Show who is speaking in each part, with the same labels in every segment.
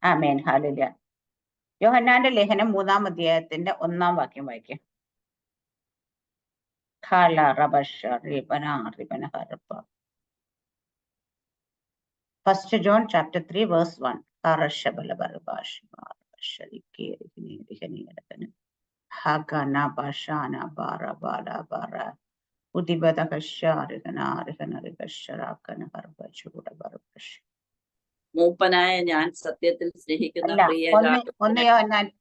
Speaker 1: ആമേൻ. Hallelujah. യോഹന്നാന്റെ ലേഖനം 3-ാം അധ്യായത്തിന്റെ 1-ാം വാക്യം വായിക്കാം. First John chapter 3 verse 1. Hagana bashana bara bara bara. Udibada kasharigana rigana rigasharakana harbachuda barbash.
Speaker 2: മൂപ്പനായ ഞാൻ സത്യത്തിൽ സ്നേഹിക്കുന്ന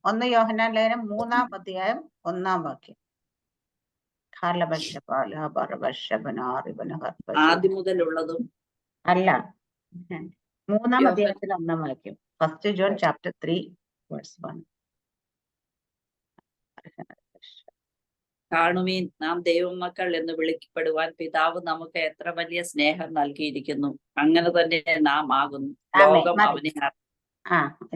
Speaker 1: ഒന്ന് യോഹന്നാൻ ലേഖനം 3-ാം അധ്യായം 1-ാം വാക്യം.
Speaker 2: ആദ്യം മുതലുള്ളതും
Speaker 1: അല്ല, 3-ാം അധ്യായത്തിൽ 1-ാം വാക്യം. First John chapter 3 verse 1.
Speaker 2: കാണുവീൻ, നാം ദൈവമക്കൾ എന്ന് വിളിക്കപ്പെടുവാൻ പിതാവ് നമുക്ക് എത്ര വലിയ സ്നേഹം നൽകിയിരിക്കുന്നു. അങ്ങനെ തന്നെ നാം ആകുന്നു. ലോകം അവനെ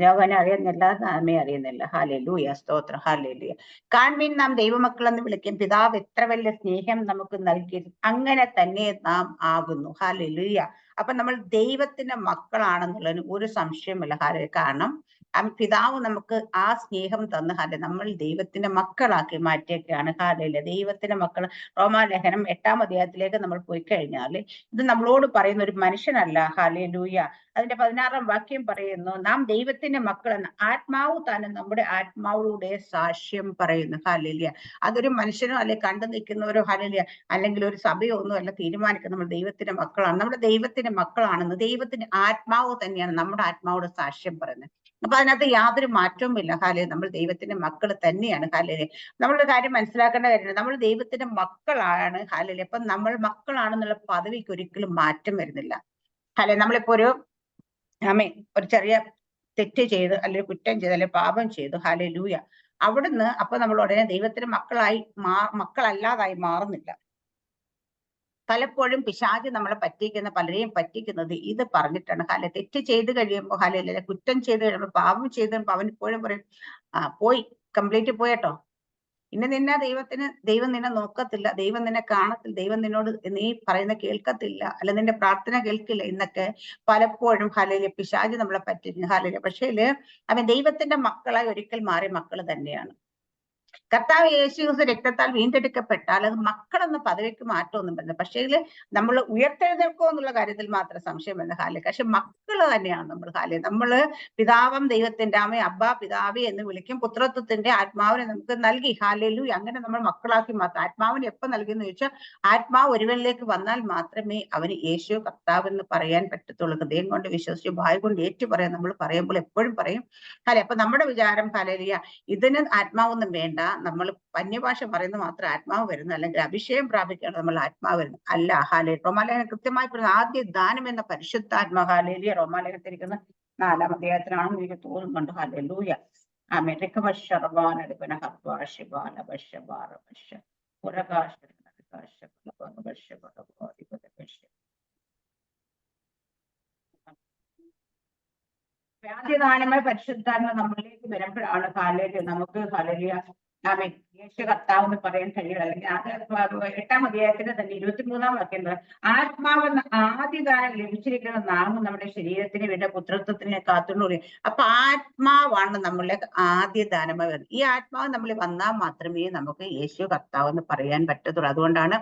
Speaker 1: രോഗനെ അറിയുന്നില്ല, നാമേ അറിയുന്നില്ല. ഹല്ലേലൂയ, സ്തോത്രം, ഹല്ലേലൂയ. കാൺമീൻ, നാം ദൈവമക്കൾ എന്ന് വിളിക്കും പിതാവ് എത്ര വലിയ സ്നേഹം നമുക്ക് നൽകി, അങ്ങനെ തന്നെ നാം ആകുന്നു. ഹല്ലേലൂയ. അപ്പൊ നമ്മൾ ദൈവത്തിന്റെ മക്കളാണെന്നുള്ളതിന് ഒരു സംശയമില്ല. ഹല്ലേലൂയ. കാരണം പിതാവ് നമുക്ക് ആ സ്നേഹം തന്ന് നമ്മൾ ദൈവത്തിന്റെ മക്കളാക്കി മാറ്റിയൊക്കെയാണ്. ഹല്ലേലൂയ. ദൈവത്തിന്റെ മക്കൾ. റോമാലേഖനം 8-ാം അധ്യായത്തിലേക്ക് നമ്മൾ പോയി കഴിഞ്ഞാൽ ഇത് നമ്മളോട് പറയുന്ന ഒരു മനുഷ്യനല്ല. ഹല്ലേലൂയ. അതിന്റെ 16-ാം വാക്യം പറയുന്നു, നാം ദൈവത്തിന്റെ മക്കളെന്ന് ആത്മാവ് തന്നെ നമ്മുടെ ആത്മാവിലൂടെ സാക്ഷ്യം പറയുന്നു. ഹല്ലേലൂയ. അതൊരു മനുഷ്യനോ അല്ലെ കണ്ടു നിൽക്കുന്നവരോ ഹല്ലേലൂയ അല്ലെങ്കിൽ ഒരു സഭയോ ഒന്നും അല്ല തീരുമാനിക്കുന്നത്. നമ്മൾ ദൈവത്തിന്റെ മക്കളാണ്, നമ്മുടെ ദൈവത്തിന്റെ മക്കളാണെന്ന് ദൈവത്തിന്റെ ആത്മാവ് തന്നെയാണ് നമ്മുടെ ആത്മാവോട് സാക്ഷ്യം പറയുന്നത്. അപ്പൊ അതിനകത്ത് യാതൊരു മാറ്റവും ഇല്ല. ഹല്ലേലൂയ. നമ്മൾ ദൈവത്തിന്റെ മക്കൾ തന്നെയാണ്. ഹല്ലേലൂയ. നമ്മളൊരു കാര്യം മനസ്സിലാക്കേണ്ട കാര്യമാണ്, നമ്മൾ ദൈവത്തിന്റെ മക്കളാണ്. ഹല്ലേലൂയ. അപ്പൊ നമ്മൾ മക്കളാണെന്നുള്ള പദവിക്ക് ഒരിക്കലും മാറ്റം വരുന്നില്ല. ഹല്ലേലൂയ. നമ്മളിപ്പോ ഒരു ചെറിയ തെറ്റ് ചെയ്ത് അല്ലെങ്കിൽ കുറ്റം ചെയ്ത് അല്ലെങ്കിൽ പാപം ചെയ്തു, ഹല്ലേലൂയ, അവിടുന്ന് അപ്പൊ നമ്മൾ ഉടനെ ദൈവത്തിന്റെ മക്കളല്ലാതായി മാറുന്നില്ല. പലപ്പോഴും പിശാച് നമ്മളെ പലരെയും പറ്റിക്കുന്നത് ഇത് പറഞ്ഞിട്ടാണ്. തെറ്റ് ചെയ്ത് കഴിയുമ്പോൾ ഹല്ലേലൂയ, കുറ്റം ചെയ്ത് കഴിയുമ്പോൾ, പാപം ചെയ്ത് കഴിയുമ്പോൾ അവൻ ഇപ്പോഴും പറയും, പോയി, കംപ്ലീറ്റ് പോയട്ടോ, ഇനി ദൈവം നിന്നെ നോക്കത്തില്ല, ദൈവം നിന്നെ കാണത്തില്ല, ദൈവം നിന്നോട് നീ പറയുന്ന കേൾക്കത്തില്ല, അല്ല നിന്റെ പ്രാർത്ഥന കേൾക്കില്ല എന്നൊക്കെ പലപ്പോഴും ഹല്ലേലൂയ പിശാച് നമ്മളെ പറ്റിക്കുന്നു. ഹല്ലേലൂയ. പക്ഷേ അവൻ ദൈവത്തിന്റെ മക്കളായി ഒരിക്കൽ മാറിയ മക്കൾ തന്നെയാണ്. കർത്താവ് യേശു രക്തത്താൽ വീണ്ടെടുക്കപ്പെട്ടാൽ അത് മക്കളെന്ന പദവിക്ക് മാറ്റമൊന്നും വരുന്നത്. പക്ഷേ നമ്മൾ ഉയർത്തെഴുന്നേൽക്കോ എന്നുള്ള കാര്യത്തിൽ മാത്രം സംശയം വരുന്ന ഹല്ലേലൂയ. പക്ഷെ മക്കള് തന്നെയാണ് നമ്മൾ. ഹല്ലേലൂയ. നമ്മള് പിതാവും ദൈവത്തിന്റെ അബ്ബാ പിതാവേ എന്ന് വിളിക്കും. പുത്രത്വത്തിന്റെ ആത്മാവിനെ നമുക്ക് നൽകി. ഹല്ലേലൂയ. അങ്ങനെ നമ്മൾ മക്കളാക്കി മാറ്റാം. ആത്മാവിനെ എപ്പോ നൽകിയെന്ന് ചോദിച്ചാൽ ആത്മാവ് ഒരുവനിലേക്ക് വന്നാൽ മാത്രമേ അവന് യേശു കർത്താവ് എന്ന് പറയാൻ പറ്റത്തുള്ളൂ. ഹൃദയം കൊണ്ട് വിശ്വസിച്ച് വായ കൊണ്ട് ഏറ്റു പറയാൻ നമ്മൾ പറയുമ്പോൾ എപ്പോഴും പറയും. അപ്പൊ നമ്മുടെ വിചാരം ഹല്ലേലൂയ ഇതിന് ആത്മാവൊന്നും വേണ്ട, നമ്മൾ അന്യഭാഷ പറയുന്നത് മാത്രം ആത്മാവ് വരുന്നു, അല്ലെങ്കിൽ അഭിഷേകം പ്രാപിക്കുകയാണ് നമ്മൾ ആത്മാവ് വരുന്നു. അല്ല. ഹല്ലേലൂയ. റോമാലേഖനം കൃത്യമായി പറയുന്നത് ആദ്യ ദാനം എന്ന പരിശുദ്ധാത്മാ. ഹല്ലേലൂയ. റോമാലേഖനത്തിരിക്കുന്ന 4-ാം അധ്യായത്തിലാണെന്ന് എനിക്ക് തോന്നുന്നുണ്ട്. ഹല്ലേലൂയ. ആദ്യദാനമായ പരിശുദ്ധാത്മ നമ്മളിലേക്ക് വരുമ്പോഴാണ് ഹല്ലേലൂയ നമുക്ക് ഹല്ലേലൂയ യേശു കർത്താവ് എന്ന് പറയാൻ കഴിയുള്ളൂ. അല്ലെങ്കിൽ 8-ാം അധ്യായത്തിന്റെ തന്നെ 23-ാം വാക്യം, ആത്മാവെന്ന ആദ്യദാനം ലഭിച്ചിരിക്കുന്ന നാമം നമ്മുടെ ശരീരത്തിന് വേണ്ട പുത്രത്വത്തിനെ കാത്തുകൊള്ളു. അപ്പൊ ആത്മാവാണ് നമ്മളിലേക്ക് ആദ്യദാനമായി വരുന്നത്. ഈ ആത്മാവ് നമ്മളിൽ വന്നാൽ മാത്രമേ നമുക്ക് യേശു കർത്താവ് എന്ന് പറയാൻ പറ്റത്തുള്ളൂ. അതുകൊണ്ടാണ്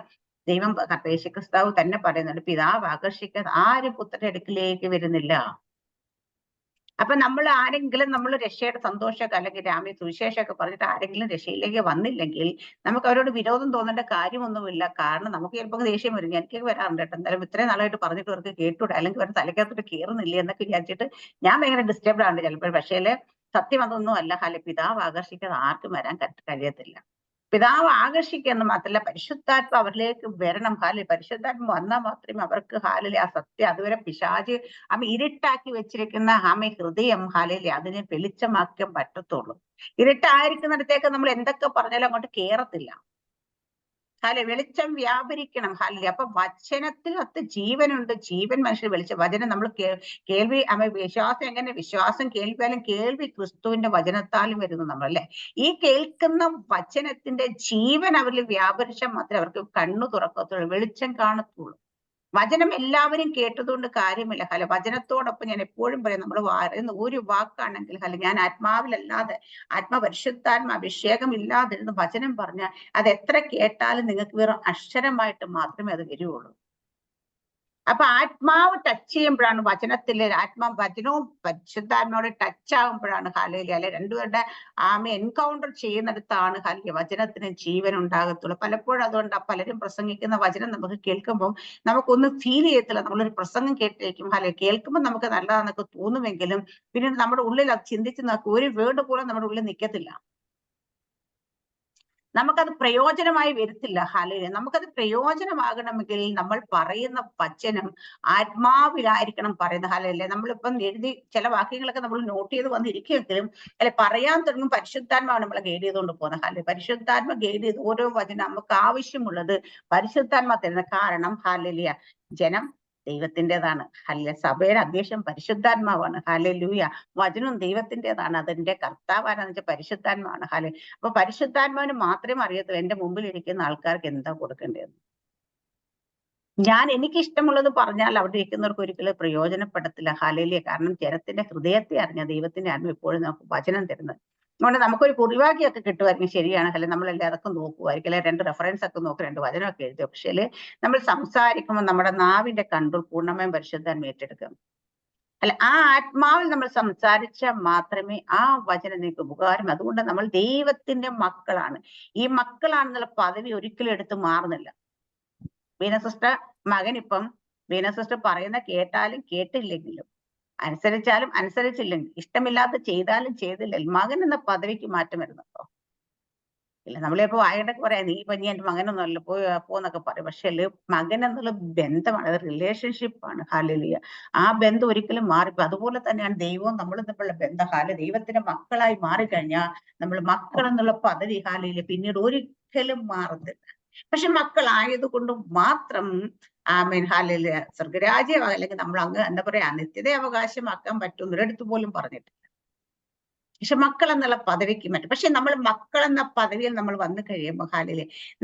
Speaker 1: ദൈവം യേശു ക്രിസ്താവ് തന്നെ പറയുന്നുണ്ട്, പിതാവ് ആകർഷിക്കാതെ ആരും പുത്രന്റെ അടുക്കിലേക്ക് വരുന്നില്ല. അപ്പൊ നമ്മൾ രക്ഷയുടെ സന്തോഷമൊക്കെ അല്ലെങ്കിൽ സുവിശേഷമൊക്കെ പറഞ്ഞിട്ട് ആരെങ്കിലും രക്ഷയിലേക്ക് വന്നില്ലെങ്കിൽ നമുക്ക് അവരോട് വിരോധം തോന്നേണ്ട കാര്യമൊന്നുമില്ല. കാരണം നമുക്ക് ചിലപ്പോൾ ദേഷ്യം വരും. എനിക്ക് വരാറുണ്ട് കേട്ടോ. എന്തായാലും ഇത്രയും നാളായിട്ട് പറഞ്ഞിട്ട് അവർക്ക് കേട്ടൂടെ, അല്ലെങ്കിൽ അവരുടെ തലയ്ക്കകത്തോട്ട് കയറുന്നില്ല എന്നൊക്കെ വിചാരിച്ചിട്ട് ഞാൻ ഭയങ്കര ഡിസ്റ്റർബ്ഡ് ആണ് ചിലപ്പോൾ. പക്ഷേ സത്യം അതൊന്നും അല്ല. പിതാവ് ആകർഷിക്കാതെ ആർക്കും വരാൻ കഴിയത്തില്ല. പിതാവ് ആകർഷിക്കുക എന്ന് മാത്രമല്ല, പരിശുദ്ധാത്മ അവരിലേക്ക് വരണം. പരിശുദ്ധാത്മ വന്നാൽ മാത്രമേ അവർക്ക് ആ സത്യം, അതുവരെ പിശാച് ഇരുട്ടാക്കി വെച്ചിരിക്കുന്ന ഹൃദയം അതിനെ വെളിച്ചമാക്കാൻ പറ്റത്തുള്ളൂ. ഇരുട്ടായിരിക്കുന്നിടത്തേക്ക് നമ്മൾ എന്തൊക്കെ പറഞ്ഞാലും അങ്ങോട്ട് കേറത്തില്ല. വെളിച്ചം വ്യാപരിക്കണം. അപ്പൊ വചനത്തിനകത്ത് ജീവനുണ്ട്. ജീവൻ മനുഷ്യർ വെളിച്ചം. വചനം നമ്മൾ കേൾവി വിശ്വാസം എങ്ങനെ? വിശ്വാസം കേൾവിയാലും കേൾവി ക്രിസ്തുവിന്റെ വചനത്താലും വരുന്നു നമ്മൾ, അല്ലെ? ഈ കേൾക്കുന്ന വചനത്തിന്റെ ജീവൻ അവരിൽ വ്യാപരിച്ചാൽ മാത്രമേ അവർക്ക് കണ്ണു തുറക്കത്തുള്ളൂ, വെളിച്ചം കാണത്തുള്ളൂ. വചനം എല്ലാവരും കേട്ടതുകൊണ്ട് കാര്യമില്ല. വചനത്തോടൊപ്പം ഞാൻ എപ്പോഴും പറയും, നമ്മൾ പറയുന്ന ഒരു വാക്കാണെങ്കിൽ ഞാൻ ആത്മാവിലല്ലാതെ, പരിശുദ്ധാത്മ അഭിഷേകം ഇല്ലാതിരുന്ന് വചനം പറഞ്ഞാൽ അത് എത്ര കേട്ടാലും നിങ്ങൾക്ക് വെറും അക്ഷരമായിട്ട് മാത്രമേ അത് വരികയുള്ളൂ. അപ്പൊ ആത്മാവ് ടച്ച് ചെയ്യുമ്പോഴാണ് വചനത്തിലെ വചനവും പരിശുദ്ധാത്മാവോട് ടച്ച് ആകുമ്പോഴാണ് അല്ലെ രണ്ടുപേരുടെ എൻകൗണ്ടർ ചെയ്യുന്നിടത്താണ് വചനത്തിന് ജീവൻ ഉണ്ടാകത്തുള്ളൂ. പലപ്പോഴും അതുകൊണ്ട് പലരും പ്രസംഗിക്കുന്ന വചനം നമുക്ക് കേൾക്കുമ്പോൾ നമുക്കൊന്നും ഫീൽ ചെയ്യത്തില്ല. നമ്മളൊരു പ്രസംഗം കേട്ടിരിക്കും, കേൾക്കുമ്പോൾ നമുക്ക് നല്ലതാണെന്നൊക്കെ തോന്നുമെങ്കിലും പിന്നെ നമ്മുടെ ഉള്ളിൽ അത് ചിന്തിച്ച് നോക്കും, ഒരു വേർഡ് പോലും നമ്മുടെ ഉള്ളിൽ നിൽക്കത്തില്ല. നമുക്കത് പ്രയോജനമായി വരത്തില്ല. നമുക്കത് പ്രയോജനമാകണമെങ്കിൽ നമ്മൾ പറയുന്ന വചനം ആത്മാവിലായിരിക്കണം പറയുന്നത്. നമ്മളിപ്പം എഴുതി ചില വാക്യങ്ങളൊക്കെ നമ്മൾ നോട്ട് ചെയ്ത് വന്നിരിക്കുമെങ്കിലും പറയാൻ തുടങ്ങും പരിശുദ്ധാത്മാവ് നമ്മളെ ഗൈഡ് ചെയ്തുകൊണ്ട് പോകുന്നത്. പരിശുദ്ധാത്മ ഗൈഡ് ചെയ്ത് ഓരോ വചനം നമുക്ക് ആവശ്യമുള്ളത് പരിശുദ്ധാത്മ തരുന്ന. കാരണം ജനം ദൈവത്തിൻ്റെതാണ്. സഭയുടെ അധ്യക്ഷൻ പരിശുദ്ധാത്മാവാണ്. ഹല്ലേലൂയ. വചനം ദൈവത്തിൻ്റെതാണ്. അതിന്റെ കർത്താവാണെന്ന് വെച്ചാൽ പരിശുദ്ധാത്മാവാണ്. അപ്പൊ പരിശുദ്ധാത്മാവിന് മാത്രമേ അറിയത്തുള്ളൂ എന്റെ മുമ്പിൽ ഇരിക്കുന്ന ആൾക്കാർക്ക് എന്താ കൊടുക്കേണ്ടതെന്ന്. ഞാൻ എനിക്ക് ഇഷ്ടമുള്ളത് പറഞ്ഞാൽ അവിടെ ഇരിക്കുന്നവർക്ക് ഒരിക്കലും പ്രയോജനപ്പെടത്തില്ല. ഹല്ലേലൂയ. കാരണം ജനത്തിന്റെ ഹൃദയത്തെ അറിഞ്ഞ ദൈവത്തിന്റെ ആത്മ എപ്പോഴും നമുക്ക് വചനം തരുന്നത്. അതുകൊണ്ട് നമുക്കൊരു കുറിവാക്യൊക്കെ കിട്ടുമായിരിക്കും, ശരിയാണ്. നമ്മളെല്ലാം അതൊക്കെ നോക്കുമായിരിക്കും, 2 റെഫറൻസ് ഒക്കെ നോക്കും, 2 വചനമൊക്കെ എഴുതും. പക്ഷേ നമ്മൾ സംസാരിക്കുമ്പോൾ നമ്മുടെ നാവിന്റെ കൺട്രോൾ പൂർണ്ണമായും പരിശുദ്ധാത്മ ഏറ്റെടുക്കും. ആ ആത്മാവിൽ നമ്മൾ സംസാരിച്ചാൽ മാത്രമേ ആ വചനം നിങ്ങൾക്ക് ഉപകാരം. അതുകൊണ്ട് നമ്മൾ ദൈവത്തിന്റെ മക്കളാണ്. ഈ മക്കളാണെന്നുള്ള പദവി ഒരിക്കലും എടുത്ത് മാറുന്നില്ല. വീണ സിസ്റ്റർ മകനിപ്പം വീണ സിസ്റ്റർ പറയുന്ന കേട്ടാലും കേട്ടില്ലെങ്കിലും, അനുസരിച്ചാലും അനുസരിച്ചില്ലെങ്കിൽ, ഇഷ്ടമില്ലാത്ത ചെയ്താലും ചെയ്തില്ലെങ്കിൽ മകൻ എന്ന പദവിക്ക് മാറ്റം വരുന്നുണ്ടോ? ഇല്ല. നമ്മളിപ്പോ വായടക്ക് പറയാം, നീ ഇപ്പൊ എന്റെ മകനൊന്നുമല്ല, പോന്നൊക്കെ പറയും. പക്ഷെ മകൻ എന്നുള്ള ബന്ധമാണ്, അത് റിലേഷൻഷിപ്പാണ്. ഹല്ലേലൂയ. ആ ബന്ധം ഒരിക്കലും മാറിപ്പോ. അതുപോലെ തന്നെയാണ് ദൈവവും നമ്മളും തമ്മിലുള്ള ബന്ധം. ദൈവത്തിന്റെ മക്കളായി മാറിക്കഴിഞ്ഞാൽ നമ്മൾ മക്കൾ എന്നുള്ള പദവി പിന്നീട് ഒരിക്കലും മാറത്തില്ല. പക്ഷെ മക്കളായത് കൊണ്ട് മാത്രം ഹല്ലേലൂയ സ്വർഗരാജ്യം അല്ലെങ്കിൽ നമ്മൾ എന്താ പറയാ നിത്യത അവകാശമാക്കാൻ പറ്റും ഒരിടത്ത് പോലും പറഞ്ഞിട്ടില്ല. പക്ഷെ മക്കൾ എന്നുള്ള പദവിക്ക് മറ്റും. പക്ഷെ നമ്മൾ മക്കൾ എന്ന പദവിയിൽ നമ്മൾ വന്നു കഴിയുമ്പോൾ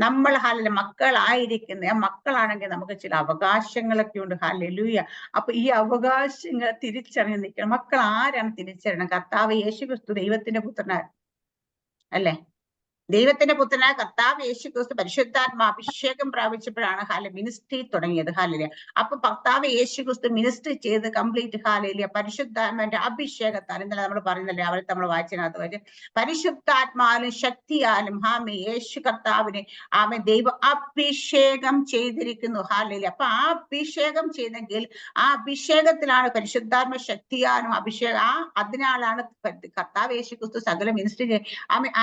Speaker 1: നമ്മൾ മക്കളായിരിക്കുന്ന മക്കളാണെങ്കിൽ നമുക്ക് ചില അവകാശങ്ങളൊക്കെ ഉണ്ട്. ഹല്ലേലൂയ. അപ്പൊ ഈ അവകാശങ്ങൾ തിരിച്ചറിഞ്ഞ് നിൽക്കണം. മക്കൾ ആരാണ് തിരിച്ചറിയണം? കർത്താവ് യേശുക്രിസ്തു ദൈവത്തിന്റെ പുത്രനാണ്, അല്ലേ? ദൈവത്തിന്റെ പുത്രനായ കർത്താവ് യേശുക്രിസ്തു പരിശുദ്ധാത്മ അഭിഷേകം പ്രാപിച്ചപ്പോഴാണ് മിനിസ്ട്രി തുടങ്ങിയത്. അപ്പൊ കർത്താവ് യേശുക്രിസ്തു മിനിസ്ട്രി ചെയ്ത് കംപ്ലീറ്റ് പരിശുദ്ധാത്മാവിന്റെ അഭിഷേകത്താൽ, ഇന്നലെ നമ്മൾ പറയുന്നല്ലേ, അവരെ നമ്മൾ വായിച്ചതിനകത്ത് വെച്ച് പരിശുദ്ധാത്മാവിലും ശക്തിയാലും യേശു കർത്താവിനെ ദൈവം അഭിഷേകം ചെയ്തിരിക്കുന്നു. അപ്പൊ ആ അഭിഷേകം ചെയ്തെങ്കിൽ ആ അഭിഷേകത്തിലാണ് പരിശുദ്ധാത്മ ശക്തിയാലും അതിനാലാണ് കർത്താവ് യേശുക്രിസ്തു സകല മിനിസ്ട്രി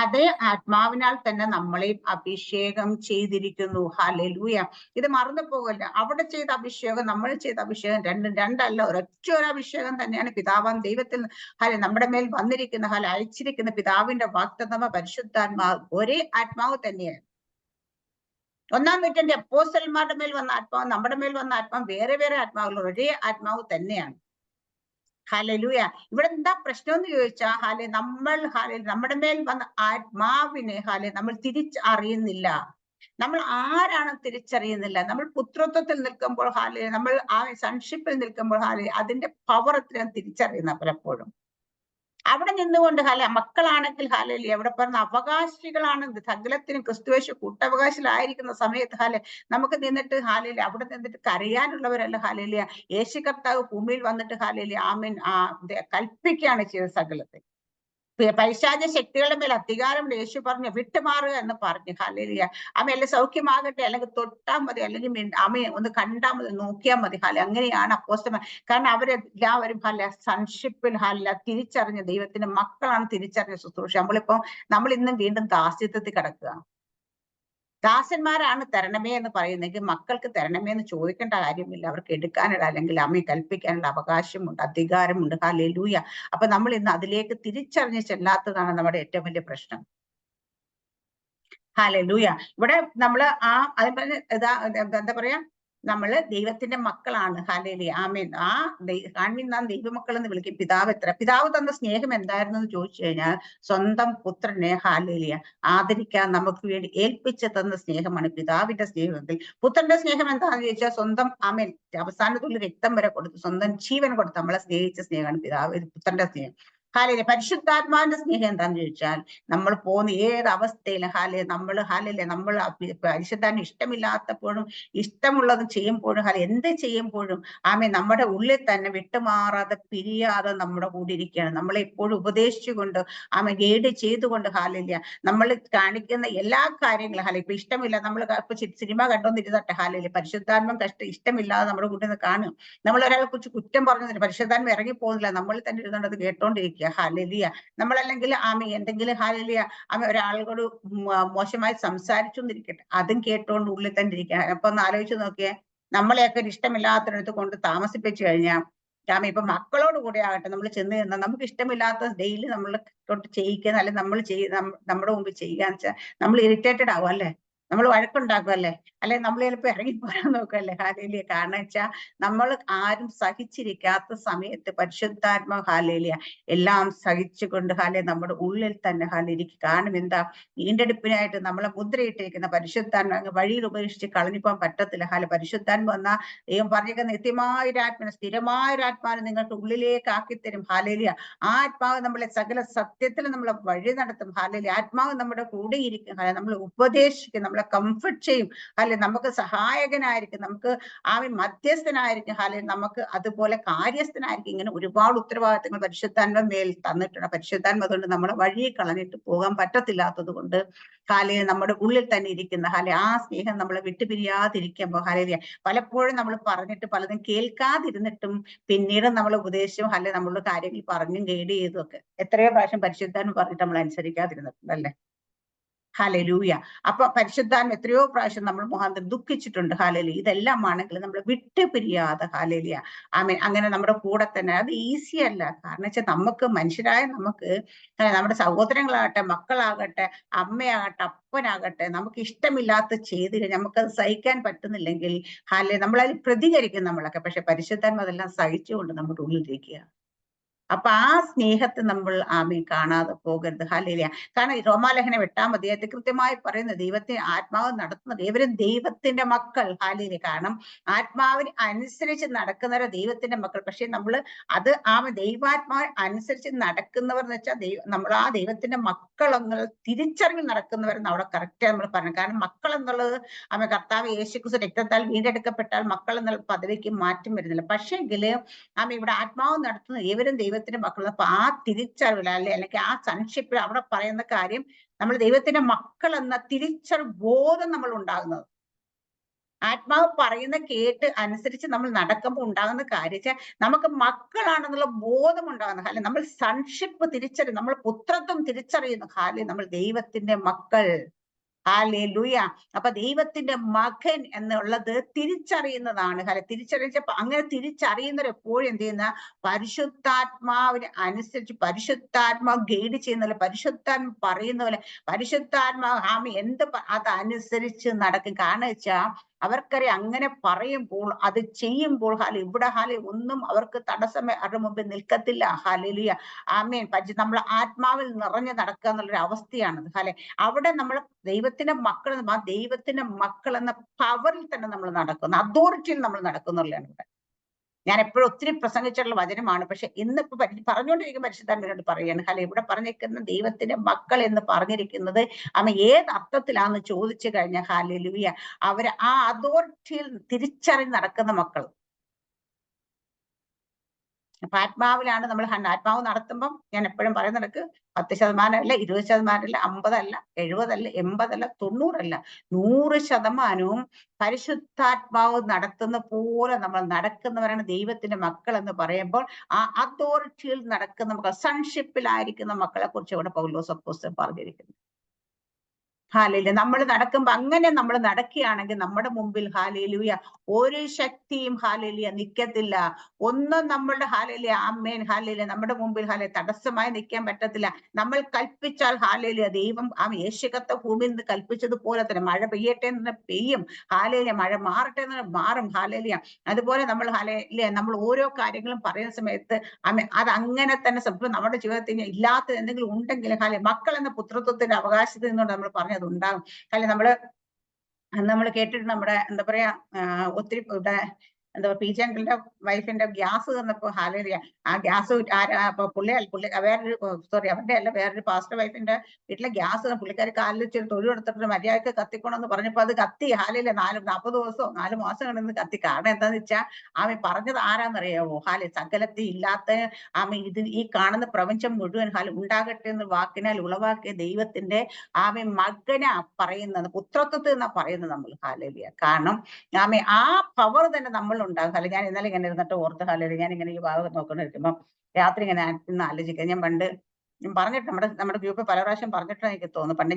Speaker 1: അതേ ആത്മാവിനാൽ തന്നെ നമ്മളെയും അഭിഷേകം ചെയ്തിരിക്കുന്നു. ഹല്ലേലൂയ. ഇത് മറന്നു പോകല്ല. അവിടെ ചെയ്ത അഭിഷേകം നമ്മൾ ചെയ്ത അഭിഷേകം രണ്ടല്ല, ഒരൊറ്റ ഒരു അഭിഷേകം തന്നെയാണ്. പിതാവാം ദൈവത്തിൽ നമ്മുടെ മേൽ വന്നിരിക്കുന്ന അയച്ചിരിക്കുന്ന പിതാവിന്റെ വാഗ്ദത്തം പരിശുദ്ധാത്മാവ് ഒരേ ആത്മാവ് തന്നെയാണ്. 1-ാം നൂറ്റാണ്ടിലെ അപ്പോസ്തലന്മാരുടെ മേൽ വന്ന ആത്മാവ് നമ്മുടെ മേൽ വന്ന ആത്മാവ് വേറെ വേറെ ആത്മാവുകൾ, ഒരേ ആത്മാവ് തന്നെയാണ്. ഹല്ലേലൂയ. ഇവിടെ എന്താ പ്രശ്നം എന്ന് ചോദിച്ചാൽ നമ്മുടെ മേൽ വന്ന ആത്മാവിനെ നമ്മൾ തിരിച്ചറിയുന്നില്ല. നമ്മൾ ആരാണ് തിരിച്ചറിയുന്നില്ല. നമ്മൾ പുത്രത്വത്തിൽ നിൽക്കുമ്പോൾ നമ്മൾ ആ സൺഷിപ്പിൽ നിൽക്കുമ്പോൾ അതിന്റെ പവർ എത്രയാണ് തിരിച്ചറിയുന്ന പലപ്പോഴും. അവിടെ നിന്നുകൊണ്ട് മക്കളാണെങ്കിൽ എവിടെ പറഞ്ഞ അവകാശികളാണ് സകലത്തിനും ക്രിസ്തുവേശു കൂട്ടവകാശികളായിരിക്കുന്ന സമയത്ത് നമുക്ക് നിന്നിട്ട് അവിടെ നിന്നിട്ട് കരയാനുള്ളവരല്ല. യേശു കർത്താവ് ഭൂമിയിൽ വന്നിട്ട് ആമേൻ കൽപ്പിക്കുകയാണ് ചെയ്തത് സകലത്തെ. പൈശാച ശക്തികളുടെ മേൽ അധികാരമുണ്ട്. യേശു പറഞ്ഞു വിട്ടുമാറുക എന്ന് പറഞ്ഞു. ഹല്ലേലൂയ. അല്ല സൗഖ്യമാകട്ടെ, അല്ലെങ്കിൽ തൊട്ടാൽ മതി, അല്ലെങ്കിൽ അമ്മയെ ഒന്ന് കണ്ടാൽ മതി, നോക്കിയാൽ മതി. അങ്ങനെയാണ് അപ്പോസ്തലന്മാർ. കാരണം അവരെല്ലാവരും സൺഷിപ്പിൽ തിരിച്ചറിഞ്ഞ ദൈവത്തിന്റെ മക്കളാണ്, തിരിച്ചറിഞ്ഞ ശുശ്രൂഷ. നമ്മൾ ഇന്നും വീണ്ടും ദാസ്യത്വത്തിൽ കിടക്കുക. ദാസന്മാരാണ് തരണമേ എന്ന് പറയുന്നെങ്കിൽ മക്കൾക്ക് തരണമേ എന്ന് ചോദിക്കേണ്ട കാര്യമില്ല. അവർക്ക് എടുക്കാനുള്ള അല്ലെങ്കിൽ അമ്മയെ കൽപ്പിക്കാനുള്ള അവകാശമുണ്ട്, അധികാരമുണ്ട്. ഹല്ലേലൂയ. അപ്പൊ നമ്മൾ ഇന്ന് അതിലേക്ക് തിരിച്ചറിഞ്ഞ് ചെല്ലാത്തതാണ് നമ്മുടെ ഏറ്റവും വലിയ പ്രശ്നം. ഹല്ലേലൂയ. ഇവിടെ നമ്മള് എന്താ പറയാ നമ്മള് ദൈവത്തിന്റെ മക്കളാണ്. ഹല്ലേലൂയ, ആമേൻ. ആ കാൺമീൻ നാം ദൈവമക്കൾ എന്ന് വിളിക്കും. പിതാവ് എത്ര, പിതാവ് തന്ന സ്നേഹം എന്തായിരുന്നു എന്ന് ചോദിച്ചു കഴിഞ്ഞാൽ സ്വന്തം പുത്രനെ ഹല്ലേലൂയ ആദരിക്കാൻ നമുക്ക് വേണ്ടി ഏൽപ്പിച്ച് തന്ന സ്നേഹമാണ് പിതാവിന്റെ സ്നേഹമെങ്കിൽ, പുത്രന്റെ സ്നേഹം എന്താണെന്ന് ചോദിച്ചാൽ സ്വന്തം ആമേൻ അവസാനത്തുള്ള രക്തം വരെ കൊടുത്തു, സ്വന്തം ജീവൻ കൊടുത്ത് നമ്മളെ സ്നേഹിച്ച സ്നേഹമാണ് പുത്രന്റെ സ്നേഹം. ഹാലയിലെ പരിശുദ്ധാത്മാവിന്റെ സ്നേഹം എന്താന്ന് ചോദിച്ചാൽ നമ്മൾ പോകുന്ന ഏത് അവസ്ഥയിലും നമ്മൾ പരിശുദ്ധാത്മ ഇഷ്ടമില്ലാത്തപ്പോഴും ഇഷ്ടമുള്ളത് ചെയ്യുമ്പോഴും എന്ത് ചെയ്യുമ്പോഴും നമ്മുടെ ഉള്ളിൽ തന്നെ വിട്ടുമാറാതെ പിരിയാതെ നമ്മുടെ കൂടെ ഇരിക്കുകയാണ്. നമ്മളെ എപ്പോഴും ഉപദേശിച്ചുകൊണ്ട് ഗൈഡ് ചെയ്തുകൊണ്ട് നമ്മൾ കാണിക്കുന്ന എല്ലാ കാര്യങ്ങളും ഇപ്പൊ ഇഷ്ടമില്ല, നമ്മൾ ഇപ്പൊ സിനിമ കണ്ടോന്നിരുന്നട്ടെ പരിശുദ്ധാത്മം ഇഷ്ടമില്ലാതെ നമ്മുടെ കൂടെ നിന്ന് കാണും. നമ്മൾ ഒരാളെ കുറിച്ച് കുറ്റം പറഞ്ഞില്ല, പരിശുദ്ധാത്മം ഇറങ്ങി പോകുന്നില്ല, നമ്മൾ തന്നെ ഇരുന്നുകൊണ്ട് അത് കേട്ടോണ്ടിരിക്കുക. ഹാലലിയ. നമ്മളല്ലെങ്കിൽ എന്തെങ്കിലും ഹാലലിയ ഒരാളോട് മോശമായി സംസാരിച്ചു എന്നിരിക്കട്ടെ, അതും കേട്ടോണ്ട് ഉള്ളിൽ തന്നെ ഇരിക്കുക. അപ്പൊ ഒന്ന് ആലോചിച്ച് നോക്കിയേ, നമ്മളെയൊക്കെ ഇഷ്ടമില്ലാത്തടത്ത് കൊണ്ട് താമസിപ്പിച്ചു കഴിഞ്ഞാൽ ഇപ്പൊ മക്കളോട് കൂടെ ആകട്ടെ, നമ്മൾ ചെന്ന് നിന്നാൽ നമുക്ക് ഇഷ്ടമില്ലാത്ത ഡെയിലി നമ്മൾ തൊട്ട് ചെയ്യിക്കുന്ന, അല്ലെങ്കിൽ നമ്മൾ നമ്മുടെ മുമ്പ് ചെയ്യാന്ന് വെച്ചാൽ നമ്മൾ ഇറിറ്റേറ്റഡ് ആവും അല്ലെ, നമ്മൾ വഴക്കുണ്ടാക്കും അല്ലെ, അല്ലെങ്കിൽ നമ്മൾ ചിലപ്പോൾ ഇറങ്ങിപ്പോരാൻ നോക്കല്ലേ. ഹാലേലിയ. കാരണം വെച്ചാൽ നമ്മൾ ആരും സഹിച്ചിരിക്കാത്ത സമയത്ത് പരിശുദ്ധാത്മ ഹാലേലിയ എല്ലാം സഹിച്ചുകൊണ്ട് നമ്മുടെ ഉള്ളിൽ തന്നെ ഇരിക്കും. കാരണം എന്താ, വീണ്ടെടുപ്പിനായിട്ട് നമ്മളെ മുദ്രയിട്ടിരിക്കുന്ന പരിശുദ്ധാത്മ വഴിയിൽ ഉപേക്ഷിച്ച് കളഞ്ഞിപ്പോൻ പറ്റത്തില്ല. പരിശുദ്ധാത്മ വന്ന ദൈവം പറഞ്ഞിരിക്കുന്ന നിത്യമായൊരാത്മാവിനെ, സ്ഥിരമായൊരാത്മാവിനെ നിങ്ങൾക്ക് ഉള്ളിലേക്ക് ആക്കിത്തരും. ഹാലേലിയ. ആ ആത്മാവ് നമ്മളെ സകല സത്യത്തിൽ നമ്മളെ വഴി നടത്തും. ഹാലേലിയ. ആത്മാവ് നമ്മുടെ കൂടെ ഇരിക്കും, നമ്മളെ ഉപദേശിക്കും, നമ്മളെ കംഫർട്ട് ചെയ്യും, നമുക്ക് സഹായകനായിരിക്കും, നമുക്ക് മധ്യസ്ഥനായിരിക്കും, നമുക്ക് അതുപോലെ കാര്യസ്ഥനായിരിക്കും. ഇങ്ങനെ ഒരുപാട് ഉത്തരവാദിത്തങ്ങൾ പരിശുദ്ധാത്മ മേൽ തന്നിട്ടുണ്ട്. പരിശുദ്ധാത്മ അതുകൊണ്ട് നമ്മളെ വഴിയെ കളഞ്ഞിട്ട് പോകാൻ പറ്റത്തില്ലാത്തത് കൊണ്ട് നമ്മുടെ ഉള്ളിൽ തന്നെ ഇരിക്കുന്ന ആ സ്നേഹം നമ്മളെ വിട്ടുപിരിയാതിരിക്കുമ്പോൾ പലപ്പോഴും നമ്മൾ പറഞ്ഞിട്ട് പലതും കേൾക്കാതിരുന്നിട്ടും പിന്നീട് നമ്മൾ ഉപദേശിച്ചും നമ്മളുടെ കാര്യങ്ങൾ പറഞ്ഞും ഗൈഡ് ചെയ്തും ഒക്കെ എത്രയോ പ്രാവശ്യം പരിശുദ്ധാത്മ പറഞ്ഞിട്ട് നമ്മൾ അനുസരിക്കാതിരുന്നിട്ടുണ്ട് അല്ലെ. ഹല്ലേലൂയ. അപ്പൊ പരിശുദ്ധാത്മ എത്രയോ പ്രാവശ്യം നമ്മൾ മുഖാന്തരം ദുഃഖിച്ചിട്ടുണ്ട്. ഹല്ലേലൂയ. ഇതെല്ലാം ആണെങ്കിൽ നമ്മൾ വിട്ടുപിരിയാതെ ഹല്ലേലൂയ ആമേൻ അങ്ങനെ നമ്മുടെ കൂടെ തന്നെ. അത് ഈസി അല്ല. കാരണം വെച്ചാൽ നമുക്ക് മനുഷ്യരായ നമുക്ക് നമ്മുടെ സഹോദരങ്ങളാകട്ടെ, മക്കളാകട്ടെ, അമ്മയാകട്ടെ, അപ്പനാകട്ടെ, നമുക്ക് ഇഷ്ടമില്ലാത്ത ചെയ്ത് നമുക്കത് സഹിക്കാൻ പറ്റുന്നില്ലെങ്കിൽ നമ്മളതിൽ പ്രതികരിക്കും നമ്മളൊക്കെ. പക്ഷെ പരിശുദ്ധാത്മ അതെല്ലാം സഹിച്ചുകൊണ്ട് നമ്മുടെ ഉള്ളിലിരിക്കുക. അപ്പൊ ആ സ്നേഹത്തെ നമ്മൾ കാണാതെ പോകരുത്. ഹല്ലേലൂയ. കാരണം റോമാലേഖനം 8-ാം അധ്യായത്തിൽ കൃത്യമായി പറയുന്നത് ദൈവത്തിന് ആത്മാവ് നടത്തുന്നത് ഏവരും ദൈവത്തിന്റെ മക്കൾ. ഹല്ലേലൂയ. കാരണം ആത്മാവിന് അനുസരിച്ച് നടക്കുന്നവരെ ദൈവത്തിന്റെ മക്കൾ. പക്ഷെ നമ്മൾ അത് ദൈവാത്മാവ് അനുസരിച്ച് നടക്കുന്നവർ എന്ന് വെച്ചാൽ നമ്മൾ ആ ദൈവത്തിന്റെ മക്കൾ എന്നുള്ള തിരിച്ചറിവിൽ നടക്കുന്നവരെന്ന് അവിടെ കറക്റ്റ് നമ്മൾ പറഞ്ഞു. കാരണം മക്കൾ എന്നുള്ളത് കർത്താവ് യേശുക്രിസ്തു രക്തത്താൽ വീണ്ടെടുക്കപ്പെട്ടാൽ മക്കൾ എന്നുള്ള പദവിക്ക് മാറ്റം വരുന്നില്ല. പക്ഷെങ്കില് ഇവിടെ ആത്മാവ് നടത്തുന്ന ഏവരും ദൈവത്തിന്റെ മക്കൾ. അപ്പൊ ആ തിരിച്ചറിവില്ല അല്ലെങ്കിൽ ആ സൺഷിപ്പിൽ അവിടെ പറയുന്ന കാര്യം നമ്മൾ ദൈവത്തിന്റെ മക്കൾ എന്ന തിരിച്ചറിവ് ബോധം നമ്മൾ ഉണ്ടാകുന്നത്. ആത്മാവ് പറയുന്ന കേട്ട് അനുസരിച്ച് നമ്മൾ നടക്കുമ്പോൾ ഉണ്ടാകുന്ന കാര്യം നമുക്ക് മക്കളാണെന്നുള്ള ബോധം ഉണ്ടാകുന്ന നമ്മൾ സൺഷിപ്പ് തിരിച്ചറിയും, നമ്മൾ പുത്രത്വം തിരിച്ചറിയുന്നു. നമ്മൾ ദൈവത്തിന്റെ മക്കൾ. ഹല്ലേലൂയ. അപ്പൊ ദൈവത്തിന്റെ മകൻ എന്നുള്ളത് തിരിച്ചറിയുന്നതാണ്. തിരിച്ചറിയിച്ചപ്പോ അങ്ങനെ തിരിച്ചറിയുന്നവർ എപ്പോഴും എന്ത് ചെയ്യുന്ന പരിശുദ്ധാത്മാവിന് അനുസരിച്ച് പരിശുദ്ധാത്മാവ് ഗൈഡ് ചെയ്യുന്ന പരിശുദ്ധാത്മ പറയുന്ന പോലെ പരിശുദ്ധാത്മാവ് എന്ത് അതനുസരിച്ച് നടക്കും. കാരണം വെച്ചാൽ അവർക്കറിയാം അങ്ങനെ പറയുമ്പോൾ അത് ചെയ്യുമ്പോൾ ഇവിടെ ഒന്നും അവർക്ക് തടസ്സം അവരുടെ മുമ്പിൽ നിൽക്കത്തില്ല. ഹല്ലേലൂയ. ആമേൻ. നമ്മൾ ആത്മാവിൽ നിറഞ്ഞു നടക്കുക എന്നുള്ളൊരു അവസ്ഥയാണത്. അവിടെ നമ്മൾ ദൈവത്തിന്റെ മക്കൾ എന്ന പവറിൽ തന്നെ നമ്മൾ നടക്കുന്നു, അതോറിറ്റിയിൽ നമ്മൾ നടക്കുന്നുള്ളതാണ് ഇവിടെ. ഞാൻ എപ്പോഴും ഒത്തിരി പ്രസംഗിച്ചിട്ടുള്ള വചനമാണ്. പക്ഷെ ഇന്നിപ്പോ പറഞ്ഞുകൊണ്ടിരിക്കുന്ന പരിശുദ്ധാത്മാവിനോട് പറയാണ് ഇവിടെ പറഞ്ഞിരിക്കുന്ന ദൈവത്തിന്റെ മക്കൾ എന്ന് പറഞ്ഞിരിക്കുന്നത് ഏത് അർത്ഥത്തിലാന്ന് ചോദിച്ചു കഴിഞ്ഞാൽ ഹല്ലേലൂയ അവര് ആ അതോറിറ്റിയിൽ തിരിച്ചറിഞ്ഞ് നടക്കുന്ന മക്കൾ. അപ്പൊ ആത്മാവിലാണ് നമ്മൾ ആത്മാവ് നടത്തുമ്പം ഞാൻ എപ്പോഴും പറയുന്നിടക്ക് 10% അല്ല, 20% അല്ല, 50 അല്ല, 70 അല്ല, 80 അല്ല, 90 അല്ല, 100% പരിശുദ്ധാത്മാവ് നടത്തുന്ന പോലെ നമ്മൾ നടക്കുന്നവരാണ് ദൈവത്തിന്റെ മക്കൾ എന്ന് പറയുമ്പോൾ ആ അതോറിറ്റിയിൽ നടക്കുന്ന മക്കൾ, സൺഷിപ്പിലായിരിക്കുന്ന മക്കളെ കുറിച്ച് ഇവിടെ പൗലോസ് അപ്പോസ്തലൻ പറഞ്ഞിരിക്കുന്നു. ഹാലേലൂയ. നമ്മൾ നടക്കുമ്പോ അങ്ങനെ നമ്മൾ നടക്കുകയാണെങ്കിൽ നമ്മുടെ മുമ്പിൽ ഹാലേലൂയ ഒരു ശക്തിയും ഹാലേലൂയ നിൽക്കത്തില്ല. ഒന്നും നമ്മളുടെ ഹാലേലൂയ ആമേൻ ഹാലേലൂയ നമ്മുടെ മുമ്പിൽ തടസ്സമായി നിൽക്കാൻ പറ്റത്തില്ല. നമ്മൾ കൽപ്പിച്ചാൽ ഹാലേലൂയ ദൈവം യേശുക്കത്തെ ഭൂമിയിൽ നിന്ന് കൽപ്പിച്ചതുപോലെ തന്നെ മഴ പെയ്യട്ടെ എന്ന് പെയ്യും. ഹാലേലൂയ മഴ മാറട്ടെ എന്ന് മാറും. ഹാലേലൂയ. അതുപോലെ നമ്മൾ ഹാലേലൂയ നമ്മൾ ഓരോ കാര്യങ്ങളും പറയുന്ന സമയത്ത് അത് അങ്ങനെ തന്നെ നമ്മുടെ ജീവിതത്തിൽ ഇല്ലാത്ത എന്തെങ്കിലും ഉണ്ടെങ്കിൽ മക്കൾ എന്ന പുത്രത്വത്തിന്റെ അവകാശത്തിൽ നിന്നുകൊണ്ട് നമ്മൾ പറഞ്ഞത് ഉണ്ടാകും. നമ്മൾ കേട്ടിട്ട് നമ്മുടെ എന്താ പറയാ ഒത്തിരി പി ജെ അങ്കിളിന്റെ വൈഫിന്റെ ഗ്യാസ് തന്നപ്പോ ഹാലേലൂയ ആ ഗ്യാസ് പുള്ളി വേറൊരു അവരുടെ അല്ല വേറൊരു പാസ്റ്റർ വൈഫിന്റെ വീട്ടിലെ ഗ്യാസ് പുള്ളിക്കാരി കാലിൽ വെച്ച് തൊഴിലെടുത്തിട്ട് മര്യാദക്ക് കത്തിക്കണമെന്ന് പറഞ്ഞപ്പോ അത് കത്തി ഹാലേലൂയ 40 ദിവസമോ 4 മാസം നിന്ന് കത്തി. കാരണം എന്താന്ന് വെച്ചാൽ ആമി പറഞ്ഞത് ആരാന്നറിയാവോ? സകലത്തിൽ ഇല്ലാത്ത ഇത് ഈ കാണുന്ന പ്രപഞ്ചം മുഴുവൻ ഉണ്ടാകട്ടെ എന്ന് വാക്കിനാൽ ഉളവാക്കിയ ദൈവത്തിന്റെ മകനാ പറയുന്നത്, പുത്രത്വത്തിൽ നിന്നാ പറയുന്നത് നമ്മൾ ഹാലേലൂയ. കാരണം ആ പവർ തന്നെ നമ്മൾ ഉണ്ടാകും. ഞാൻ ഇന്നലെ ഇങ്ങനെ ഇരുന്നിട്ട് ഓർത്ത് ഹാലേലൂയ ഞാൻ ഇങ്ങനെ ഈ ഭാഗം നോക്കിക്കൊണ്ടിരിക്കുമ്പോ രാത്രി ഇങ്ങനെ ഇന്ന് ആലോചിക്കുക. ഞാൻ പണ്ട് പറഞ്ഞിട്ട് നമ്മുടെ ഗ്രൂപ്പിൽ പല പ്രാവശ്യം പറഞ്ഞിട്ടാണ് എനിക്ക് തോന്നുന്നു. പണ്ട്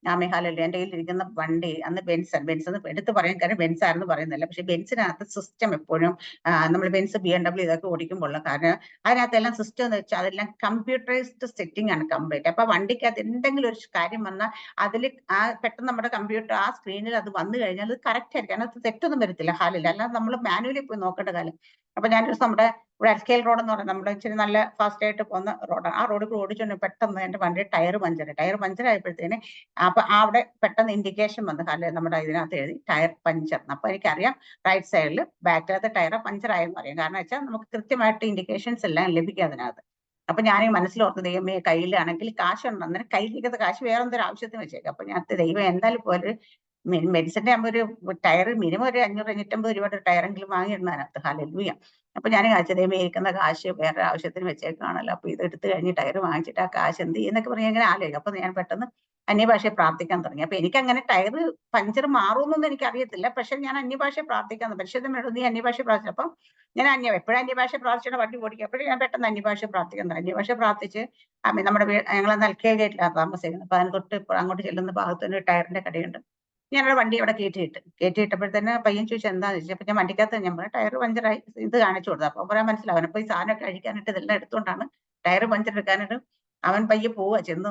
Speaker 1: ഞാൻ ഹാലേലൂയ എന്റെ കയ്യിൽ ഇരിക്കുന്ന വണ്ടി അന്ന് ബെൻസ് എന്ന് എടുത്ത് പറയാൻ കാര്യം ബെൻസ് ആരെന്ന് പറയുന്നില്ല. പക്ഷെ ബെൻസിനകത്ത് സിസ്റ്റം എപ്പോഴും നമ്മൾ ബെൻസ് BMW ഇതൊക്കെ ഓടിക്കുമ്പോൾ കാരണം അതിനകത്ത് എല്ലാം സിസ്റ്റം എന്ന് വെച്ചാൽ അതെല്ലാം കമ്പ്യൂട്ടറൈസ്ഡ് സെറ്റിംഗ് ആണ് കംപ്ലീറ്റ്. അപ്പൊ വണ്ടിക്കകത്ത് എന്തെങ്കിലും ഒരു കാര്യം വന്നാൽ അതിൽ പെട്ടെന്ന് നമ്മുടെ കമ്പ്യൂട്ടർ ആ സ്ക്രീനിൽ അത് വന്നു കഴിഞ്ഞാൽ അത് കറക്റ്റ് ആയിരിക്കും. അതിനകത്ത് തെറ്റൊന്നും വരത്തില്ല ഹാലില്ല. അല്ലാതെ നമ്മൾ മാനുവലി പോയി നോക്കേണ്ട കാലം. അപ്പൊ ഞാനൊരു നമ്മുടെ ഇവിടെ എൽസ്കെയിൽ റോഡ് എന്ന് പറയുന്നത് നമ്മുടെ ഇച്ചിരി നല്ല ഫാസ്റ്റ് ആയിട്ട് പോകുന്ന റോഡാണ്. ആ റോഡിൽ കൂടെ ഓടിച്ചുകൊണ്ട് പെട്ടെന്ന് എന്റെ വണ്ടി ടയർ പഞ്ചർ ആയപ്പോഴത്തേന് അപ്പൊ അവിടെ പെട്ടെന്ന് ഇൻഡിക്കേഷൻ വന്നു. കാരണം നമ്മുടെ ഇതിനകത്ത് എഴുതി ടയർ പഞ്ചർ. അപ്പൊ എനിക്കറിയാം റൈറ്റ് സൈഡിൽ ബാക്കിലത്തെ ടയർ പഞ്ചർ ആയെന്ന് അറിയാം. കാരണം വെച്ചാൽ നമുക്ക് കൃത്യമായിട്ട് ഇൻഡിക്കേഷൻസ് എല്ലാം ലഭിക്കും അതിനകത്ത്. അപ്പൊ ഞാൻ മനസ്സിലോർത്ത് ദൈവമേ കയ്യിലാണെങ്കിൽ കാശുണ്ട്, അന്നേരം കയ്യിലിരിക്കുന്ന കാശ് വേറെ എന്തൊരു ആവശ്യത്തിന് വെച്ചേക്കാം. അപ്പൊ ഞാൻ ദൈവം എന്തായാലും പോലെ മെഡിസിന്റെ ആകുമ്പോൾ ഒരു ടയർ മിനിമം ഒരു 500-550 രൂപയുടെ ടയറെങ്കിലും വാങ്ങിയിടുന്ന അതിനകത്ത് ഹാലേലൂയ. അപ്പൊ ഞാൻ ദൈവമേ ഇരിക്കുന്ന കാശ് വേറെ ആവശ്യത്തിന് വെച്ചേക്കാണല്ലോ. അപ്പൊ ഇത് എടുത്തു കഴിഞ്ഞ് ടയർ വാങ്ങിച്ചിട്ട് ആ കാശ് എന്ത് ചെയ്യുന്നൊക്കെ പറഞ്ഞ് ഇങ്ങനെ ആലോചിക്കും. അപ്പൊ ഞാൻ പെട്ടെന്ന് അന്യഭാഷയെ പ്രാർത്ഥിക്കാൻ തുടങ്ങി. അപ്പൊ എനിക്ക് അങ്ങനെ ടയർ പഞ്ചർ മാറുമെന്നൊന്നും എനിക്ക് അറിയത്തില്ല. പക്ഷെ ഞാൻ അന്യഭാഷയെ പ്രാർത്ഥിക്കാൻ പരിശുദ്ധം നീ അന്യഭാഷ പ്രാർത്ഥിച്ചു. അപ്പം ഞാൻ എപ്പോഴും അന്യഭാഷ പ്രാർത്ഥിച്ചിട്ട് വണ്ടി ഓടിക്കും. എപ്പോഴും ഞാൻ പെട്ടെന്ന് അന്യഭാഷ പ്രാർത്ഥിക്കാൻ തുടങ്ങി. അന്യഭാഷ പ്രാർത്ഥിച്ച് നമ്മുടെ ഞങ്ങൾ നൽകിയ ഗേറ്റിലാണ് താമസിക്കുന്നത്. അപ്പൊ അതിന് തൊട്ട് അങ്ങോട്ട് ചെല്ലുന്ന ഭാഗത്ത് ഒരു ടയറിന്റെ കടയുണ്ട്. ഞാനൊരു വണ്ടി അവിടെ കയറ്റിയിട്ടപ്പോഴത്തന്നെ പയ്യൻ ചോദിച്ചു എന്താന്ന് ചോദിച്ചു. അപ്പൊ ഞാൻ വണ്ടിക്കകത്ത് ഞാൻ പറഞ്ഞു ടയർ പഞ്ചറായി ഇത് കാണിച്ചു കൊടുത്തു. അപ്പൊ പറയാൻ മനസ്സിലാവും. അപ്പൊ ഈ സാധനമൊക്കെ അഴിക്കാനായിട്ട് ഇതെല്ലാം എടുത്തുകൊണ്ടാണ് ടയർ പഞ്ചർ എടുക്കാനായിട്ട് അവൻ പയ്യെ പോവാ. ചെന്ന്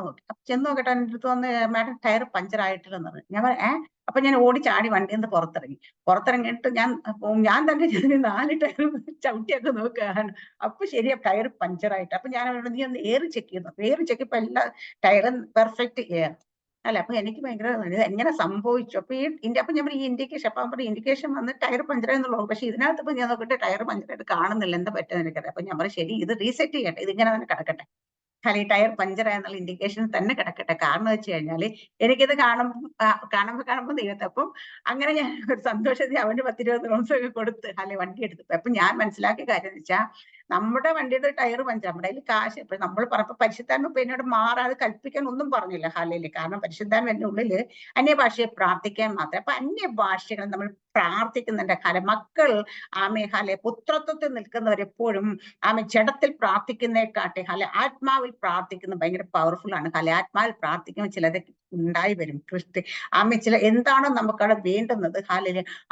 Speaker 1: നോക്കട്ടെ എൻ്റെ അടുത്ത് വന്ന് മാഡം ടയർ പഞ്ചർ ആയിട്ടില്ലെന്ന് പറഞ്ഞു. ഞാൻ അപ്പൊ ഞാൻ ഓടിച്ചാടി വണ്ടിയിൽ നിന്ന് പുറത്തിറങ്ങിയിട്ട് ഞാൻ തന്നെ 4 ടയർ ചവിട്ടിയൊക്കെ നോക്കുകയാണ്. അപ്പൊ ശരിയാ ടയർ പഞ്ചറായിട്ട്. അപ്പൊ ഞാൻ അവരോട് നീ ഒന്ന് എയർ ചെക്ക് ചെയ്യുന്നു. എയർ ചെക്ക് ഇപ്പൊ എല്ലാ ടയറും പെർഫെക്റ്റ് എയർ അല്ല. അപ്പൊ എനിക്ക് ഭയങ്കര എങ്ങനെ സംഭവിച്ചു. അപ്പൊ അപ്പൊ ഞാൻ ഈ ഇൻഡിക്കേഷൻ അപ്പൊ ഇൻഡിക്കേഷൻ വന്ന് ടയർ പഞ്ചറായെന്നുള്ളൂ. പക്ഷെ ഇതിനകത്ത് ഇപ്പൊ ഞാൻ നോക്കിയിട്ട് ടയർ പഞ്ചറായിട്ട് കാണുന്നില്ല. എന്താ പറ്റുന്നത് എനിക്കറിയാം. അപ്പൊ ഞാൻ പറഞ്ഞു ശരി ഇത് റീസെറ്റ് ചെയ്യട്ടെ, ഇതിങ്ങനെ തന്നെ കിടക്കട്ടെ. ഈ ടയർ പഞ്ചറായെന്നുള്ള ഇൻഡിക്കേഷൻ തന്നെ കിടക്കട്ടെ. കാരണം വെച്ച് കഴിഞ്ഞാല് എനിക്കിത് കാണുമ്പോ ദൈവത്തെ അപ്പം അങ്ങനെ ഞാൻ ഒരു സന്തോഷത്തിൽ അവന് 10-20 ദിവസമൊക്കെ കൊടുത്ത് വണ്ടി എടുത്തു. അപ്പൊ ഞാൻ മനസ്സിലാക്കിയ കാര്യം എന്ന് വെച്ചാൽ നമ്മുടെ വണ്ടിയുടെ ടയർ പഞ്ചർ നമ്മുടെ കയ്യിൽ കാശ് ഇപ്പൊ നമ്മൾ പറഞ്ഞപ്പോ പരിശുദ്ധാത്മ ഇപ്പൊ എന്നോട് മാറാതെ കൽപ്പിക്കാൻ ഒന്നും പറഞ്ഞില്ല ഹാലയില്. കാരണം പരിശുദ്ധാത്മ എന്റെ ഉള്ളില് അന്യഭാഷയെ പ്രാർത്ഥിക്കാൻ മാത്രം. അപ്പൊ അന്യഭാഷകൾ നമ്മൾ പ്രാർത്ഥിക്കുന്നുണ്ട്. മക്കൾ പുത്രത്വത്തിൽ നിൽക്കുന്നവരെപ്പോഴും ജഡത്തിൽ പ്രാർത്ഥിക്കുന്നതിനെക്കാട്ടി ആത്മാവിൽ പ്രാർത്ഥിക്കുന്നത് ഭയങ്കര പവർഫുൾ ആണ്. ആത്മാവിൽ പ്രാർത്ഥിക്കുമ്പോൾ ചിലത് ഉണ്ടായി വരും. ചില എന്താണോ നമുക്കവിടെ വേണ്ടുന്നത്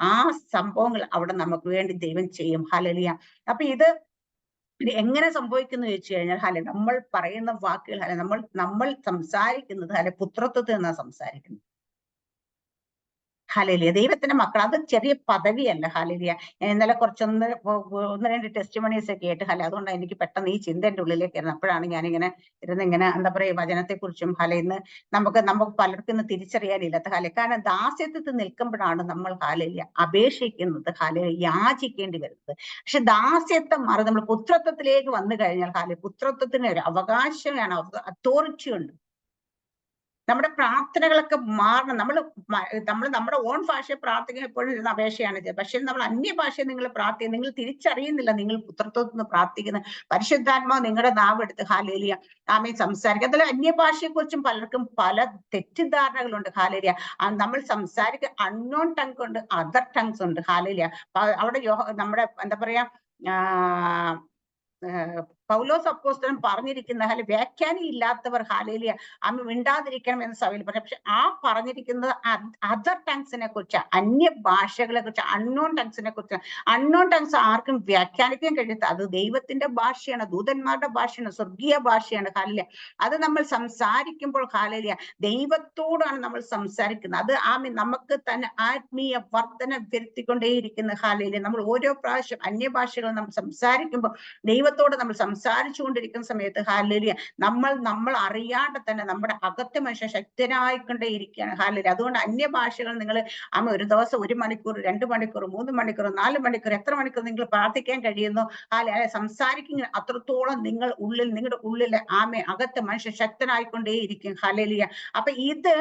Speaker 1: ആ സംഭവങ്ങൾ അവിടെ നമുക്ക് വേണ്ടി ദൈവം ചെയ്യും. ഹാലലിയ. അപ്പൊ ഇത് എങ്ങനെ സംഭവിക്കുന്നു ചോദിച്ചു കഴിഞ്ഞാൽ നമ്മൾ പറയുന്ന വാക്കുകൾ നമ്മൾ സംസാരിക്കുന്നത് പുത്രത്വത്തിൽ നിന്നാണ് സംസാരിക്കുന്നത്. ഹാലേലിയ. ദൈവത്തിന്റെ മക്കൾ അത് ചെറിയ പദവിയല്ല. ഹാലേലിയ. ഞാൻ ഇന്നലെ ഒന്ന് 2 ടെസ്റ്റിമണീസ് ഒക്കെ കേട്ട് അതുകൊണ്ടാണ് എനിക്ക് പെട്ടെന്ന് ഈ ചിന്ത എന്റെ ഉള്ളിലേക്ക് വരുന്നത്. അപ്പോഴാണ് ഞാനിങ്ങനെ ഇങ്ങനെ എന്താ പറയുക വചനത്തെ കുറിച്ചും ഇന്ന് നമുക്ക് പലർക്കും ഇന്ന് തിരിച്ചറിയാനില്ലാത്ത കാരണം ദാസ്യത്തിൽ നിൽക്കുമ്പോഴാണ് നമ്മൾ ഹാലേലിയ അപേക്ഷിക്കുന്നത്, യാചിക്കേണ്ടി വരുന്നത്. പക്ഷെ ദാസ്യത്തെ മാറി നമ്മൾ പുത്രത്വത്തിലേക്ക് വന്നു കഴിഞ്ഞാൽ പുത്രത്വത്തിന് ഒരു അവകാശമാണ്, അതോറിറ്റി ഉണ്ട്. നമ്മുടെ പ്രാർത്ഥനകളൊക്കെ മാറണം. നമ്മൾ നമ്മുടെ ഓൺ ഭാഷയെ പ്രാർത്ഥിക്കാൻ എപ്പോഴും ഇരുന്ന അപേക്ഷയാണ്. പക്ഷെ നമ്മൾ അന്യഭാഷയെ നിങ്ങൾ പ്രാർത്ഥിക്കുക, നിങ്ങൾ തിരിച്ചറിയുന്നില്ല നിങ്ങൾ പുത്രത്വത്തിൽ നിന്ന് പ്രാർത്ഥിക്കുന്ന പരിശുദ്ധാത്മാവ് നിങ്ങളുടെ നാവെടുത്ത് ഹാലേലിയ ആമേൻ സംസാരിക്കുക. അതിൽ അന്യഭാഷയെ കുറിച്ചും പലർക്കും പല തെറ്റിദ്ധാരണകളുണ്ട്. ഹാലേലിയ. നമ്മൾ സംസാരിക്കുക അൺനോൺ ടങ് ഉണ്ട്, അതർ ടങ്സ് ഉണ്ട്. ഹാലേലിയ. അവിടെ നമ്മുടെ എന്താ പറയാ പൗലോസ് അപ്പോസ്തലൻ പറഞ്ഞിരിക്കുന്ന വ്യാഖ്യാനം ഇല്ലാത്തവർ ഹാലേലിയ ആമേൻ മിണ്ടാതിരിക്കണം എന്ന് സഭയിൽ പറഞ്ഞു. പക്ഷെ ആ പറഞ്ഞിരിക്കുന്നത് അതർ ടങ്സിനെ കുറിച്ച്, അന്യ ഭാഷകളെ കുറിച്ച്, അൺനോൺ ടങ്സിനെ കുറിച്ച്. അൺനോൺ ടങ്സ് ആർക്കും വ്യാഖ്യാനിക്കാൻ കഴിയത്ത, അത് ദൈവത്തിന്റെ ഭാഷയാണ്, ദൂതന്മാരുടെ ഭാഷയാണ്, സ്വർഗീയ ഭാഷയാണ്. ഹാലേലിയ അത് നമ്മൾ സംസാരിക്കുമ്പോൾ ഹാലേലിയ ദൈവത്തോടാണ് നമ്മൾ സംസാരിക്കുന്നത്. അത് ആമേൻ നമുക്ക് തന്നെ ആത്മീയ വർധന വരുത്തിക്കൊണ്ടേയിരിക്കുന്ന ഹാലേലിയ. നമ്മൾ ഓരോ പ്രാവശ്യം അന്യഭാഷകൾ നമ്മൾ സംസാരിക്കുമ്പോൾ ദൈവത്തോട് നമ്മൾ സംസാരിച്ചുകൊണ്ടിരിക്കുന്ന സമയത്ത് ഹാലേലിയ നമ്മൾ അറിയാണ്ട് തന്നെ നമ്മുടെ അകത്തെ മനുഷ്യൻ ശക്തനായിക്കൊണ്ടേ ഇരിക്കുകയാണ്. ഹാലേലിയ അതുകൊണ്ട് അന്യഭാഷകൾ നിങ്ങൾ ഒരു ദിവസം 1 മണിക്കൂർ, 2 മണിക്കൂർ, 3 മണിക്കൂർ, 4 മണിക്കൂർ, എത്ര മണിക്കൂർ നിങ്ങൾ പ്രാർത്ഥിക്കാൻ കഴിയുന്നു സംസാരിക്കുന്ന അത്രത്തോളം നിങ്ങളുടെ ഉള്ളിലെ അകത്തെ മനുഷ്യൻ ശക്തനായിക്കൊണ്ടേ ഇരിക്കും. ഹാലേലിയ അപ്പൊ ഇത്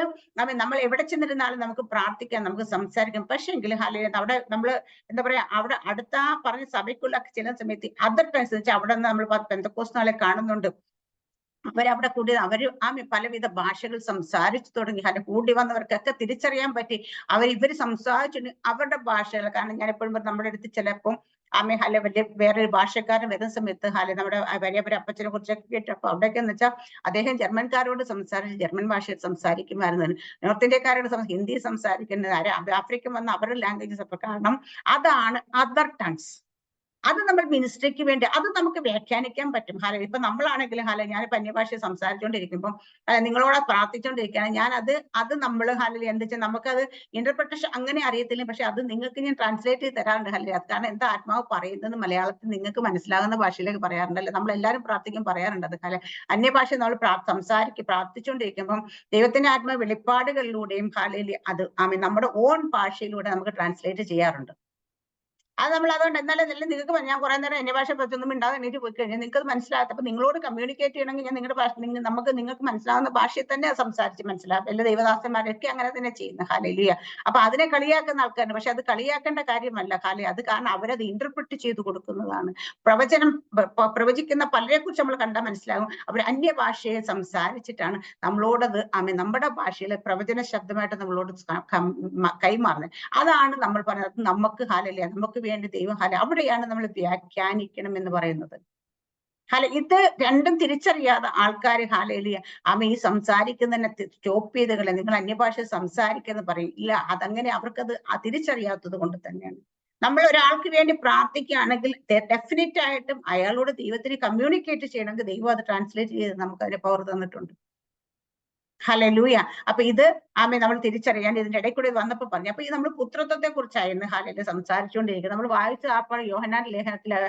Speaker 1: നമ്മൾ എവിടെ ചെന്നിരുന്നാലും നമുക്ക് പ്രാർത്ഥിക്കാം, നമുക്ക് സംസാരിക്കാം. പക്ഷെ എങ്കിൽ ഹാലേലിയ അവിടെ നമ്മൾ എന്താ പറയാ, അവിടെ അടുത്ത പറഞ്ഞ സഭയ്ക്കുള്ള ചില സമയത്ത് അതർ ടൈംസ് വെച്ചാൽ അവിടെ നിന്ന് നമ്മൾ പെന്തക്കോസ്തുകളെ കാണുന്നുണ്ട്. അവരവിടെ കൂടി പലവിധ ഭാഷകൾ സംസാരിച്ചു തുടങ്ങി. കൂടി വന്നവർക്കൊക്കെ തിരിച്ചറിയാൻ പറ്റി ഇവര് സംസാരിച്ചു അവരുടെ ഭാഷകൾ. കാരണം ഞാൻ എപ്പോഴും നമ്മുടെ അടുത്ത് ചിലപ്പം വലിയ വേറൊരു ഭാഷക്കാരൻ വരുന്ന സമയത്ത് നമ്മുടെ വലിയ അപ്പച്ചനെ കുറിച്ചൊക്കെ കേട്ടപ്പോ അവിടെയൊക്കെ എന്ന് വെച്ചാൽ അദ്ദേഹം ജർമ്മൻകാരോട് സംസാരിച്ച് ജർമ്മൻ ഭാഷയിൽ സംസാരിക്കുമായിരുന്നു. നോർത്ത് ഇന്ത്യക്കാരോട് ഹിന്ദി സംസാരിക്കുന്നത്, ആഫ്രിക്കൻ വന്ന അവരുടെ ലാംഗ്വേജസ് ഒക്കെ. കാരണം അതാണ് അതർ ടങ്സ്. അത് നമ്മൾ മിനിസ്ട്രിക്ക് വേണ്ടി അത് നമുക്ക് വ്യാഖ്യാനിക്കാൻ പറ്റും. ഇപ്പൊ നമ്മളാണെങ്കിലും ഞാനിപ്പോ അന്യഭാഷ സംസാരിച്ചുകൊണ്ടിരിക്കുമ്പോൾ നിങ്ങളോട് പ്രാർത്ഥിച്ചുകൊണ്ടിരിക്കുകയാണ്. ഞാൻ അത് നമ്മൾ എന്താ വെച്ചാൽ നമുക്കത് ഇന്റർപ്രിട്ടേഷൻ അങ്ങനെ അറിയത്തില്ല. പക്ഷെ അത് നിങ്ങൾക്ക് ഞാൻ ട്രാൻസ്ലേറ്റ് ചെയ്ത് തരാറുണ്ട്. അത് കാരണം എന്താ ആത്മാവ് പറയുന്നത് മലയാളത്തിൽ നിങ്ങൾക്ക് മനസ്സിലാകുന്ന ഭാഷയിലേക്ക് പറയാറുണ്ടല്ലോ. നമ്മൾ എല്ലാവരും പ്രാർത്ഥിക്കും പറയാറുണ്ട്. അത് അന്യഭാഷ നമ്മൾ പ്രാർത്ഥിച്ചുകൊണ്ടിരിക്കുമ്പോൾ ദൈവത്തിന്റെ ആത്മാവ് വെളിപ്പാടുകളിലൂടെയും അത് നമ്മുടെ ഓൺ ഭാഷയിലൂടെ നമുക്ക് ട്രാൻസ്ലേറ്റ് ചെയ്യാറുണ്ട്. അത് നമ്മൾ അതുകൊണ്ട് എന്നാലും നിങ്ങൾക്ക് ഞാൻ കുറെ നേരം അന്യഭാഷ പറ്റൊന്നും മിണ്ടാതെ എണീറ്റ് പോയി കഴിഞ്ഞാൽ നിങ്ങൾക്ക് അത് മനസ്സിലാകത്ത. അപ്പൊ നിങ്ങളോട് കമ്മ്യൂണിക്കേറ്റ് ചെയ്യണമെങ്കിൽ ഞാൻ നിങ്ങളുടെ ഭാഷ നിങ്ങൾക്ക് മനസ്സിലാവുന്ന ഭാഷയിൽ തന്നെ സംസാരിച്ച് മനസ്സിലാവും. എല്ലാ ദൈവദാസന്മാരൊക്കെ അങ്ങനെ തന്നെ ചെയ്യുന്ന ഹാലേലൂയ. അപ്പൊ അതിനെ കളിയാക്കുന്ന ആൾക്കാരുണ്ട്. പക്ഷെ അത് കളിയാക്കേണ്ട കാര്യമല്ല. അത് കാരണം അവരത് ഇന്റർപ്രിറ്റ് ചെയ്ത് കൊടുക്കുന്നതാണ്. പ്രവചിക്കുന്ന പലരെ കുറിച്ച് നമ്മൾ കണ്ടാൽ മനസ്സിലാകും. അവർ അന്യഭാഷയെ സംസാരിച്ചിട്ടാണ് നമ്മളോടത് നമ്മുടെ ഭാഷയിലെ പ്രവചന ശബ്ദമായിട്ട് നമ്മളോട് കൈമാറുന്നത്. അതാണ് നമ്മൾ പറയുന്നത് നമുക്ക് ഹാലേലൂയ നമുക്ക് വേണ്ടി ദൈവം അവിടെയാണ് നമ്മൾ വ്യാഖ്യാനിക്കണം എന്ന് പറയുന്നത്. ഇത് രണ്ടും തിരിച്ചറിയാതെ ആൾക്കാർ ഹാലേലൂയ ഈ സംസാരിക്കുന്നതിനെ സ്റ്റോപ്പ് ചെയ്ത് കളെ നിങ്ങൾ അന്യഭാഷ സംസാരിക്കുന്ന പറയും. ഇല്ല, അതങ്ങനെ അവർക്കത് തിരിച്ചറിയാത്തത് കൊണ്ട് തന്നെയാണ്. നമ്മൾ ഒരാൾക്ക് വേണ്ടി പ്രാർത്ഥിക്കുകയാണെങ്കിൽ ഡെഫിനറ്റ് ആയിട്ടും അയാളോട് ദൈവത്തിന് കമ്മ്യൂണിക്കേറ്റ് ചെയ്യണമെങ്കിൽ ദൈവം അത് ട്രാൻസ്ലേറ്റ് ചെയ്ത് നമുക്ക് അതിന് പവർ തന്നിട്ടുണ്ട്. ഹല്ലേലൂയ. അപ്പൊ ഇത് നമ്മൾ തിരിച്ചറിയാൻ ഇതിന്റെ ഇടയിൽ കൂടി വന്നപ്പോ പറഞ്ഞു. അപ്പൊ ഇത് നമ്മൾ പുത്രത്വത്തെ കുറിച്ചായിരുന്നു ഹാലേലൂയ സംസാരിച്ചുകൊണ്ടിരിക്കുന്നത്. നമ്മൾ വായിച്ച അപ്പോൾ യോഹന്നാൻ ലേഖനത്തില്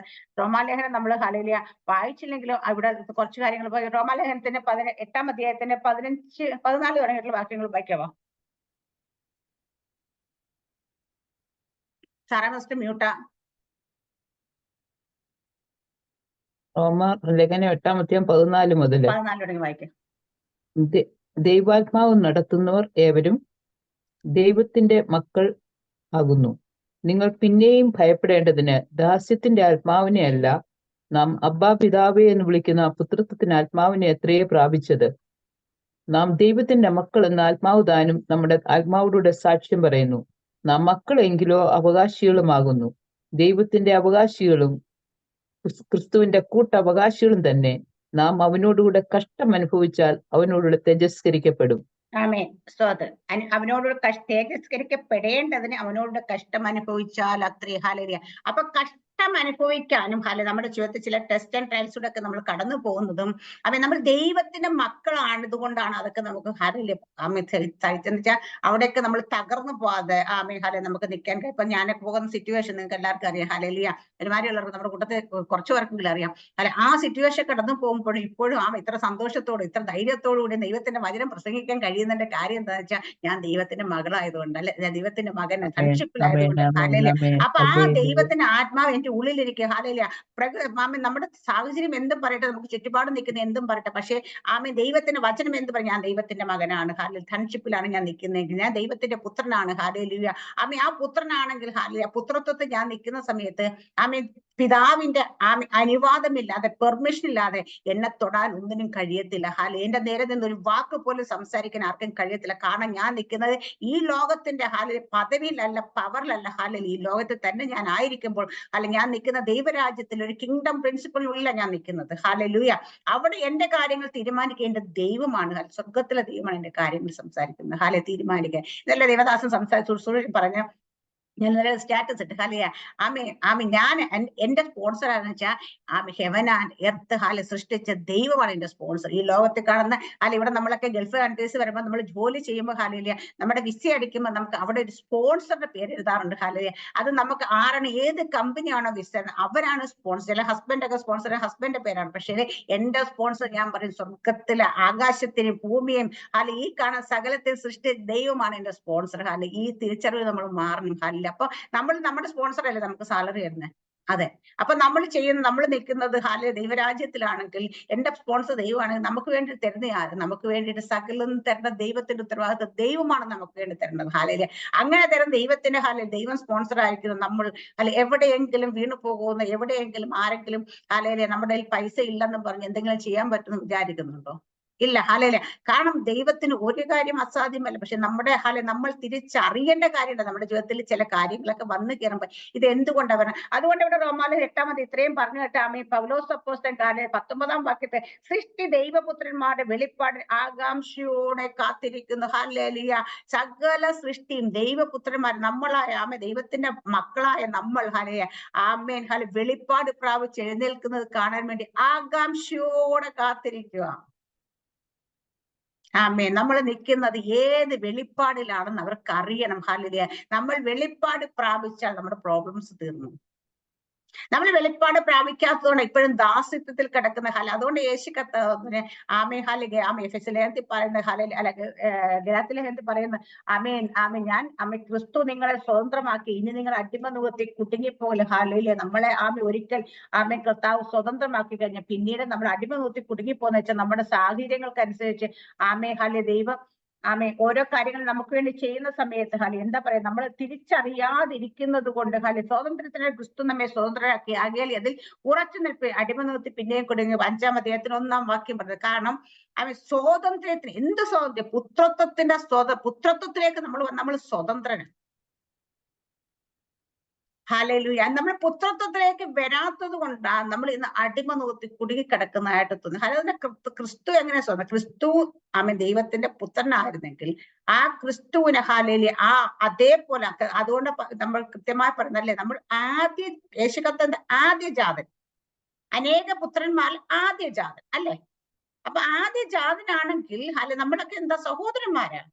Speaker 1: റോമാലേഖനം നമ്മൾ ഹാലേലൂയ വായിച്ചില്ലെങ്കിലും അവിടെ കുറച്ച് കാര്യങ്ങൾ റോമാലേഖനത്തിന്റെ 8-ാം അധ്യായത്തിന്റെ 15-14 തുടങ്ങിയിട്ടുള്ള വാക്യങ്ങൾ വായിക്കാവോ? Sarah mister മ്യൂട്ടാ.
Speaker 3: റോമാലേഖനം 8-ാം അധ്യായം 14 മുതൽ
Speaker 1: 14 തുടങ്ങി വായിക്കാം.
Speaker 3: ദൈവാത്മാവ് നടത്തുന്നവർ ഏവരും ദൈവത്തിന്റെ മക്കൾ ആകുന്നു. നിങ്ങൾ പിന്നെയും ഭയപ്പെടേണ്ടതിന് ദാസ്യത്തിന്റെ ആത്മാവിനെ അല്ല, നാം അബ്ബാ പിതാവേ എന്ന് വിളിക്കുന്ന പുത്രത്വത്തിന്റെ ആത്മാവിനെ എത്രയേ പ്രാപിച്ചത്. നാം ദൈവത്തിന്റെ മക്കൾ എന്ന ആത്മാവ് താനും നമ്മുടെ ആത്മാവിലൂടെ സാക്ഷ്യം പറയുന്നു. നാം മക്കളെങ്കിലോ അവകാശികളുമാകുന്നു, ദൈവത്തിന്റെ അവകാശികളും ക്രിസ്തുവിന്റെ കൂട്ടവകാശികളും തന്നെ. നാം അവനോടുകൂടെ കഷ്ടം അനുഭവിച്ചാൽ അവനോടുകൂടെ തേജസ്കരിക്കപ്പെടും.
Speaker 1: ആമേൻ. സ്തോത്രം. അവനോട് തേജസ്കരിക്കപ്പെടേണ്ടതിന് അവനോട് കഷ്ടം അനുഭവിച്ചാൽ അത്രേ. ഹാലേലൂയ. അപ്പൊ കഷ്ടം അനുഭവിക്കാനും നമ്മുടെ ജീവിതത്തിൽ ചില ടെസ്റ്റ് ആൻഡ് ട്രയൽസിലൂടെ ഒക്കെ നമ്മൾ കടന്നു പോകുന്നതും നമ്മൾ ദൈവത്തിന്റെ മക്കളാണ്. ഇതുകൊണ്ടാണ് അതൊക്കെ നമുക്ക് ഹാലേലൂയ സഹിച്ചെന്ന് വെച്ചാൽ അവിടെയൊക്കെ നമ്മൾ തകർന്നു പോവാതെ നമുക്ക് നിൽക്കാൻ കഴിയും. ഇപ്പൊ ഞാനൊക്കെ പോകുന്ന സിറ്റുവേഷൻ നിങ്ങൾക്ക് എല്ലാവർക്കും അറിയാം. ഹാലേലൂയ. ഒരുമാതിരിയുള്ളവർക്ക് നമ്മുടെ കൂട്ടത്തിൽ കുറച്ചു പേർക്കെങ്കിലും അറിയാം. ആ സിറ്റുവേഷൻ കടന്നു പോകുമ്പോഴും ഇപ്പോഴും ഇത്ര സന്തോഷത്തോടും ഇത്ര ധൈര്യത്തോടു കൂടി ദൈവത്തിന്റെ വചനം പ്രസംഗിക്കാൻ കഴിയുന്നതിന്റെ കാര്യം എന്താ വെച്ചാൽ ഞാൻ ദൈവത്തിന്റെ മകളായതുകൊണ്ട്, അല്ലെ ഞാൻ ദൈവത്തിന്റെ മകൻ ഫ്രണ്ട്ഷിപ്പിലായതുകൊണ്ട്. ഹാലേലൂയ. അപ്പൊ ആ ദൈവത്തിന്റെ ആത്മാവ് എന്റെ ഉള്ളിലിരിക്കുക. ഹാലേലൂയ. നമ്മുടെ സാഹചര്യം എന്തും പറയട്ടെ, നമുക്ക് ചുറ്റുപാട് നിൽക്കുന്ന എന്തും പറയട്ടെ, പക്ഷേ ദൈവത്തിന്റെ വചനം എന്ത് പറയും? ഞാൻ ദൈവത്തിന്റെ മകനാണ്. ഫ്രണ്ട്ഷിപ്പിലാണ് ഞാൻ നിൽക്കുന്നതെങ്കിൽ ഞാൻ ദൈവത്തിന്റെ പുത്രനാണ്. ഹാലേലൂയ. ആ പുത്രനാണെങ്കിൽ ഹാലേലൂയ പുത്രത്വത്തെ ഞാൻ നിൽക്കുന്ന സമയത്ത് പിതാവിന്റെ അനുവാദമില്ലാതെ പെർമിഷൻ ഇല്ലാതെ എന്നെ തൊടാൻ ഒന്നിനും കഴിയത്തില്ല. എന്റെ നേരെ നിന്ന് ഒരു വാക്ക് പോലും സംസാരിക്കാൻ ആർക്കും കഴിയത്തില്ല. കാരണം ഞാൻ നിൽക്കുന്നത് ഈ ലോകത്തിന്റെ പദവിയിലല്ല, പവറിലല്ല. ഈ ലോകത്തിൽ തന്നെ ഞാൻ ആയിരിക്കുമ്പോൾ ഞാൻ നിൽക്കുന്ന ദൈവരാജ്യത്തിൽ ഒരു കിങ്ഡം പ്രിൻസിപ്പിളിലുള്ള ഞാൻ നിൽക്കുന്നത്. ഹല്ലേലൂയ. അവിടെ എന്റെ കാര്യങ്ങൾ തീരുമാനിക്കേണ്ട ദൈവമാണ്. സ്വർഗത്തിലെ ദൈവമാണ് എന്റെ കാര്യങ്ങൾ സംസാരിക്കുന്നത്. തീരുമാനിക്കാൻ. ഇതല്ല ദേവദാസൻ സംസാരിച്ചു പറഞ്ഞ ഞാൻ സ്റ്റാറ്റസ് ഇട്ട് ഞാൻ എന്റെ സ്പോൺസർ ആണെന്ന് വെച്ചാൽ ഹെവൻ ആൻഡ് എർത്ത് സൃഷ്ടിച്ച ദൈവമാണ് എന്റെ സ്പോൺസർ. ഈ ലോകത്തിൽ കാണുന്ന ഇവിടെ നമ്മളൊക്കെ ഗൾഫ് കൺട്രീസ് വരുമ്പോൾ നമ്മൾ ജോലി ചെയ്യുമ്പോൾ നമ്മുടെ വിസ അടിക്കുമ്പോൾ നമുക്ക് അവിടെ ഒരു സ്പോൺസറുടെ പേര് എഴുതാറുണ്ട്. അത് നമുക്ക് ആരാണ്, ഏത് കമ്പനിയാണോ വിസ, അവരാണ് സ്പോൺസർ. അല്ലെ ഹസ്ബൻഡൊക്കെ സ്പോൺസർ, ഹസ്ബൻഡിന്റെ പേരാണ്. പക്ഷേ എന്റെ സ്പോൺസർ ഞാൻ പറയും സ്വർഗത്തിലെ ആകാശത്തിനും ഭൂമിയും ഈ കാണാൻ സകലത്തിൽ സൃഷ്ടി ദൈവമാണ് എന്റെ സ്പോൺസർ. ഈ തിരിച്ചറിവ് നമ്മൾ മാറണം. അപ്പൊ നമ്മൾ നമ്മുടെ സ്പോൺസർ അല്ലേ നമുക്ക് സാലറി തരുന്നത്. അതെ. അപ്പൊ നമ്മൾ നിൽക്കുന്നത് ദൈവരാജ്യത്തിലാണെങ്കിൽ എന്റെ സ്പോൺസർ ദൈവമാണെങ്കിൽ നമുക്ക് വേണ്ടി തരുന്ന ആര്? നമുക്ക് വേണ്ടിയിട്ട് സകലം തരുന്ന ദൈവത്തിന്റെ ഉത്തരവാദിത്വം ദൈവമാണ് നമുക്ക് വേണ്ടി തരുന്നത്. അങ്ങനെ തരുന്ന ദൈവത്തിന്റെ ദൈവം സ്പോൺസർ ആയിരിക്കുന്നത് നമ്മൾ എവിടെയെങ്കിലും വീണു പോകുന്ന, എവിടെയെങ്കിലും ആരെങ്കിലും നമ്മുടെ കയ്യിൽ പൈസ ഇല്ലെന്ന് പറഞ്ഞ് എന്തെങ്കിലും ചെയ്യാൻ പറ്റുമെന്ന് വിചാരിക്കുന്നുണ്ടോ? ഇല്ല. കാരണം ദൈവത്തിന് ഒരു കാര്യം അസാധ്യമല്ല. പക്ഷെ നമ്മൾ തിരിച്ചറിയേണ്ട കാര്യമുണ്ട്. നമ്മുടെ ജീവിതത്തിൽ ചില കാര്യങ്ങളൊക്കെ വന്നു കയറുമ്പോൾ ഇത് എന്തുകൊണ്ടാണ്. അതുകൊണ്ട് ഇവിടെ റോമാലേഖനം 8 ഇത്രയും പറഞ്ഞു കേട്ട് പൗലോസ് അപ്പോസ്തലൻ 19 വാക്യത്തെ സൃഷ്ടി ദൈവപുത്രന്മാരുടെ വെളിപ്പാട് ആകാംക്ഷയോടെ കാത്തിരിക്കുന്നു. ഹല്ലേലൂയ. സകല സൃഷ്ടിയും ദൈവപുത്രന്മാർ നമ്മളായ ദൈവത്തിന്റെ മക്കളായ നമ്മൾ ആമേൻ വെളിപ്പാട് പ്രാപിച്ച് എഴുന്നേൽക്കുന്നത് കാണാൻ വേണ്ടി ആകാംക്ഷയോടെ കാത്തിരിക്കുക. നമ്മൾ നിൽക്കുന്നത് ഏത് വെളിപ്പാടിലാണെന്ന് അവർക്ക് അറിയണം. നമ്മൾ വെളിപ്പാട് പ്രാപിച്ചാൽ നമ്മുടെ പ്രോബ്ലംസ് തീർന്നു. നമ്മൾ വെളിപ്പാട് പ്രാപിക്കാത്തതുകൊണ്ട് ഇപ്പോഴും ദാസ്യത്വത്തിൽ കിടക്കുന്ന അതുകൊണ്ട് യേശു ലേഖനത്തിൽ പറയുന്ന ഗലാത്യ ലേഖനത്തിൽ പറയുന്ന ഞാൻ ക്രിസ്തു നിങ്ങളെ സ്വതന്ത്രമാക്കി, ഇനി നിങ്ങൾ അടിമ നുകത്തിൽ കുടുങ്ങിപ്പോലെ. നമ്മളെ ഒരിക്കൽ കർത്താവ് സ്വതന്ത്രമാക്കി കഴിഞ്ഞാൽ പിന്നീട് നമ്മൾ അടിമ നുകത്തിൽ കുടുങ്ങിപ്പോന്ന് വെച്ചാൽ നമ്മുടെ സാഹചര്യങ്ങൾക്കനുസരിച്ച് ദൈവം ഓരോ കാര്യങ്ങൾ നമുക്ക് വേണ്ടി ചെയ്യുന്ന സമയത്ത് എന്താ പറയാ, നമ്മൾ തിരിച്ചറിയാതിരിക്കുന്നത് കൊണ്ട് സ്വാതന്ത്ര്യത്തിന് ക്രിസ്തു നമ്മെ സ്വതന്ത്രരാക്കി ആകിയാൽ അതിൽ ഉറച്ചു നിൽപ്പ് അടിമ നിർത്തി പിന്നെയും കൊടുങ്ങി 5-ാം അധ്യായത്തിന് 1-ാം വാക്യം പറഞ്ഞത്. കാരണം സ്വാതന്ത്ര്യത്തിന് എന്ത് സ്വാതന്ത്ര്യം? പുത്രത്വത്തിലേക്ക് നമ്മൾ സ്വതന്ത്രനാണ്. ഹല്ലേലൂയ. നമ്മൾ പുത്രത്വത്തിലേക്ക് വരാത്തത് കൊണ്ടാണ് നമ്മൾ ഇന്ന് അടിമ നോക്കി കുടുങ്ങിക്കിടക്കുന്നതായിട്ട് തോന്നുന്നത്. അതിന്റെ ക്രിസ്തു എങ്ങനെ സ്വന്തം? ക്രിസ്തു ദൈവത്തിന്റെ പുത്രനായിരുന്നെങ്കിൽ ആ ക്രിസ്തുവിനെ അതേപോലെ അതുകൊണ്ട് നമ്മൾ കൃത്യമായി പറഞ്ഞല്ലേ, നമ്മൾ യേശുക്രിസ്തുവിന്റെ ആദ്യ ജാതൻ, അനേക പുത്രന്മാർ ആദ്യ ജാതൻ അല്ലേ? അപ്പൊ ആദ്യ ജാതനാണെങ്കിൽ നമ്മളൊക്കെ എന്താ സഹോദരന്മാരാണ്.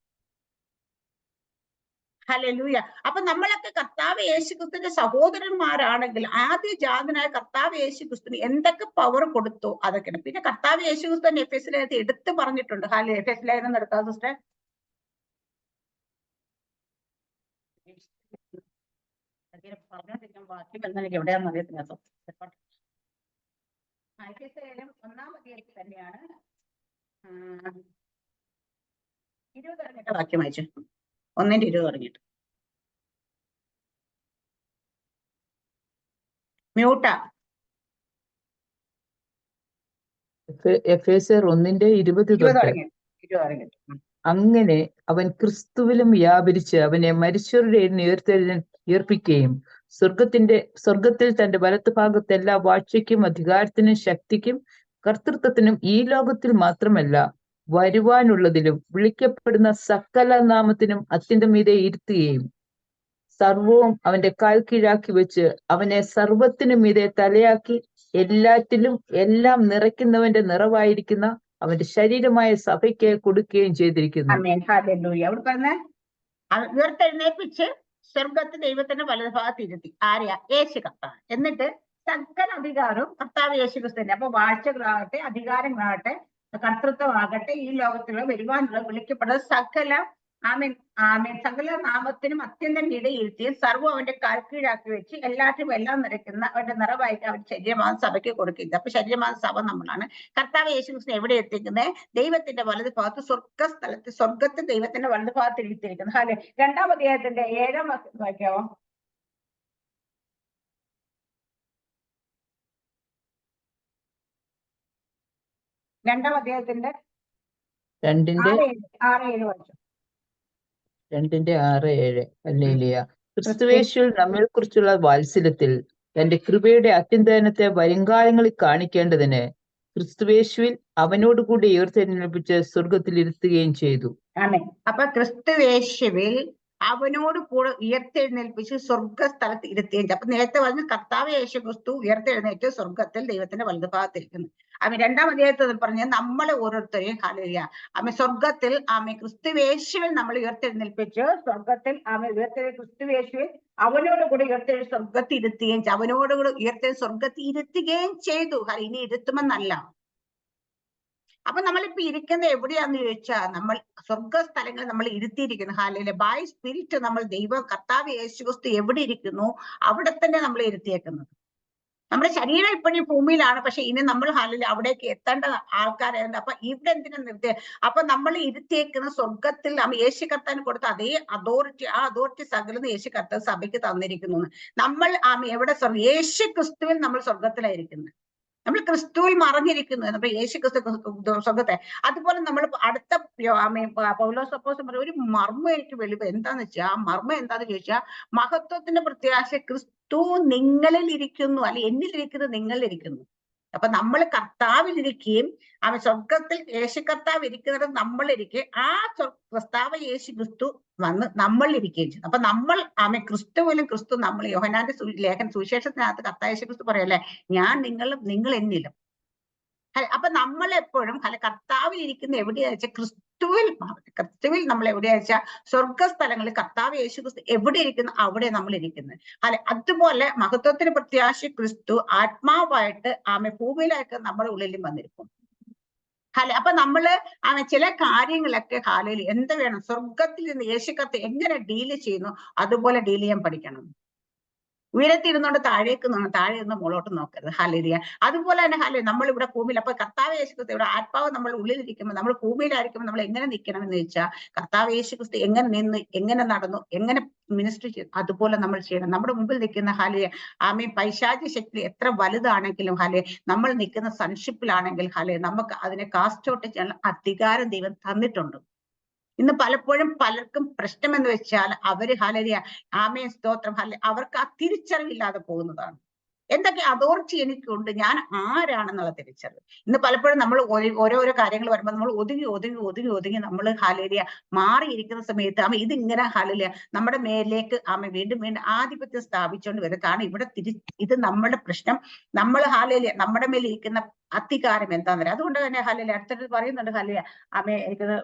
Speaker 1: ഹല്ലേലൂയ. അപ്പൊ നമ്മളൊക്കെ കർത്താവ് യേശുക്രിസ്തുവിന്റെ സഹോദരന്മാരാണെങ്കിൽ ആദ്യ ജാതനായ കർത്താവ് യേശുക്രിസ്തുവിന് എന്തൊക്കെ പവർ കൊടുത്തു അതൊക്കെയാണ്. പിന്നെ കർത്താവ് യേശുക്രിസ്തുവിന്റെ എഫെസ് ലേഖനത്തിൽ എടുത്തു പറഞ്ഞിട്ടുണ്ട്. എഫെസ് ലേഖനം എടുത്താ സിസ്റ്റർ? പറഞ്ഞോണ്ടിരിക്കാൻ ബാക്കി എനിക്ക് എവിടെയാണെന്ന് അറിയത്തില്ല. എഫെസ് ലേഖനം 1-ാം അധ്യായത്തിൽ തന്നെയാണ് 20 അറിഞ്ഞിട്ട് വാക്യം വായിച്ചു. 1-20 പറഞ്ഞിട്ട് മ്യൂട്ടാ.
Speaker 3: എഫേസ്യർ 1:20 തൊട്ട് അങ്ങനെ അവൻ ക്രിസ്തുവിലും വ്യാപരിച്ച് അവനെ മരിച്ചവരുടെ ഉയർപ്പിക്കുകയും സ്വർഗത്തിൽ തന്റെ വലത്തുഭാഗത്ത് എല്ലാ വാഴ്ചയ്ക്കും അധികാരത്തിനും ശക്തിക്കും കർത്തൃത്വത്തിനും ഈ ലോകത്തിൽ മാത്രമല്ല വരുവാനുള്ളതിലും വിളിക്കപ്പെടുന്ന സകല നാമത്തിനും അത്യന്തം മീതെ ഇരുത്തുകയും സർവവും അവന്റെ കാൽ കീഴാക്കി വെച്ച് അവനെ സർവത്തിനും മീതെ തലയാക്കി എല്ലാറ്റിലും എല്ലാം നിറയ്ക്കുന്നവന്റെ നിറവായിരിക്കുന്ന അവന്റെ ശരീരമായ സഭയ്ക്ക് കൊടുക്കുകയും ചെയ്തിരിക്കുന്നു.
Speaker 1: ഉയർത്തെഴുന്നേൽപ്പിച്ച് സ്വർഗത്ത് ദൈവത്തിന്റെ വലതുഭാഗത്ത് ഇരുത്തി. ആരെയാ? യേശു കർത്താവ്. എന്നിട്ട് സകല അധികാരവും കർത്താവ് യേശു ക്രിസ്തുവിന്റെ. അപ്പൊ വാഴ്ചകളാകട്ടെ, അധികാരങ്ങളാകട്ടെ, കർത്തൃത്വമാകട്ടെ, ഈ ലോകത്തിലുള്ള വരുവാനുള്ള വിളിക്കപ്പെടുന്ന സകല സകല നാമത്തിനും അത്യന്തം ഇടയിരുത്തി സർവ്വം അവന്റെ കാൽ കീഴാക്കി വെച്ച് എല്ലാറ്റിനും എല്ലാം നിറയ്ക്കുന്ന അവന്റെ നിറവായിട്ട് അവന്റെ ശരീരമായ സഭയ്ക്ക് കൊടുക്കുന്നത്. അപ്പൊ ശരീരമായ സഭ നമ്മളാണ്. കർത്താവ് യേശു ക്രിസ്തു എവിടെ എത്തിക്കുന്നത്? ദൈവത്തിന്റെ വലതു ഭാഗത്ത് സ്വർഗത്തിൽ ദൈവത്തിന്റെ വലതു ഭാഗത്ത് ഇരുത്തിയിരിക്കുന്നത്. 2-ാം അധ്യായത്തിന്റെ 7-ാം വാക്യം വായിക്കാവോ? 2-ാം അധ്യായത്തിന്റെ
Speaker 3: 2-ന്റെ
Speaker 1: 6-7 വായിച്ചു.
Speaker 3: 2-ന്റെ 6-7. ഹല്ലേലൂയ. ക്രിസ്തുവേശുവിൽ നമ്മെക്കുറിച്ചുള്ള വാത്സല്യത്തിൽ തന്റെ കൃപയുടെ അത്യന്തനത്തെ വരുംകാലങ്ങളിൽ കാണിക്കേണ്ടതിന് ക്രിസ്തുവേശുവിൽ അവനോടുകൂടി ഉയർത്തെഴുന്നേൽപ്പിച്ച് സ്വർഗത്തിൽ ഇരുത്തുകയും ചെയ്തു.
Speaker 1: ആമേൻ. അപ്പൊ ക്രിസ്തുവേശുവിൽ അവനോട് കൂടെ ഉയർത്തെഴുന്നേൽപ്പിച്ച് സ്വർഗസ്ഥലത്ത് ഇരുത്തുകയും ചെയ്തു. അപ്പൊ നേരത്തെ പറഞ്ഞു കർത്താവ് യേശു ക്രിസ്തു ഉയർത്തെഴുന്നേറ്റ് സ്വർഗത്തിൽ ദൈവത്തിന്റെ വലതുഭാഗത്തിരിക്കുന്നു. ആമേൻ. 2-ാം അധ്യായത്തിൽ പറഞ്ഞ നമ്മളെ ഓരോരുത്തരെയും ഹല്ലേലൂയ ആമേൻ സ്വർഗത്തിൽ ആമേൻ ക്രിസ്തുവേശുവിൽ നമ്മൾ ഉയർത്തെഴുന്നേൽപ്പിച്ച് സ്വർഗത്തിൽ ആമേൻ ക്രിസ്തുവേശുവിൽ അവനോട് കൂടെ ഉയർത്തെഴുതി സ്വർഗത്തിൽ ഇരുത്തുകയും ചെയ്തു. അവനോട് കൂടെ ഉയർത്തെഴുതി സ്വർഗത്തിൽ ഇരുത്തുകയും ചെയ്തു. ഇനി ഇരുത്തുമെന്നല്ല. അപ്പൊ നമ്മളിപ്പോ ഇരിക്കുന്ന എവിടെയാന്ന് ചോദിച്ചാൽ നമ്മൾ സ്വർഗസ്ഥലങ്ങളിൽ നമ്മൾ ഇരുത്തിയിരിക്കുന്നു. ഹാലയിലെ ബൈ സ്പിരിറ്റ് നമ്മൾ ദൈവം കർത്താവ് യേശു ക്രിസ്തു എവിടെ ഇരിക്കുന്നു അവിടെ തന്നെ നമ്മൾ ഇരുത്തിയേക്കുന്നത്. നമ്മുടെ ശരീരം ഇപ്പോഴും ഭൂമിയിലാണ്, പക്ഷെ ഇനി നമ്മൾ ഹാലിൽ അവിടേക്ക് എത്തേണ്ട ആൾക്കാരായിരുന്നു. അപ്പൊ ഇവിടെ എന്തിനാ നിർത്തിയ? അപ്പൊ നമ്മൾ ഇരുത്തിയേക്കുന്ന സ്വർഗത്തിൽ യേശു കർത്താൻ കൊടുത്ത അതേ അതോറിറ്റി, ആ അതോറിറ്റി സകലം യേശു കർത്താൻ സഭയ്ക്ക് തന്നിരിക്കുന്നു. നമ്മൾ എവിടെ യേശു ക്രിസ്തുവിൽ നമ്മൾ സ്വർഗത്തിലായിരിക്കുന്നത്. നമ്മൾ ക്രിസ്തുവിൽ മറഞ്ഞിരിക്കുന്നു. അപ്പൊ യേശു ക്രിസ്തു സ്വർഗത്തെ. അതുപോലെ നമ്മൾ അടുത്ത പൗലോസ് അപ്പോസ്തലൻ പറയും ഒരു മർമ്മം എനിക്ക് വെളിവ്. എന്താന്ന് വെച്ചാൽ ആ മർമ്മം എന്താന്ന് ചോദിച്ചാൽ മഹത്വത്തിന്റെ പ്രത്യാശ ക്രിസ്തു നിങ്ങളിൽ ഇരിക്കുന്നു, അല്ലെ എന്നിലിരിക്കുന്നത് നിങ്ങളിലിരിക്കുന്നു. അപ്പൊ നമ്മൾ കർത്താവിലിരിക്കുകയും അവൻ സ്വർഗത്തിൽ യേശു കർത്താവ് ഇരിക്കുന്നത് നമ്മളിരിക്കെ ആ കർത്താവ് യേശു ക്രിസ്തു വന്ന് നമ്മളിരിക്കുകയും ചെയ്തു. അപ്പൊ നമ്മൾ ക്രിസ്തുവിലും ക്രിസ്തു നമ്മൾ യോഹന്നാന്റെ ലേഖന സുവിശേഷത്തിനകത്ത് കർത്താവ് യേശു ക്രിസ്തു പറയല്ലേ, ഞാൻ നിങ്ങളും നിങ്ങൾ എന്നിലും. അപ്പൊ നമ്മൾ എപ്പോഴും കർത്താവിൽ ഇരിക്കുന്ന എവിടെയാ വെച്ചാൽ ക്രിസ്തുവിൽ നമ്മൾ എവിടെയാ വെച്ചാൽ സ്വർഗസ്ഥലങ്ങളിൽ കർത്താവ് യേശു ക്രിസ്തു എവിടെ ഇരിക്കുന്നു അവിടെ നമ്മൾ ഇരിക്കുന്നത്. അതുപോലെ മഹത്വത്തിന് പ്രത്യാശ ക്രിസ്തു ആത്മാവായിട്ട് ഭൂമിയിലായിട്ട് നമ്മുടെ ഉള്ളിലും വന്നിരിക്കും. അപ്പൊ നമ്മള് ചില കാര്യങ്ങളൊക്കെ ഹാലയിൽ എന്ത് വേണം, സ്വർഗത്തിൽ നിന്ന് യേശു കർത്താവ് എങ്ങനെ ഡീല് ചെയ്യുന്നു അതുപോലെ ഡീൽ ചെയ്യാൻ പഠിക്കണം. ഉയരത്തിരുന്നോണ്ട് താഴേക്ക് താഴെ നിന്ന് മുകളോട്ട് നോക്കരുത്. ഹല്ലേലൂയ. അതുപോലെ തന്നെ നമ്മൾ ഇവിടെ ഭൂമിയിൽ, അപ്പൊ കർത്താവ് യേശു ക്രിസ്തു ഇവിടെ ആത്മാവ് നമ്മൾ ഉള്ളിലിരിക്കുമ്പോൾ നമ്മൾ ഭൂമിയിലായിരിക്കുമ്പോൾ നമ്മൾ എങ്ങനെ നിൽക്കണം എന്ന് ചോദിച്ചാൽ കർത്താവ് യേശു ക്രിസ്തു എങ്ങനെ നിന്ന് എങ്ങനെ നടന്നു എങ്ങനെ മിനിസ്റ്റർ ചെയ്തു അതുപോലെ നമ്മൾ ചെയ്യണം. നമ്മുടെ മുമ്പിൽ നിൽക്കുന്ന ഹാലേ പൈശാചിക ശക്തി എത്ര വലുതാണെങ്കിലും ഹാലേ നമ്മൾ നിൽക്കുന്ന സൺഷിപ്പിലാണെങ്കിൽ ഹാലേ നമുക്ക് അതിനെ കാസ്റ്റ് ഔട്ട് ചെയ്യാനുള്ള അധികാരം ദൈവം തന്നിട്ടുണ്ട്. ഇന്ന് പലപ്പോഴും പലർക്കും പ്രശ്നം എന്ന് വെച്ചാൽ അവര് ഹല്ലേലൂയ ആമേൻ സ്തോത്രം അവർക്ക് ആ തിരിച്ചറിവില്ലാതെ പോകുന്നതാണ്. എന്തൊക്കെ അതോറിറ്റി എനിക്കുണ്ട്, ഞാൻ ആരാണെന്നുള്ള തിരിച്ചറിവ്. ഇന്ന് പലപ്പോഴും നമ്മൾ ഓരോരോ കാര്യങ്ങൾ വരുമ്പോൾ നമ്മൾ ഒതുങ്ങി നമ്മൾ ഹല്ലേലൂയ മാറിയിരിക്കുന്ന സമയത്ത് ഇതിങ്ങനെ ഹല്ലേലൂയ നമ്മുടെ മേലേക്ക് വീണ്ടും ആധിപത്യം സ്ഥാപിച്ചുകൊണ്ട് വരും. കാരണം ഇവിടെ ഇത് നമ്മുടെ പ്രശ്നം, നമ്മൾ ഹല്ലേലൂയ നമ്മുടെ മേലെ ഇരിക്കുന്ന അധികാരം എന്താന്ന് പറയാം. അതുകൊണ്ട് തന്നെ ഹല്ലേലൂയ അടുത്തിട്ട് പറയുന്നുണ്ട് ഹല്ലേലൂയ എനിക്കത്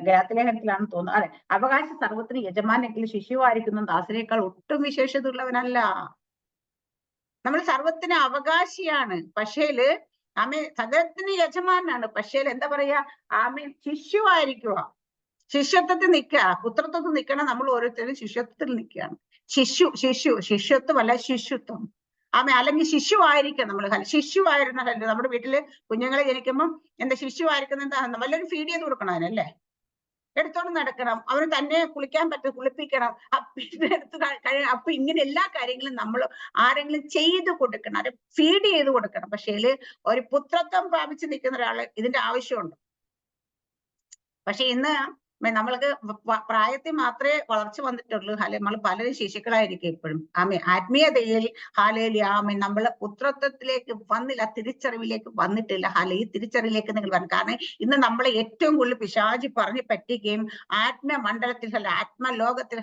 Speaker 1: ഗലാത്യലേഖനത്തിലാണെന്ന് തോന്നുന്നു. അതെ, അവകാശ സർവ്വത്തിന് യജമാനെങ്കിലും ശിശുവായിരിക്കുന്ന ദാസനേക്കാൾ ഒട്ടും വിശേഷത ഉള്ളവനല്ല. നമ്മൾ സർവത്തിന് അവകാശിയാണ്, പക്ഷേല് സകലത്തിന് യജമാനാണ്. പക്ഷേല് എന്താ പറയാ ശിശുവായിരിക്കുക, ശിഷ്യത്വത്തിൽ നിൽക്കുക, പുത്രത്വത്തിൽ നിൽക്കണം. നമ്മൾ ഓരോരുത്തരും ശിഷ്യത്വത്തിൽ നിൽക്കുകയാണ്. ശിഷ്യത്വമല്ല ശിശുത്വം. അല്ലെങ്കിൽ ശിശുവായിരിക്കാം. നമ്മൾ ശിശുവായിരുന്ന നമ്മുടെ വീട്ടില് കുഞ്ഞുങ്ങളെ ജനിക്കുമ്പോൾ എന്താ ശിശുവായിരിക്കുന്ന എന്താ വല്ലൊരു ഫീഡ് ചെയ്ത് കൊടുക്കണം അതിനല്ലേ, എടുത്തോണ്ട് നടക്കണം, അവന് തന്നെ കുളിക്കാൻ പറ്റും, കുളിപ്പിക്കണം, അപ്പൊ ഇങ്ങനെ എല്ലാ കാര്യങ്ങളും നമ്മൾ ആരെങ്കിലും ചെയ്തു കൊടുക്കണം, അത് ഫീഡ് ചെയ്ത് കൊടുക്കണം. പക്ഷേ ഒരു പുത്രത്വം പ്രാപിച്ച് നിൽക്കുന്ന ഒരാള് ഇതിന്റെ ആവശ്യമുണ്ട്. പക്ഷെ ഇന്ന് നമ്മൾക്ക് പ്രായത്തിൽ മാത്രമേ വളർച്ച വന്നിട്ടുള്ളൂ. നമ്മൾ പലരും ശിശുക്കളായിരിക്കും ഇപ്പോഴും. ആത്മീയതയിൽ നമ്മള് പുത്രത്വത്തിലേക്ക് വന്നില്ല, തിരിച്ചറിവിലേക്ക് വന്നിട്ടില്ല. ഈ തിരിച്ചറിവിലേക്ക് നിങ്ങൾ വരണം. കാരണം ഇന്ന് നമ്മളെ ഏറ്റവും കൂടുതൽ പിശാചി പറഞ്ഞ് പറ്റിക്കുകയും ആത്മമണ്ഡലത്തിൽ ആത്മലോകത്തിൽ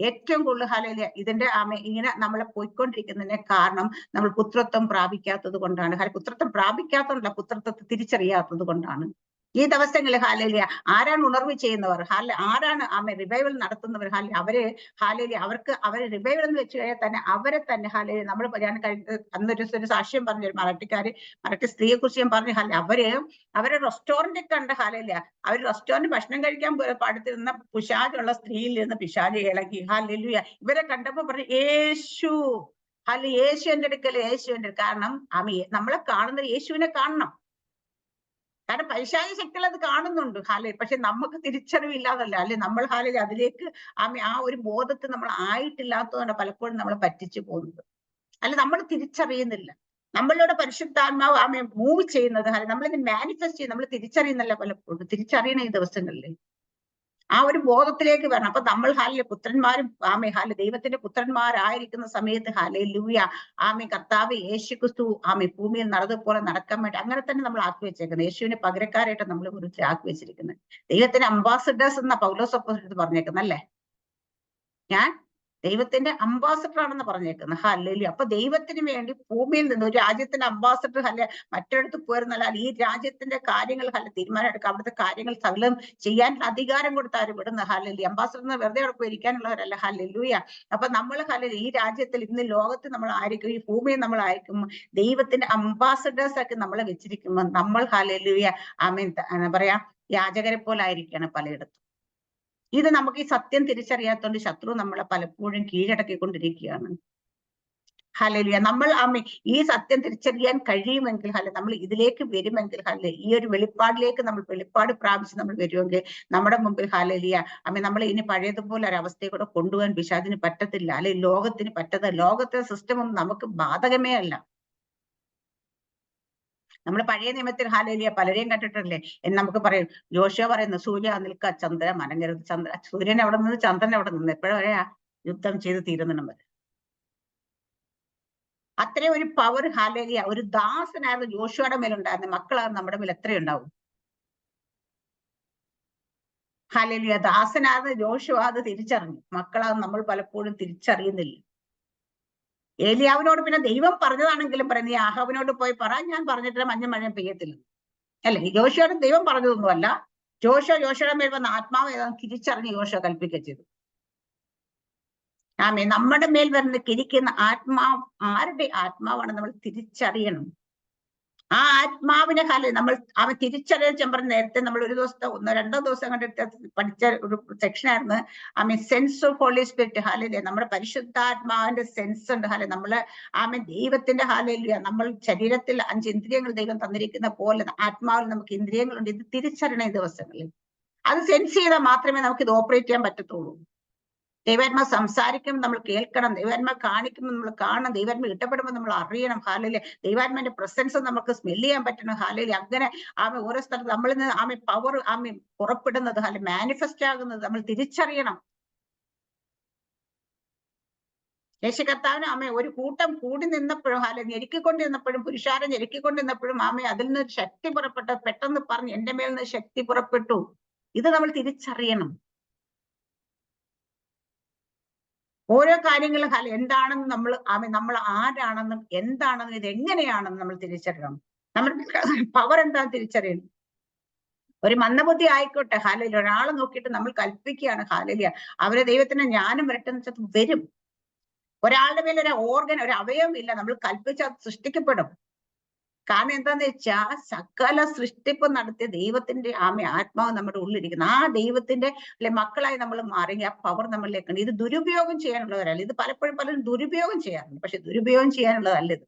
Speaker 1: ഏറ്റവും കൂടുതൽ ഇതിന്റെ ഇങ്ങനെ നമ്മളെ പോയിക്കൊണ്ടിരിക്കുന്നതിന്റെ കാരണം നമ്മൾ പുത്രത്വം പ്രാപിക്കാത്തത് കൊണ്ടാണ്. പുത്രത്വം പ്രാപിക്കാത്തതല്ല, പുത്രത്വത്തെ തിരിച്ചറിയാത്തത് കൊണ്ടാണ്. ഈ ദിവസങ്ങളിൽ ഹല്ലേലൂയ ആരാണ് ഉണർവ് ചെയ്യുന്നവർ? ആരാണ് റിവൈവൽ നടത്തുന്നവർ? അവര് റിവൈവൽ എന്ന് വെച്ച് കഴിഞ്ഞാൽ തന്നെ അവരെ തന്നെ ഹല്ലേലൂയ നമ്മൾ അന്നൊരു സാക്ഷ്യം പറഞ്ഞു, ഒരു മറാഠി സ്ത്രീയെ കുറിച്ച് ഞാൻ പറഞ്ഞു. അവരെ റെസ്റ്റോറന്റിൽ കണ്ട ഹല്ലേലൂയ അവർ റെസ്റ്റോറന്റ് ഭക്ഷണം കഴിക്കാൻ അടുത്തിരുന്ന പിശാചുള്ള സ്ത്രീയിൽ നിന്ന് പിശാച് ഇളകി. ഹല്ലേലൂയ ഇവരെ കണ്ടപ്പോ പറഞ്ഞു യേശു യേശുവിന്റെ അടുക്കൽ, യേശുവിന്റെ. കാരണം നമ്മളെ കാണുന്നത് യേശുവിനെ കാണണം. കാരണം പൈശാചിക ശക്തികൾ അത് കാണുന്നുണ്ട് പക്ഷെ നമുക്ക് തിരിച്ചറിവില്ലാതല്ല, നമ്മൾ അതിലേക്ക് ആ ഒരു ബോധത്തിൽ നമ്മൾ ആയിട്ടില്ലാത്തതുകൊണ്ട് പലപ്പോഴും നമ്മളെ പറ്റിച്ചു പോകുന്നത്. നമ്മൾ തിരിച്ചറിയുന്നില്ല. നമ്മളുടെ പരിശുദ്ധാത്മാവ് ആമേ മൂവ് ചെയ്യുന്നത് നമ്മളിത് മാനിഫെസ്റ്റ് ചെയ്യും, നമ്മൾ തിരിച്ചറിയുന്നല്ല പലപ്പോഴും, തിരിച്ചറിയണ ഈ ദിവസങ്ങളിൽ ആ ഒരു ബോധത്തിലേക്ക് വരണം. അപ്പൊ നമ്മൾ പുത്രന്മാരും ആമേ ദൈവത്തിന്റെ പുത്രന്മാരായിരിക്കുന്ന സമയത്ത് ഹല്ലേലൂയ ആമേ കർത്താവ് യേശുക്രിസ്തു ആമേ ഭൂമിയിൽ നടന്നതുപോലെ നടക്കാൻ വേണ്ടി അങ്ങനെ തന്നെ നമ്മൾ ആക്കി വെച്ചേക്കുന്നത്. യേശുവിനെ പകരക്കാരായിട്ട് നമ്മൾ കുറിച്ച് ആക്കി വെച്ചിരിക്കുന്നത്. ദൈവത്തിന്റെ അംബാസിഡേഴ്സ് എന്ന പൗലോസ് അപ്പോസ്തലൻ പറഞ്ഞേക്കുന്നത് അല്ലേ, ഞാൻ ദൈവത്തിന്റെ അംബാസഡർ ആണെന്ന് പറഞ്ഞേക്കുന്നത്. ഹല്ലേലൂയ. അപ്പൊ ദൈവത്തിന് വേണ്ടി ഭൂമിയിൽ നിന്ന് ഒരു രാജ്യത്തിന്റെ അംബാസഡർ മറ്റൊരിടത്ത് പോയിരുന്നല്ല ഈ രാജ്യത്തിന്റെ കാര്യങ്ങൾ തീരുമാനം എടുക്കുക, അവിടുത്തെ കാര്യങ്ങൾ സകലം ചെയ്യാൻ അധികാരം കൊടുത്താരും വിടുന്ന. ഹല്ലേലൂയ. അംബാസഡർ വെറുതെ അവിടെ പോയിരിക്കാനുള്ളവരല്ല. ഹല്ലേലൂയ. അപ്പൊ നമ്മൾ ഈ രാജ്യത്തിൽ ഇന്ന് ലോകത്ത് നമ്മൾ ആയിരിക്കും, ഈ ഭൂമിയിൽ നമ്മൾ ആയിരിക്കും ദൈവത്തിന്റെ അംബാസഡേഴ്സ് ആക്കി നമ്മളെ വെച്ചിരിക്കുമ്പോൾ നമ്മൾ ഹല്ലേലൂയ ആമേൻ പറയാ യാചകരെ പോലെ ആയിരിക്കാണ് പലയിടത്തും. ഇത് നമുക്ക് ഈ സത്യം തിരിച്ചറിയാത്തോണ്ട് ശത്രു നമ്മളെ പലപ്പോഴും കീഴടക്കിക്കൊണ്ടിരിക്കുകയാണ്. ഹല്ലേലൂയ. നമ്മൾ ഈ സത്യം തിരിച്ചറിയാൻ കഴിയുമെങ്കിൽ നമ്മൾ ഇതിലേക്ക് വരുമെങ്കിൽ ഈ ഒരു വെളിപ്പാടിലേക്ക് നമ്മൾ വെളിപ്പാട് പ്രാപിച്ച് നമ്മൾ വരുമെങ്കിൽ നമ്മുടെ മുമ്പിൽ ഹല്ലേലൂയ നമ്മൾ ഇനി പഴയതുപോലെ ഒരു അവസ്ഥയെ കൂടെ കൊണ്ടുപോകാൻ പിശാചിന് പറ്റത്തില്ല, ലോകത്തിന് പറ്റത്തില്ല. ലോകത്തെ സിസ്റ്റം ഒന്നും നമുക്ക് ബാധകമേ അല്ല. നമ്മൾ പഴയ നിയമത്തിൽ ഹല്ലേലൂയ പലരെയും കണ്ടിട്ടില്ലേ എന്ന് നമുക്ക് പറയും. യോശുവ പറയുന്നു സൂര്യ നിൽക്ക ചന്ദ്ര മനങ്ങരുത്. സൂര്യൻ അവിടെ നിന്ന് ചന്ദ്രൻ അവിടെ നിന്ന് എപ്പോഴാ യുദ്ധം ചെയ്ത് തീരുന്നിടം വരെ. അത്രയും ഒരു പവർ ഹല്ലേലൂയ ഒരു ദാസനായിരുന്നു യോശുവയുടെ മേലുണ്ടായിരുന്നു. മക്കളാണ് നമ്മുടെ മേൽ എത്രയുണ്ടാവും. ഹല്ലേലൂയ. ദാസനായിരുന്നു യോശുവ, അത് തിരിച്ചറിഞ്ഞു. മക്കളാണ് നമ്മൾ പലപ്പോഴും തിരിച്ചറിയുന്നില്ല. ഏലിയാവിനോട് പിന്നെ ദൈവം പറഞ്ഞതാണെങ്കിലും പറയുന്നത് നീ ആഹാബിനോട് പോയി പറ, ഞാൻ പറഞ്ഞിട്ട് മഞ്ഞ മഴ പെയ്യത്തില്ല അല്ലെ. യോശുവയോട് ദൈവം പറഞ്ഞതൊന്നുമല്ല. യോശുവയുടെ മേൽ വന്ന ആത്മാവ് ഏതാണെന്ന് തിരിച്ചറിഞ്ഞ് യോശുവ കൽപ്പിക്കുക ചെയ്തു. ആമേ. നമ്മുടെ മേൽ വരുന്ന കിരിക്കുന്ന ആത്മാവ് ആരുടെ ആത്മാവാണ് നമ്മൾ തിരിച്ചറിയണം. ആ ആത്മാവിനെ നമ്മൾ അവൻ തിരിച്ചറിയാൻ പറഞ്ഞ നേരത്തെ നമ്മൾ ഒരു ദിവസത്തെ 1-2 ദിവസം കണ്ടിട്ട് പഠിച്ച ഒരു സെക്ഷനായിരുന്നു sense of holy spirit. Hallelujah. നമ്മുടെ പരിശുദ്ധാത്മാവിന്റെ സെൻസ് ഉണ്ട്. നമ്മള് ദൈവത്തിന്റെ ഹല്ലേലൂയ നമ്മൾ ശരീരത്തിൽ 5 ഇന്ദ്രിയങ്ങൾ ദൈവം തന്നിരിക്കുന്ന പോലെ ആത്മാവിൽ നമുക്ക് ഇന്ദ്രിയങ്ങളുണ്ട്. ഇത് തിരിച്ചറിയണ ഈ ദിവസങ്ങളിൽ അത് സെൻസ് ചെയ്താൽ മാത്രമേ നമുക്ക് ഇത് ഓപ്പറേറ്റ് ചെയ്യാൻ പറ്റത്തുള്ളൂ. ദൈവാത്മാ സംസാരിക്കുമ്പോൾ നമ്മൾ കേൾക്കണം, ദൈവാത്മാ കാണിക്കുമ്പോൾ നമ്മൾ കാണണം, ദൈവാത്മാ ഇഷ്ടപ്പെടുമ്പോൾ നമ്മൾ അറിയണം. ഹാലയിലെ ദൈവാത്മാന്റെ പ്രസൻസ് നമുക്ക് സ്മെല് ചെയ്യാൻ പറ്റണം. ഹാലയിലെ അങ്ങനെ ഓരോ സ്ഥലത്ത് നമ്മളിൽ നിന്ന് പവർ പുറപ്പെടുന്നത് മാനിഫെസ്റ്റ് ആകുന്നത് നമ്മൾ തിരിച്ചറിയണം. യേശു കർത്താവിന് ഒരു കൂട്ടം കൂടി നിന്നപ്പോഴും ഞെരുക്കിക്കൊണ്ടിരുന്നപ്പോഴും പുരുഷാരം ഞെരുക്കിക്കൊണ്ടിരുന്നപ്പോഴും അതിൽ നിന്ന് ശക്തി പുറപ്പെട്ടു. പെട്ടെന്ന് പറഞ്ഞു എന്റെ മേൽ നിന്ന് ശക്തി പുറപ്പെട്ടു. ഇത് നമ്മൾ തിരിച്ചറിയണം. ഓരോ കാര്യങ്ങളും എന്താണെന്ന് നമ്മൾ ആരാണെന്നും എന്താണെന്നും ഇത് എങ്ങനെയാണെന്നും നമ്മൾ തിരിച്ചറിയണം. നമ്മുടെ പവർ എന്താണെന്ന് തിരിച്ചറിയണം. ഒരു മന്ദബുദ്ധി ആയിക്കോട്ടെ ഹാലയില ഒരാളെ നോക്കിയിട്ട് നമ്മൾ കൽപ്പിക്കുകയാണ് ഹാലയില അവരെ ദൈവത്തിന് ജ്ഞാനം വരട്ടെന്ന് വെച്ചാൽ വരും. ഒരാളുടെ മേലെ ഒരു ഓർഗൻ ഒരു അവയവം ഇല്ല, നമ്മൾ കൽപ്പിച്ചാൽ സൃഷ്ടിക്കപ്പെടും. കാരണം എന്താന്ന് വെച്ചാൽ സകല സൃഷ്ടിപ്പ് നടത്തിയ ദൈവത്തിന്റെ ആത്മാവ് നമ്മുടെ ഉള്ളിലിരിക്കുന്നു. ആ ദൈവത്തിന്റെ മക്കളായി നമ്മൾ മാറി ആ പവർ നമ്മളിലേക്കുണ്ട്. ഇത് ദുരുപയോഗം ചെയ്യാനുള്ളവരല്ല. ഇത് പലപ്പോഴും പലരും ദുരുപയോഗം ചെയ്യാറുണ്ട്. പക്ഷെ ദുരുപയോഗം ചെയ്യാനുള്ളതല്ല ഇത്.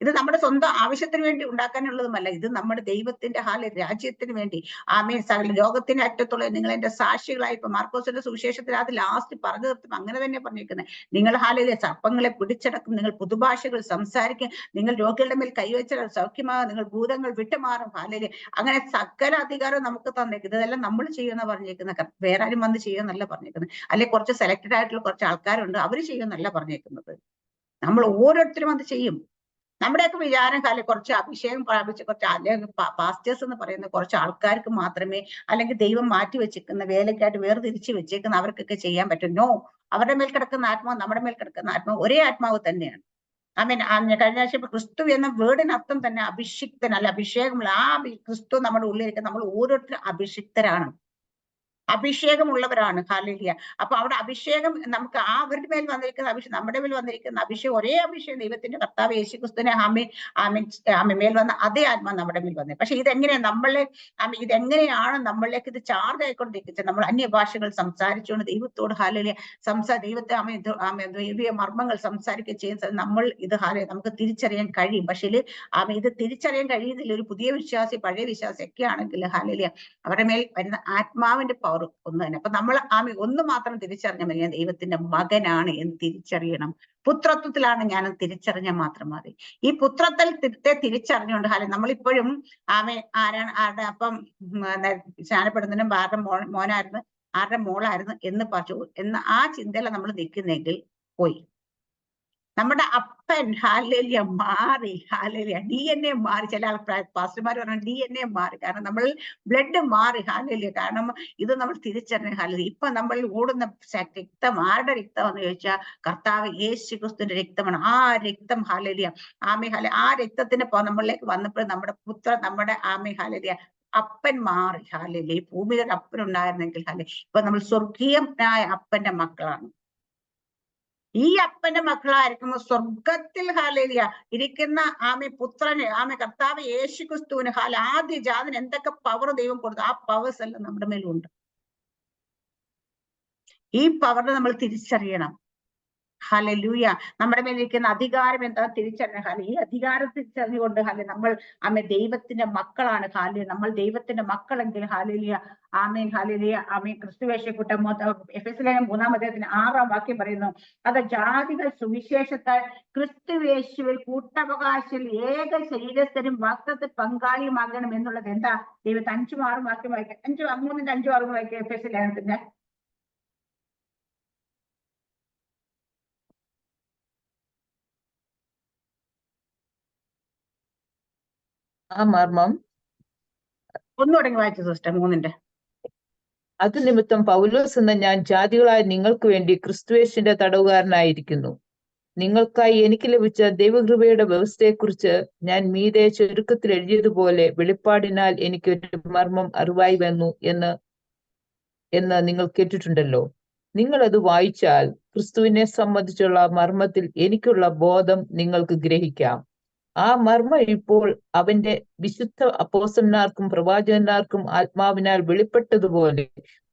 Speaker 1: ഇത് നമ്മുടെ സ്വന്തം ആവശ്യത്തിന് വേണ്ടി ഉണ്ടാക്കാനുള്ളതുമല്ല. ഇത് നമ്മുടെ ദൈവത്തിന്റെ രാജ്യത്തിന് വേണ്ടി സകല ലോകത്തിന്റെ അറ്റത്തുള്ള നിങ്ങൾ എന്റെ സാക്ഷികളായി. ഇപ്പൊ മാർക്കോസിന്റെ സുവിശേഷത്തിൽ അത് ലാസ്റ്റ് പറഞ്ഞു നിർത്തും അങ്ങനെ തന്നെ പറഞ്ഞിരിക്കുന്നത്. നിങ്ങൾ സർപ്പങ്ങളെ പിടിച്ചടക്കും, നിങ്ങൾ പുതുഭാഷകൾ സംസാരിക്കും, നിങ്ങൾ രോഗികളുടെ മേൽ കൈവച്ചാൽ സൗഖ്യമാകും, നിങ്ങൾ ഭൂതങ്ങൾ വിട്ടുമാറും. അങ്ങനെ സകല അധികാരം നമുക്ക് തന്നേക്കുന്നത്. ഇതെല്ലാം നമ്മൾ ചെയ്യുന്ന പറഞ്ഞേക്കുന്നത്. വേറെ ആരും വന്ന് ചെയ്യുമെന്നല്ല പറഞ്ഞേക്കുന്നത്. അല്ലെങ്കിൽ കുറച്ച് സെലക്റ്റഡ് ആയിട്ടുള്ള കുറച്ച് ആൾക്കാരുണ്ട്, അവർ ചെയ്യുമെന്നല്ല പറഞ്ഞേക്കുന്നത്. നമ്മൾ ഓരോരുത്തരും അത് ചെയ്യും. നമ്മുടെയൊക്കെ വിചാരം കുറച്ച് അഭിഷേകം പ്രാപിച്ച് കുറച്ച് അല്ലെങ്കിൽ പാസ്റ്റേഴ്സ് എന്ന് പറയുന്ന കുറച്ച് ആൾക്കാർക്ക് മാത്രമേ അല്ലെങ്കിൽ ദൈവം മാറ്റി വെച്ചിരിക്കുന്ന വേലയ്ക്കായിട്ട് വേർതിരിച്ച് വെച്ചേക്കുന്ന അവർക്കൊക്കെ ചെയ്യാൻ പറ്റും. നോ, അവരുടെ മേൽ കിടക്കുന്ന ആത്മാവ് നമ്മുടെ മേൽ കിടക്കുന്ന ആത്മാവ് ഒരേ ആത്മാവ് തന്നെയാണ്. കഴിഞ്ഞ ആഴ്ച ക്രിസ്തു എന്ന വേർഡിനർത്ഥം തന്നെ അഭിഷിക്തൻ അല്ല അഭിഷേകമുള്ള ക്രിസ്തു നമ്മുടെ ഉള്ളിലിരിക്കുന്ന നമ്മൾ ഓരോരുത്തരും അഭിഷിക്തരാണ്, അഭിഷേകമുള്ളവരാണ്. ഹല്ലേലൂയ. അപ്പൊ അവിടെ അഭിഷേകം നമുക്ക് അവരുടെ മേൽ വന്നിരിക്കുന്ന അഭിഷേകം നമ്മുടെ മേൽ വന്നിരിക്കുന്ന അഭിഷേകം ഒരേ അഭിഷേകം ദൈവത്തിന്റെ കർത്താവ് യേശുക്രിസ്തുവിനെ മേൽ വന്ന അതേ ആത്മാ നമ്മുടെ മേൽ വന്നത്. പക്ഷെ ഇതെങ്ങനെയാണ് ഇതെങ്ങനെയാണ് നമ്മളിലേക്ക് ഇത് ചാർജ് ആയിക്കൊണ്ടിരിക്കുന്നത്? നമ്മൾ അന്യഭാഷകൾ സംസാരിച്ചുകൊണ്ട് ദൈവത്തോട് ഹല്ലേലൂയ ദൈവത്തെ ദൈവീയ മർമ്മങ്ങൾ സംസാരിക്കുകയും ചെയ്യുന്ന നമ്മൾ ഇത് നമുക്ക് തിരിച്ചറിയാൻ കഴിയും. പക്ഷേ ഇത് തിരിച്ചറിയാൻ കഴിയുന്നില്ല. ഒരു പുതിയ വിശ്വാസി പഴയ വിശ്വാസി ഒക്കെ ആണെങ്കിൽ ഹല്ലേലൂയ അവരുടെ മേൽ വരുന്ന ആത്മാവിന്റെ പവർ ഒന്ന് തന്നെ. അപ്പൊ നമ്മൾ ഒന്ന് മാത്രം തിരിച്ചറിഞ്ഞാൽ മതി, ഞാൻ ദൈവത്തിന്റെ മകനാണ് എന്ന് തിരിച്ചറിയണം. പുത്രത്വത്തിലാണ് ഞാൻ തിരിച്ചറിഞ്ഞാൽ മാത്രം മതി. ഈ പുത്രത്വത്തെ തിരിച്ചറിഞ്ഞുകൊണ്ട് നമ്മളിപ്പോഴും ആരുടെ അപ്പം സ്നാനപ്പെടുന്നതിനും ആരുടെ മോനായിരുന്നു ആരുടെ മോളായിരുന്നു എന്ന് പറഞ്ഞു എന്ന ആ ചിന്തയില നമ്മൾ നിൽക്കുന്നെങ്കിൽ പോയി. നമ്മുടെ അപ്പൻ ഹാലേലിയ മാറി, ഹാലേലിയ DNA മാറി. ചില പാസ്റ്റർമാർ പറഞ്ഞു DNA മാറി, കാരണം നമ്മൾ ബ്ലഡ് മാറി, ഹാലേലിയ. കാരണം ഇത് നമ്മൾ തിരിച്ചറിഞ്ഞ ഹാലേലിയ. ഇപ്പൊ നമ്മൾ ഓടുന്ന രക്തം ആരുടെ രക്തമെന്ന് ചോദിച്ചാൽ കർത്താവ് യേശു ക്രിസ്തുവിന്റെ രക്തമാണ്. ആ രക്തം ഹാലേലിയ, ആ രക്തത്തിന് നമ്മളിലേക്ക് വന്നപ്പോൾ നമ്മുടെ ഹാലേലിയ അപ്പൻ മാറി, ഹാലേലിയ. ഈ ഭൂമിയിൽ ഒരു അപ്പൻ ഉണ്ടായിരുന്നെങ്കിൽ ഇപ്പൊ നമ്മൾ സ്വർഗീയനായ അപ്പന്റെ മക്കളാണ്. ഈ അപ്പന്റെ മക്കളായിരിക്കുമ്പോൾ സ്വർഗത്തിൽ ഹാലേലിയ ഇരിക്കുന്ന പുത്രന് കർത്താവ് യേശു ക്രിസ്തുവിന് ആദ്യ ജാതിന് എന്തൊക്കെ പവർ ദൈവം കൊടുത്തു, ആ പവേഴ്സ് എല്ലാം നമ്മുടെ മേലുണ്ട്. ഈ പവറിനെ നമ്മൾ തിരിച്ചറിയണം. ഹല്ലേലൂയ. നമ്മുടെ മേലിരിക്കുന്ന അധികാരം എന്താ തിരിച്ചറിഞ്ഞ ഈ അധികാരം തിരിച്ചറിഞ്ഞുകൊണ്ട് നമ്മൾ ദൈവത്തിന്റെ മക്കളാണ്. നമ്മൾ ദൈവത്തിന്റെ മക്കളെങ്കിൽ ഹാലേലൂയ, ആമേൻ, ഹാലേലൂയ, ആമേൻ. ക്രിസ്തുവേശക്കൂട്ടം എഫെസ്യർ 3-ാം അധ്യായത്തിന് 6-ാം വാക്യം പറയുന്നു, അത് ജാതികൾ സുവിശേഷത്താൽ ക്രിസ്തുവേശുവിൽ കൂട്ടവകാശിൽ ഏക ശരീരസ്ഥരും വാഗ്ദത്തത്തിൽ പങ്കാളിയുമാകണം എന്നുള്ളത് എന്താ? ദൈവത്തെ 5-6 വാക്യം വായിക്കാം. 3-5-6 വായിക്കാം എഫെസ്യർ ലേഖനത്തിന്റെ.
Speaker 3: ആ മർമ്മം
Speaker 1: ഒന്നു തുടങ്ങി വായിച്ചു സിസ്റ്റർ 3-ന്റെ.
Speaker 3: അത് നിമിത്തം പൗലോസ് എന്ന ഞാൻ ജാതികളായ നിങ്ങൾക്ക് വേണ്ടി ക്രിസ്തുയേശുവിന്റെ തടവുകാരനായിരിക്കുന്നു. നിങ്ങൾക്കായി എനിക്ക് ലഭിച്ച ദൈവകൃപയുടെ വ്യവസ്ഥയെക്കുറിച്ച് ഞാൻ മീതെ ചുരുക്കത്തിൽ എഴുതിയതുപോലെ വെളിപ്പാടിനാൽ എനിക്കൊരു മർമ്മം അറിവായി വന്നു എന്ന് നിങ്ങൾ കേട്ടിട്ടുണ്ടല്ലോ. നിങ്ങൾ അത് വായിച്ചാൽ ക്രിസ്തുവിനെ സംബന്ധിച്ചുള്ള മർമ്മത്തിൽ എനിക്കുള്ള ബോധം നിങ്ങൾക്ക് ഗ്രഹിക്കാം. ആ മർമ്മം ഇപ്പോൾ അവന്റെ വിശുദ്ധ അപ്പോസ്തലന്മാർക്കും പ്രവാചകന്മാർക്കും ആത്മാവിനാൽ വെളിപ്പെട്ടതുപോലെ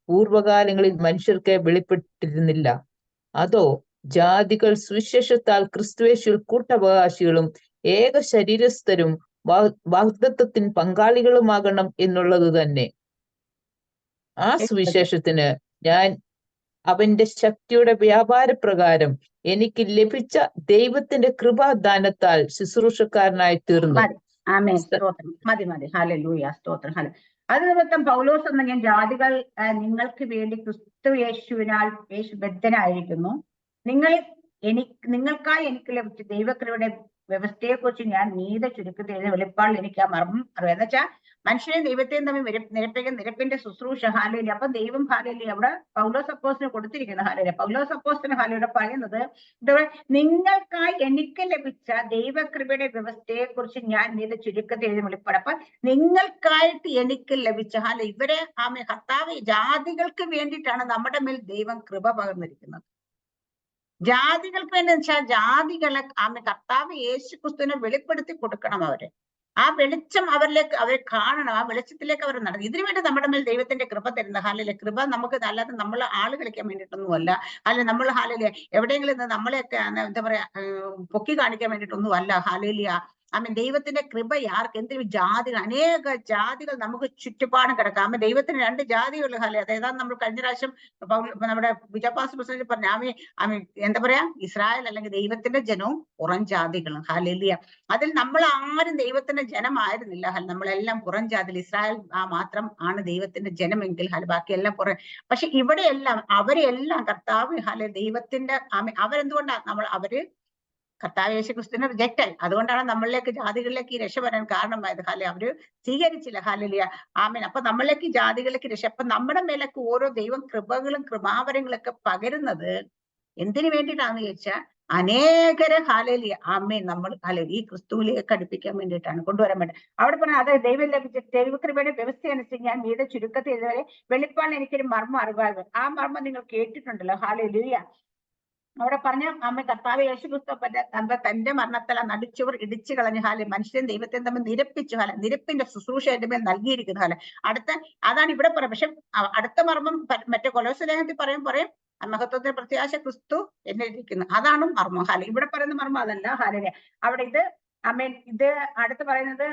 Speaker 3: പൂർവകാലങ്ങളിൽ മനുഷ്യർക്ക് വെളിപ്പെട്ടിരുന്നില്ല. അതോ ജാതികൾ സുവിശേഷത്താൽ ക്രിസ്തുയേശുവിൽ കൂട്ടവകാശികളും ഏക ശരീരസ്ഥരും വാഗ്ദത്തത്തിന് പങ്കാളികളുമാകണം എന്നുള്ളത് തന്നെ. ആ സുവിശേഷത്തിന് ഞാൻ അവന്റെ ശക്തിയുടെ വ്യാപാരപ്രകാരം എനിക്ക് ലഭിച്ച ദൈവത്തിന്റെ കൃപാദാനത്താൽ ശുശ്രൂഷക്കാരനായി തീർന്നു.
Speaker 1: മതി. ഹല്ലേലൂയ, സ്തോത്രം. അത് നിമിത്തം പൗലോസ് എന്ന ഞാൻ ജാതികൾ നിങ്ങൾക്ക് വേണ്ടി ക്രിസ്തു യേശുവിനാൽ ബദ്ധനായിരിക്കുന്നു. നിങ്ങൾക്കായി എനിക്ക് ലഭിച്ച ദൈവകൃപയുടെ വ്യവസ്ഥയെക്കുറിച്ച് ഞാൻ നീത ചുരുക്കത്തിൽ എഴുതിയ വെളിപ്പാടിൽ എനിക്ക് ആ മർമ്മം അറിയാം. എന്ന് വെച്ചാൽ മനുഷ്യനെയും ദൈവത്തെയും തമ്മിൽ നിരപ്പിന്റെ ശുശ്രൂഷ ഹാലേലൂയ. അപ്പൊ ദൈവം ഹാലേലൂയ അവിടെ പൗലോസ് അപ്പോസ്തലന് കൊടുത്തിരിക്കുന്ന ഹാലേലൂയ. പൗലോസ് അപ്പോസ്തലൻ ഹാലേലൂയ പറയുന്നത് നിങ്ങൾക്കായി എനിക്ക് ലഭിച്ച ദൈവകൃപയുടെ വ്യവസ്ഥയെക്കുറിച്ച് ഞാൻ നീത ചുരുക്കത്തിൽ എഴുതിയ വെളിപ്പാട്. അപ്പൊ നിങ്ങൾക്കായിട്ട് എനിക്ക് ലഭിച്ച ഇവരെ കർത്താവ് ജാതികൾക്ക് വേണ്ടിയിട്ടാണ് നമ്മുടെ മേൽ ദൈവം കൃപ പകർന്നിരിക്കുന്നത്. ജാതികൾക്ക് വേണ്ടി വെച്ചാൽ ജാതികളെ കർത്താവ് യേശു ക്രിസ്തുവിനെ വെളിപ്പെടുത്തി കൊടുക്കണം. ആ വെളിച്ചം അവരെ കാണണം, ആ വെളിച്ചത്തിലേക്ക് അവർ നടന്നു. ഇതിനു വേണ്ടി നമ്മുടെ മേൽ ദൈവത്തിന്റെ കൃപ തരുന്ന ഹാലിലെ കൃപ നമുക്ക് അല്ലാതെ നമ്മൾ ആള് കളിക്കാൻ വേണ്ടിയിട്ടൊന്നുമല്ല. അല്ലെ നമ്മൾ ഹാലിലെ എവിടെയെങ്കിലും നമ്മളെയൊക്കെ എന്താ പറയാ പൊക്കി കാണിക്കാൻ വേണ്ടിയിട്ടൊന്നും അല്ല. ഹാലേലിയ, ദൈവത്തിന്റെ കൃപ ആർക്ക് എന്തിനും ജാതികൾ, അനേക ജാതികൾ നമുക്ക് ചുറ്റുപാടും കിടക്കാം. ദൈവത്തിന് 2 ജാതികൾ ഹാലേ. അതായത് നമ്മൾ കഴിഞ്ഞ പ്രാവശ്യം നമ്മുടെ വിജയപാസ് പ്രസിഡന്റ് പറഞ്ഞു എന്താ പറയാ ഇസ്രായേൽ അല്ലെങ്കിൽ ദൈവത്തിന്റെ ജനവും പുറം ജാതികളും. ഹാലേലിയ. അതിൽ നമ്മൾ ആരും ദൈവത്തിന്റെ ജനമായിരുന്നില്ല. നമ്മളെല്ലാം പുറം ജാതികൾ. ഇസ്രായേൽ മാത്രം ആണ് ദൈവത്തിന്റെ ജനമെങ്കിൽ ബാക്കിയെല്ലാം പുറം. പക്ഷെ ഇവിടെയെല്ലാം അവരെല്ലാം കർത്താവ് ദൈവത്തിന്റെ അവരെന്തുകൊണ്ടാണ് അവര് കർത്താവ് യേശു ക്രിസ്തുവിനെ റിജക്റ്റ് ആയി. അതുകൊണ്ടാണ് നമ്മളിലേക്ക് ജാതികളിലേക്ക് ഈ രക്ഷ വരാൻ കാരണമായത്. അവര് സ്വീകരിച്ചില്ല. ഹാലേലൂയ, ആമേൻ. അപ്പൊ നമ്മളിലേക്ക് ജാതികളിലേക്ക് രക്ഷ. അപ്പൊ നമ്മുടെ മേലേക്ക് ഓരോ ദൈവം കൃപകളും കൃപാവരങ്ങളൊക്കെ പകരുന്നത് എന്തിനു വേണ്ടിയിട്ടാണെന്ന് ചോദിച്ചാൽ അനേകരെ ഹാലേലൂയ, ആമേൻ, നമ്മൾ ഈ ക്രിസ്തുവിലേക്ക് അടുപ്പിക്കാൻ വേണ്ടിയിട്ടാണ്, കൊണ്ടുവരാൻ വേണ്ടി. അവിടെ പറഞ്ഞ അത് ദൈവം ലഭിച്ച ദൈവകൃപയുടെ വ്യവസ്ഥ അനുസരിച്ച് ഞാൻ മീതെ ചുരുക്കത്തിൽ ഇതുവരെ വെളിപ്പാടിൽ എനിക്കൊരു മർമ്മം അറിവാകും. ആ മർമ്മം നിങ്ങൾ കേട്ടിട്ടുണ്ടല്ലോ. ഹാലേലൂയ. അവിടെ പറഞ്ഞ കർത്താവ് യേശു ക്രിസ്തു തന്റെ മരണത്തിൽ നടിച്ചവർ ഇടിച്ചു കളഞ്ഞു. മനുഷ്യൻ ദൈവത്തെ തമ്മിൽ നിരപ്പിച്ചു. നിരപ്പിന്റെ ശുശ്രൂഷ എന്റെ മേൽ നൽകിയിരിക്കുന്നു. അതാണ് ഇവിടെ പറയാം. പക്ഷെ അടുത്ത മർമ്മം മറ്റേ കൊലോസ്യ ലേഖനത്തിൽ പറയും മഹത്വത്തിന്റെ പ്രത്യാശ ക്രിസ്തു എന്നിരിക്കുന്നു. അതാണ് മർമ്മം. ഇവിടെ പറയുന്ന മർമ്മം അതല്ല. അവിടെ ഇത് ആമേൻ. ഇത് അടുത്ത് പറയുന്നത്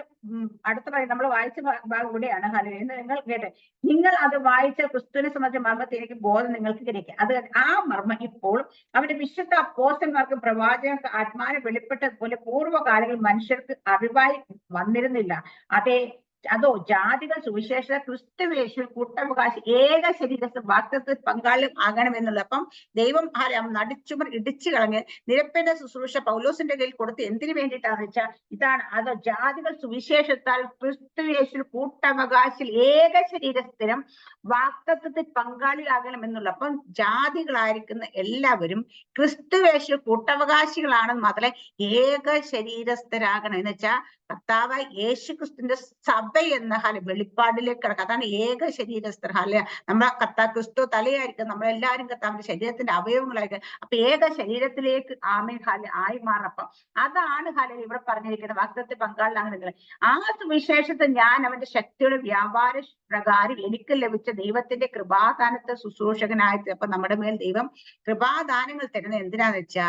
Speaker 1: നമ്മൾ വായിച്ച ഭാഗം കൂടെയാണ്. ഹല്ലേലൂയ. എന്ന് നിങ്ങൾ കേട്ടെ, നിങ്ങൾ അത് വായിച്ച ക്രിസ്തുവിനെ സംബന്ധിച്ച മർമ്മത്തിലേക്ക് ബോധം നിങ്ങൾക്ക് കിടക്കുക. അത് ആ മർമ്മം ഇപ്പോൾ അവന്റെ വിശുദ്ധ അപ്പോസ്തലന്മാർക്കും പ്രവാചകർക്ക് ആത്മാവിനെ വെളിപ്പെട്ടതുപോലെ പൂർവ്വകാലങ്ങളിൽ മനുഷ്യർക്ക് അറിവായി വന്നിരുന്നില്ല. അതോ ജാതികൾ സുവിശേഷ ക്രിസ്തുവേശു കൂട്ടവകാശി ഏക ശരീരത്തിൽ വാക്തത്വത്തിൽ പങ്കാളിയും ആകണമെന്നുള്ളത്. അപ്പം ദൈവം നടിച്ചുമർ ഇടിച്ചു കളഞ്ഞ് നിരപ്പിന്റെ ശുശ്രൂഷ പൗലോസിന്റെ കയ്യിൽ കൊടുത്ത് എന്തിനു വേണ്ടിയിട്ടാന്ന് വെച്ചാൽ ഇതാണ്. അതോ ജാതികൾ സുവിശേഷത്താൽ ക്രിസ്തുവേശു കൂട്ടവകാശിൽ ഏക ശരീരസ്ഥിരം വാക്തത്വത്തിൽ പങ്കാളിയാകണമെന്നുള്ള. അപ്പം ജാതികളായിരിക്കുന്ന എല്ലാവരും ക്രിസ്തുവേശു കൂട്ടവകാശികളാണെന്ന് മാത്രമേ ഏക ശരീരസ്ഥരാകണം എന്ന് വെച്ചാൽ കർത്താവ് യേശു ക്രിസ്തുവിന്റെ സഭ എന്ന വെളിപ്പാടിലേക്ക് കിടക്കുക. അതാണ് ഏക ശരീരസ്ഥർ. നമ്മളെ ക്രിസ്തു തലയായിരിക്കും, നമ്മളെല്ലാവരും കർത്താവിന്റെ ശരീരത്തിന്റെ അവയവങ്ങളായിരിക്കും. അപ്പൊ ഏക ശരീരത്തിലേക്ക് ആയി മാറപ്പം അതാണ് ഇവിടെ പറഞ്ഞിരിക്കുന്നത് വാക്തത്വത്തിൽ പങ്കാളിലാകുന്നത്. ആ സുവിശേഷത്തെ ഞാൻ അവന്റെ ശക്തിയുടെ വ്യാപാര പ്രകാരം എനിക്ക് ലഭിച്ച ദൈവത്തിന്റെ കൃപാദാനത്തെ ശുശ്രൂഷകനായി. അപ്പൊ നമ്മുടെ മേൽ ദൈവം കൃപാദാനങ്ങൾ തരുന്നത് എന്തിനാന്ന് വെച്ചാ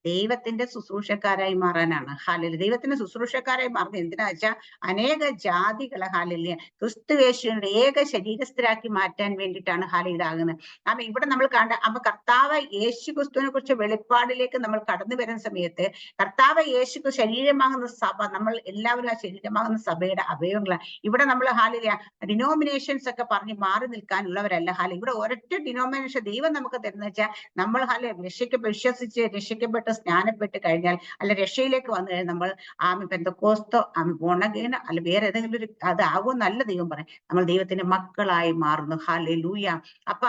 Speaker 1: ദൈവത്തിന്റെ ശുശ്രൂഷക്കാരായി മാറാനാണ്. ഹാലല് ദൈവത്തിന്റെ ശുശ്രൂഷക്കാരായി മാറുന്നത് എന്തിനാ വെച്ചാൽ അനേക ജാതികളെ ഹാലല് ക്രിസ്തുവേശുവിന്റെ ഏക ശരീരസ്ഥരാക്കി മാറ്റാൻ വേണ്ടിയിട്ടാണ് ഇതാകുന്നത്. അപ്പൊ ഇവിടെ നമ്മൾ അപ്പൊ കർത്താവ് യേശു ക്രിസ്തുവിനെ കുറിച്ച് വെളിപ്പാടിലേക്ക് നമ്മൾ കടന്നു വരുന്ന സമയത്ത് കർത്താവ് യേശു ശരീരമാകുന്ന സഭ, നമ്മൾ എല്ലാവരും ആ ശരീരമാകുന്ന സഭയുടെ അവയവങ്ങളാണ്. ഇവിടെ നമ്മൾ ഡിനോമിനേഷൻസ് ഒക്കെ പറഞ്ഞ് മാറി നിൽക്കാനുള്ളവരല്ല. ഇവിടെ ഒരൊറ്റ ഡിനോമിനേഷൻ ദൈവം നമുക്ക് തരുന്ന വെച്ചാൽ നമ്മൾ വിശ്വസിച്ച് രക്ഷിക്കപ്പെട്ട് സ്നാനപ്പെട്ട് കഴിഞ്ഞാൽ രക്ഷയിലേക്ക് വന്നു കഴിഞ്ഞാൽ നമ്മൾ പെന്തക്കോസ്തോ ബോണഗേനോ വേറെ ഏതെങ്കിലും ഒരു അതാകും നല്ല ദൈവം പറയും നമ്മൾ ദൈവത്തിന്റെ മക്കളായി മാറുന്നു. ഹല്ലേലൂയ. അപ്പൊ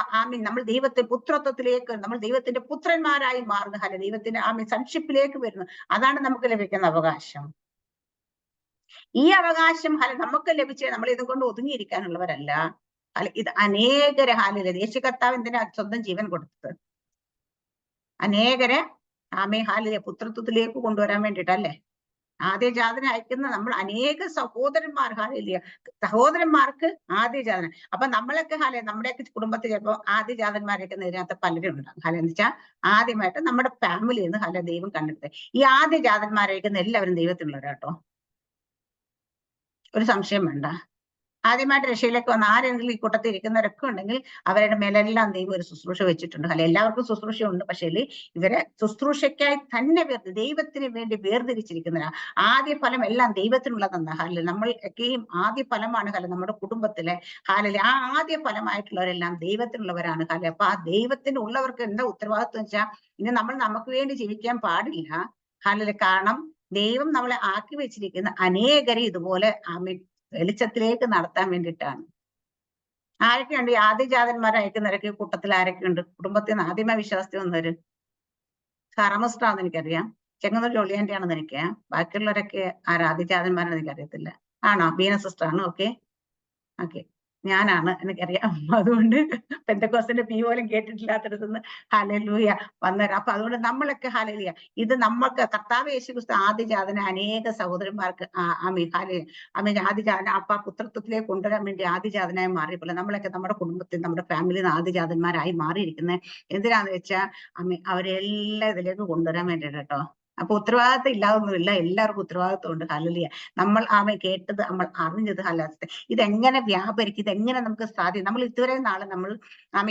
Speaker 1: നമ്മൾ പുത്രത്വത്തിലേക്ക്, നമ്മൾ ദൈവത്തിന്റെ പുത്രന്മാരായി മാറുന്നു. ദൈവത്തിന്റെ സൺഷിപ്പിലേക്ക് വരുന്നു. അതാണ് നമുക്ക് ലഭിക്കുന്ന അവകാശം. ഈ അവകാശം നമുക്ക് ലഭിച്ച നമ്മൾ ഇതും കൊണ്ട് ഒതുങ്ങിയിരിക്കാനുള്ളവരല്ല. ഇത് അനേകരെ യേശു കർത്താവ് എന്തിനാ സ്വന്തം ജീവൻ കൊടുത്തത്? അനേകരെ പുത്രത്വത്തിലേക്ക് കൊണ്ടുവരാൻ വേണ്ടിയിട്ടല്ലേ. ആദ്യജാതന അയക്കുന്ന നമ്മൾ അനേക സഹോദരന്മാർ സഹോദരന്മാർക്ക് ആദ്യജാതന. അപ്പൊ നമ്മളൊക്കെ നമ്മുടെയൊക്കെ കുടുംബത്തിൽ ചിലപ്പോൾ ആദ്യജാതന്മാരൊക്കെ ഇതിനകത്ത് പലരും ഉണ്ടാകും. എന്ന് വെച്ചാൽ ആദ്യമായിട്ട് നമ്മുടെ ഫാമിലിയിൽ നിന്ന് ദൈവം കണ്ടെടുത്ത് ഈ ആദ്യജാതന്മാരയക്കുന്ന എല്ലാവരും ദൈവത്തിലുള്ളവരാട്ടോ, ഒരു സംശയം വേണ്ട. ആദ്യമായിട്ട് രക്ഷയിലേക്ക് വന്ന ആരെങ്കിലും ഈ കൂട്ടത്തിൽ ഇരിക്കുന്നവരൊക്കെ ഉണ്ടെങ്കിൽ അവരുടെ മേലെല്ലാം ദൈവം ഒരു ശുശ്രൂഷ വെച്ചിട്ടുണ്ട്. എല്ലാവർക്കും ശുശ്രൂഷ ഉണ്ട്. പക്ഷേ ഇവരെ ശുശ്രൂഷയ്ക്കായി തന്നെ ദൈവത്തിന് വേണ്ടി വേർതിരിച്ചിരിക്കുന്നവരാ. ആദ്യ ഫലം എല്ലാം ദൈവത്തിനുള്ളതെന്നാ. നമ്മൾ ഒക്കെയും ആദ്യ ഫലമാണ് നമ്മുടെ കുടുംബത്തിലെ ആ ആദ്യ ഫലമായിട്ടുള്ളവരെല്ലാം ദൈവത്തിനുള്ളവരാണ്. അപ്പൊ ആ ദൈവത്തിനുള്ളവർക്ക് എന്താ ഉത്തരവാദിത്വം വെച്ചാൽ ഇനി നമ്മൾ നമുക്ക് വേണ്ടി ജീവിക്കാൻ പാടില്ല. കാരണം ദൈവം നമ്മളെ ആക്കി വെച്ചിരിക്കുന്ന അനേകരെ ഇതുപോലെ വെളിച്ചത്തിലേക്ക് നടത്താൻ വേണ്ടിയിട്ടാണ്. ആരൊക്കെയുണ്ട് ഈ ആദ്യജാതന്മാരെ അയക്കുന്നവരൊക്കെ കൂട്ടത്തിൽ ആരൊക്കെയുണ്ട്? കുടുംബത്തിൽ നിന്ന് ആദ്യമേ വിശ്വാസത്തിൽ വന്നവര് കറമസ്റ്റാന്ന് എനിക്കറിയാം, ചെങ്ങന്നൂർ ജോളിയാന്റെ ആണെന്ന് എനിക്കറിയാം. ബാക്കിയുള്ളവരൊക്കെ ആദ്യജാതന്മാരെന്ന് എനിക്കറിയത്തില്ല. ആണോ? ബീന സിസ്റ്റർ ആണ്. ഓക്കെ ഓക്കെ, ഞാനാണ്, എനിക്കറിയാം. അതുകൊണ്ട് പെന്തക്കോസ്തിന്റെ പി പോലും കേട്ടിട്ടില്ലാത്തടത്തുനിന്ന് ഹല്ലേലൂയ വന്നവരാ. അപ്പൊ അതുകൊണ്ട് നമ്മളൊക്കെ ഹല്ലേലൂയ, ഇത് നമ്മൾക്ക് കർത്താവ് യേശു ക്രിസ്തു ആദ്യജാതന അനേക സഹോദരന്മാർക്ക് ആദ്യജാതന അപ്പ പുത്രത്വത്തിലേക്ക് കൊണ്ടുവരാൻ വേണ്ടി ആദ്യജാതനായി മാറിയപ്പോൾ നമ്മളൊക്കെ നമ്മുടെ കുടുംബത്തിൽ നമ്മുടെ ഫാമിലിയിൽ നിന്ന് ആദ്യജാതന്മാരായി മാറിയിരിക്കുന്നത് എന്തിനാന്ന് വെച്ചാൽ അവരെല്ലാം ഇതിലേക്ക് കൊണ്ടുവരാൻ വേണ്ടിയിട്ട് കേട്ടോ. അപ്പൊ ഉത്തരവാദിത്തം ഇല്ലാതൊന്നുമില്ല, എല്ലാവർക്കും ഉത്തരവാദിത്വം ഉണ്ട്. ഹല്ലേലൂയ. നമ്മൾ കേട്ടത്, നമ്മൾ അറിഞ്ഞത് ഇതെങ്ങനെ വ്യാപരിക്കും, ഇതെങ്ങനെ നമുക്ക് സാധ്യം? നമ്മൾ ഇതുവരെ നാളെ നമ്മൾ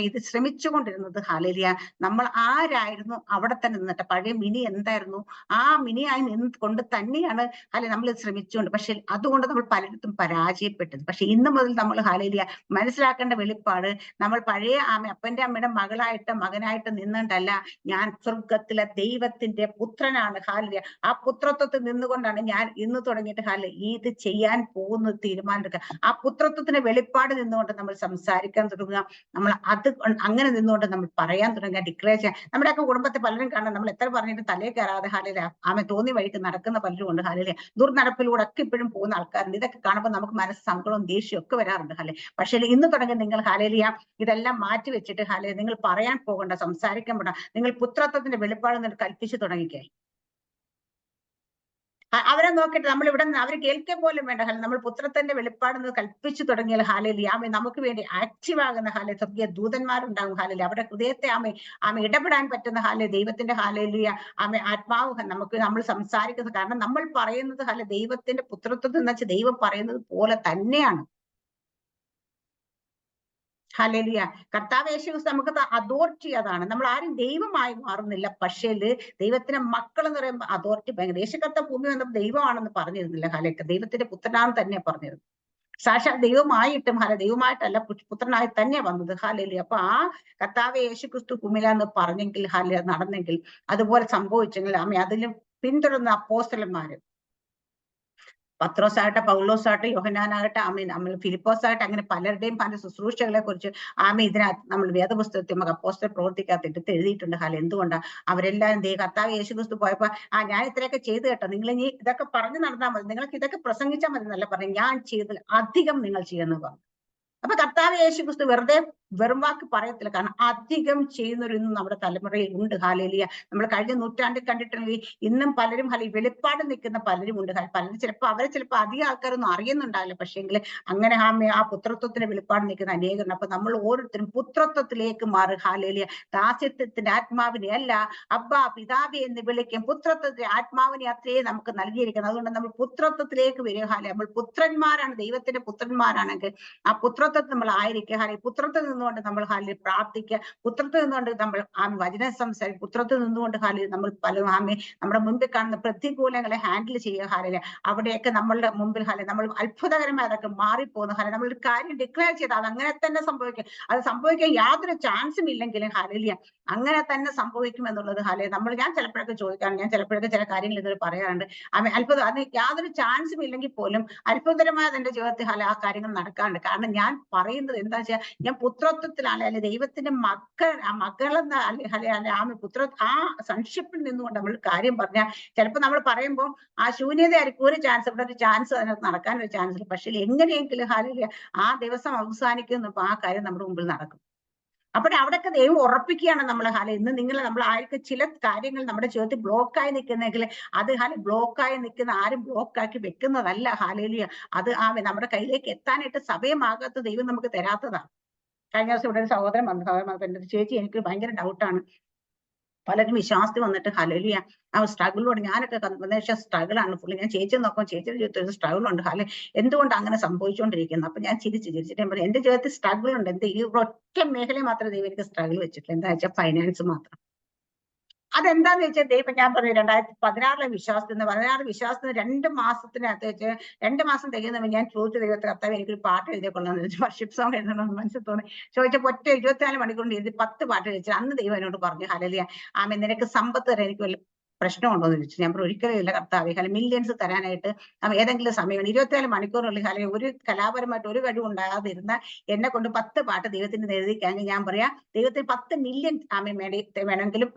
Speaker 1: ഇത് ശ്രമിച്ചുകൊണ്ടിരുന്നത് ഹല്ലേലൂയ നമ്മൾ ആരായിരുന്നു അവിടെ തന്നെ നിന്നിട്ട് പഴയ മിനി എന്തായിരുന്നു ആ മിനിയായി കൊണ്ട് തന്നെയാണ് നമ്മൾ ശ്രമിച്ചുകൊണ്ട്. പക്ഷെ അതുകൊണ്ട് നമ്മൾ പലയിടത്തും പരാജയപ്പെട്ടത്. പക്ഷെ ഇന്ന് മുതൽ നമ്മൾ ഹല്ലേലൂയ മനസ്സിലാക്കേണ്ട വെളിപ്പാട്, നമ്മൾ പഴയ അപ്പന്റെ അമ്മയുടെ മകനായിട്ട് നിന്നുകൊണ്ടല്ല, ഞാൻ സ്വർഗത്തിലെ ദൈവത്തിന്റെ പുത്രനാണ്. ഹാലിയ ആ പുത്രത്വത്തിൽ നിന്നുകൊണ്ടാണ് ഞാൻ ഇന്ന് തുടങ്ങിയിട്ട് ഇത് ചെയ്യാൻ പോകുന്ന തീരുമാനം. ആ പുത്രത്വത്തിന്റെ വെളിപ്പാട് നിന്നുകൊണ്ട് നമ്മൾ സംസാരിക്കാൻ തുടങ്ങുക. നമ്മൾ അത് അങ്ങനെ നിന്നുകൊണ്ട് നമ്മൾ പറയാൻ തുടങ്ങുക, ഡിക്ലെയർ ചെയ്യാൻ. നമ്മുടെയൊക്കെ കുടുംബത്തെ പലരും കാണാൻ നമ്മൾ എത്ര പറഞ്ഞിട്ട് തലേ കയറാതെ ഹാലിയ തോന്നി വഴിക്ക് നടക്കുന്ന പലരും ഉണ്ട്. ഹാലിയ ദുർനടപ്പിലൂടെ ഒക്കെ ഇപ്പോഴും പോകുന്ന ആൾക്കാരുണ്ട്. ഇതൊക്കെ കാണുമ്പോൾ നമുക്ക് മനസ്സ് സങ്കടവും ദേഷ്യവും ഒക്കെ വരാറുണ്ട്. ഹാലിയ പക്ഷേ ഇന്ന് തുടങ്ങി നിങ്ങൾ ഹാലിയ ഇതെല്ലാം മാറ്റി വെച്ചിട്ട് ഹാലിയ നിങ്ങൾ പറയാൻ പോകണ്ട, സംസാരിക്കാൻ പോകണ്ട. നിങ്ങൾ പുത്രത്വത്തിന്റെ വെളിപ്പാട് കൽപ്പിച്ചു തുടങ്ങിക്കേ. അവരെ നോക്കിയിട്ട് നമ്മൾ ഇവിടെ നിന്ന് അവർ കേൾക്കാൻ പോലും വേണ്ട നമ്മൾ പുത്രത്തിന്റെ വെളിപ്പാടെന്ന് കൽപ്പിച്ചു തുടങ്ങിയാൽ ഹാലലി ആമേ നമുക്ക് വേണ്ടി ആക്റ്റീവ് ആകുന്ന ഹാലെ സ്വർഗീയ ദൂതന്മാരുണ്ടാകും ഹാലലി അവരുടെ ഹൃദയത്തെ ആമേ ഇടപെടാൻ പറ്റുന്ന ഹാലെ ദൈവത്തിന്റെ ഹാലലിയ ആമേ ആത്മാവ് നമ്മൾ സംസാരിക്കുന്നത് കാരണം നമ്മൾ പറയുന്നത് ഹാലെ ദൈവത്തിന്റെ പുത്രത്വത്തിൽ എന്ന് വെച്ചാൽ ദൈവം പറയുന്നത് പോലെ തന്നെയാണ്. ഹല്ലേലൂയ. കർത്താവ് യേശു ക്രിസ്തു നമുക്ക് അതോറിറ്റി അതാണ്. നമ്മൾ ആരും ദൈവമായി മാറുന്നില്ല. പക്ഷേ ദൈവത്തിന്റെ മക്കൾ എന്ന് പറയുമ്പോൾ അതോറിറ്റി ഭയങ്കര. യേശു കർത്താവ് ഭൂമി വന്നപ്പോൾ ദൈവമാണെന്ന് പറഞ്ഞിരുന്നില്ല. ഹല്ലേലൂയ. ദൈവത്തിന്റെ പുത്രനാണെന്ന് തന്നെ പറഞ്ഞിരുന്നു. സാക്ഷാൽ ദൈവമായിട്ടും ദൈവമായിട്ടല്ല പുത്രനായി തന്നെ വന്നത്. ഹല്ലേലൂയ. അപ്പൊ ആ കർത്താവ് യേശു ക്രിസ്തു ഭൂമിയിലാന്ന് പറഞ്ഞെങ്കിൽ നടന്നെങ്കിൽ അതുപോലെ സംഭവിച്ചെങ്കിൽ അതിലും പിന്തുടർന്ന അപ്പോസ്തലന്മാര് പത്രോസാകട്ടെ, പൗലോസാകട്ടെ, യോഹന്നാനാകട്ടെ, നമ്മൾ ഫിലിപ്പോസാകട്ടെ, അങ്ങനെ പലരുടെയും പല ശുശ്രൂഷകളെ കുറിച്ച് ഇതിനകത്ത് നമ്മൾ വേദപുസ്തകത്തിൽ നമുക്ക് അപ്പോസ്തല പ്രവർത്തിക്കകത്ത് എടുത്ത് എഴുതിയിട്ടുണ്ട്. എന്തുകൊണ്ടാണ് അവരെല്ലാവരും കർത്താവ് യേശു ക്രിസ്തു പോയപ്പോ ഞാൻ ഇത്രയൊക്കെ ചെയ്തു കേട്ടോ, നിങ്ങൾ ഇനി ഇതൊക്കെ പറഞ്ഞു നടന്നാൽ മതി, നിങ്ങൾക്ക് ഇതൊക്കെ പ്രസംഗിച്ചാൽ മതി എന്നല്ല പറഞ്ഞു, ഞാൻ ചെയ്തതിൽ അധികം നിങ്ങൾ ചെയ്യുന്നു പറഞ്ഞു. അപ്പൊ കർത്താവ് യേശു ക്രിസ്തു വെറുതെ വെറും വാക്ക് പറയത്തില്ല. കാരണം അധികം ചെയ്യുന്നവർ ഇന്നും നമ്മുടെ തലമുറയിൽ ഉണ്ട്. ഹല്ലേലൂയ. നമ്മൾ കഴിഞ്ഞ നൂറ്റാണ്ടിൽ കണ്ടിട്ടുണ്ടെങ്കിൽ ഇന്നും പലരും വെളിപ്പാട് നിൽക്കുന്ന പലരും ഉണ്ട്. പലരും ചിലപ്പോൾ അധികം ആൾക്കാരൊന്നും അറിയുന്നുണ്ടാവില്ല. പക്ഷേങ്കിൽ അങ്ങനെ ആ പുത്രത്വത്തിന് വെളിപ്പാട് നിൽക്കുന്ന അനേകരുണ്ട്. അപ്പൊ നമ്മൾ ഓരോരുത്തരും പുത്രത്വത്തിലേക്ക് മാറുക. ഹല്ലേലൂയ. ദാസ്യത്വത്തിന്റെ ആത്മാവിനെ അല്ല അബ്ബാ പിതാവേ എന്ന് വിളിക്കും. പുത്രത്വത്തിന്റെ ആത്മാവിനെ അത്രയേ നമുക്ക് നൽകിയിരിക്കുന്നത്. അതുകൊണ്ട് നമ്മൾ പുത്രത്വത്തിലേക്ക് വരിക. നമ്മൾ പുത്രന്മാരാണ്, ദൈവത്തിന്റെ പുത്രന്മാരാണെങ്കിൽ ആ പുത്രത്വത്തിൽ നമ്മൾ ആയിരിക്കുക. പുത്രത്തിൽ നിന്നുകൊണ്ട് നമ്മൾ പ്രാർത്ഥിക്കുക, പുത്രത്തിൽ നിന്നുകൊണ്ട് നമ്മൾ വചനം സംസാരിക്കുക, പുത്രത്തിൽ നിന്നുകൊണ്ട് നമ്മൾ നമ്മുടെ മുമ്പിൽ കാണുന്ന പ്രതികൂലങ്ങളെ ഹാൻഡിൽ ചെയ്യുക. അവിടെയൊക്കെ നമ്മളുടെ മുമ്പിൽ നമ്മൾ അത്ഭുതകരമായി അതൊക്കെ മാറിപ്പോകുന്നു. നമ്മളൊരു കാര്യം ഡിക്ലെയർ ചെയ്ത് അത് അങ്ങനെ തന്നെ സംഭവിക്കും. അത് സംഭവിക്കാൻ യാതൊരു ചാൻസും ഇല്ലെങ്കിലും അങ്ങനെ തന്നെ സംഭവിക്കും എന്നുള്ളത് ഞാൻ ചിലപ്പോഴൊക്കെ ചോദിക്കാറുണ്ട്. ഞാൻ ചിലപ്പോഴൊക്കെ ചില കാര്യങ്ങൾ ഇതൊരു പറയാറുണ്ട്. അത്ഭുതം അത് യാതൊരു ചാൻസും ഇല്ലെങ്കിൽ പോലും അത്ഭുതകരമായ എന്റെ ജീവിതത്തിൽ ആ കാര്യങ്ങൾ നടക്കാറുണ്ട്. കാരണം ഞാൻ പറയുന്നത് എന്താ വെച്ചാൽ ഞാൻ പുത്രത്വത്തിലാണ്, അല്ലെ ദൈവത്തിന്റെ മക്കളെന്ന ആ സൺഷിപ്പിൽ നിന്നുകൊണ്ട് നമ്മൾ കാര്യം പറഞ്ഞാൽ ചിലപ്പോൾ നമ്മൾ പറയുമ്പോൾ ആ ശൂന്യതയായിരിക്കും ഒരു ചാൻസ്, ഇവിടെ ഒരു ചാൻസ് അതിനകത്ത് നടക്കാൻ ഒരു ചാൻസ് ഇല്ല. പക്ഷെ എങ്ങനെയെങ്കിലും ആ ദിവസം അവസാനിക്കുന്നു ആ കാര്യം നമ്മുടെ മുമ്പിൽ നടക്കും. അപ്പോൾ അവിടെയൊക്കെ ദൈവം ഉറപ്പിക്കുകയാണ് നമ്മളെ ഇന്ന് നമ്മൾ ആർക്ക് ചില കാര്യങ്ങൾ നമ്മുടെ ജീവിതത്തിൽ ബ്ലോക്കായി നിൽക്കുന്നെങ്കിൽ അത് ബ്ലോക്കായി നിൽക്കുന്ന ആരും ബ്ലോക്കാക്കി വെക്കുന്നതല്ല. ഹല്ലേലൂയ. അത് നമ്മുടെ കയ്യിലേക്ക് എത്താനായിട്ട് സമയമാകാത്ത ദൈവം നമുക്ക് തരാത്തതാണ്. കഴിഞ്ഞ ദിവസം ഇവിടെ ഒരു സഹോദരൻ വന്നു. എന്റെ ചേച്ചി എനിക്ക് ഭയങ്കര ഡൗട്ടാണ്, പലരും വിശ്വാസത്തിൽ വന്നിട്ട് ഹല്ലേലൂയ ആ സ്ട്രഗിളോട് ഞാനൊക്കെ സ്ട്രഗിളാണ് ഫുള്ള്. ഞാൻ ചേച്ചി നോക്കാം, ചേച്ചിയുടെ ജീവിതത്തിൽ സ്ട്രഗിൾ ഉണ്ട്. എന്തുകൊണ്ട് അങ്ങനെ സംഭവിച്ചുകൊണ്ടിരിക്കുന്നു? അപ്പൊ ഞാൻ ചിരിച്ചിട്ട് പറയും എന്റെ ജീവിതത്തിൽ സ്ട്രഗിൾ ഉണ്ട്. ഈ ഒറ്റ മേഖലയിൽ മാത്രമേ ദൈവം എനിക്ക് സ്ട്രഗിൾ വെച്ചിട്ടില്ല. എന്താ വെച്ചാൽ ഫൈനാൻസ് മാത്രം. അതെന്താന്ന് വെച്ചാൽ ദൈവം ഞാൻ പറഞ്ഞു 2016 വിശ്വാസത്തിന് 2 മാസത്തിനകത്ത് വെച്ച് 2 മാസം തികയുന്ന ഞാൻ ചോദിച്ച ദൈവത്തെ കർത്താവ് എനിക്കൊരു പാട്ട് എഴുതിക്കൊള്ളാന്ന് വെച്ചാൽ വർഷിപ്പ് സോങ് എഴുതണമെന്ന് മനസ്സിൽ തോന്നി. ചോദിച്ചപ്പോൾ ഒറ്റ 24 മണിക്കൂറിൽ എഴുതി 10 പാട്ട് എഴുതിച്ചു. അന്ന് ദൈവം എന്നോട് പറഞ്ഞു ഹല്ലേലൂയ നിനക്ക് സമ്പത്ത് തരാൻ എനിക്ക് വല്ല പ്രശ്നമുണ്ടോന്ന് ചോദിച്ചു. ഞാൻ ഒരിക്കലും ഇല്ല കർത്താവേ, മില്യൺസ് തരാനായിട്ട് ഏതെങ്കിലും സമയം 24 മണിക്കൂറിനുള്ളിൽ ഒരു കലാപരമായിട്ട് ഒരു കഴിവ് ഉണ്ടാകാതിരുന്ന എന്നെ കൊണ്ട് 10 പാട്ട് ദൈവത്തിന് എഴുതിക്കാമെങ്കിൽ ഞാൻ പറയാം ദൈവത്തിന് 10 മില്യൺ വേണമെങ്കിലും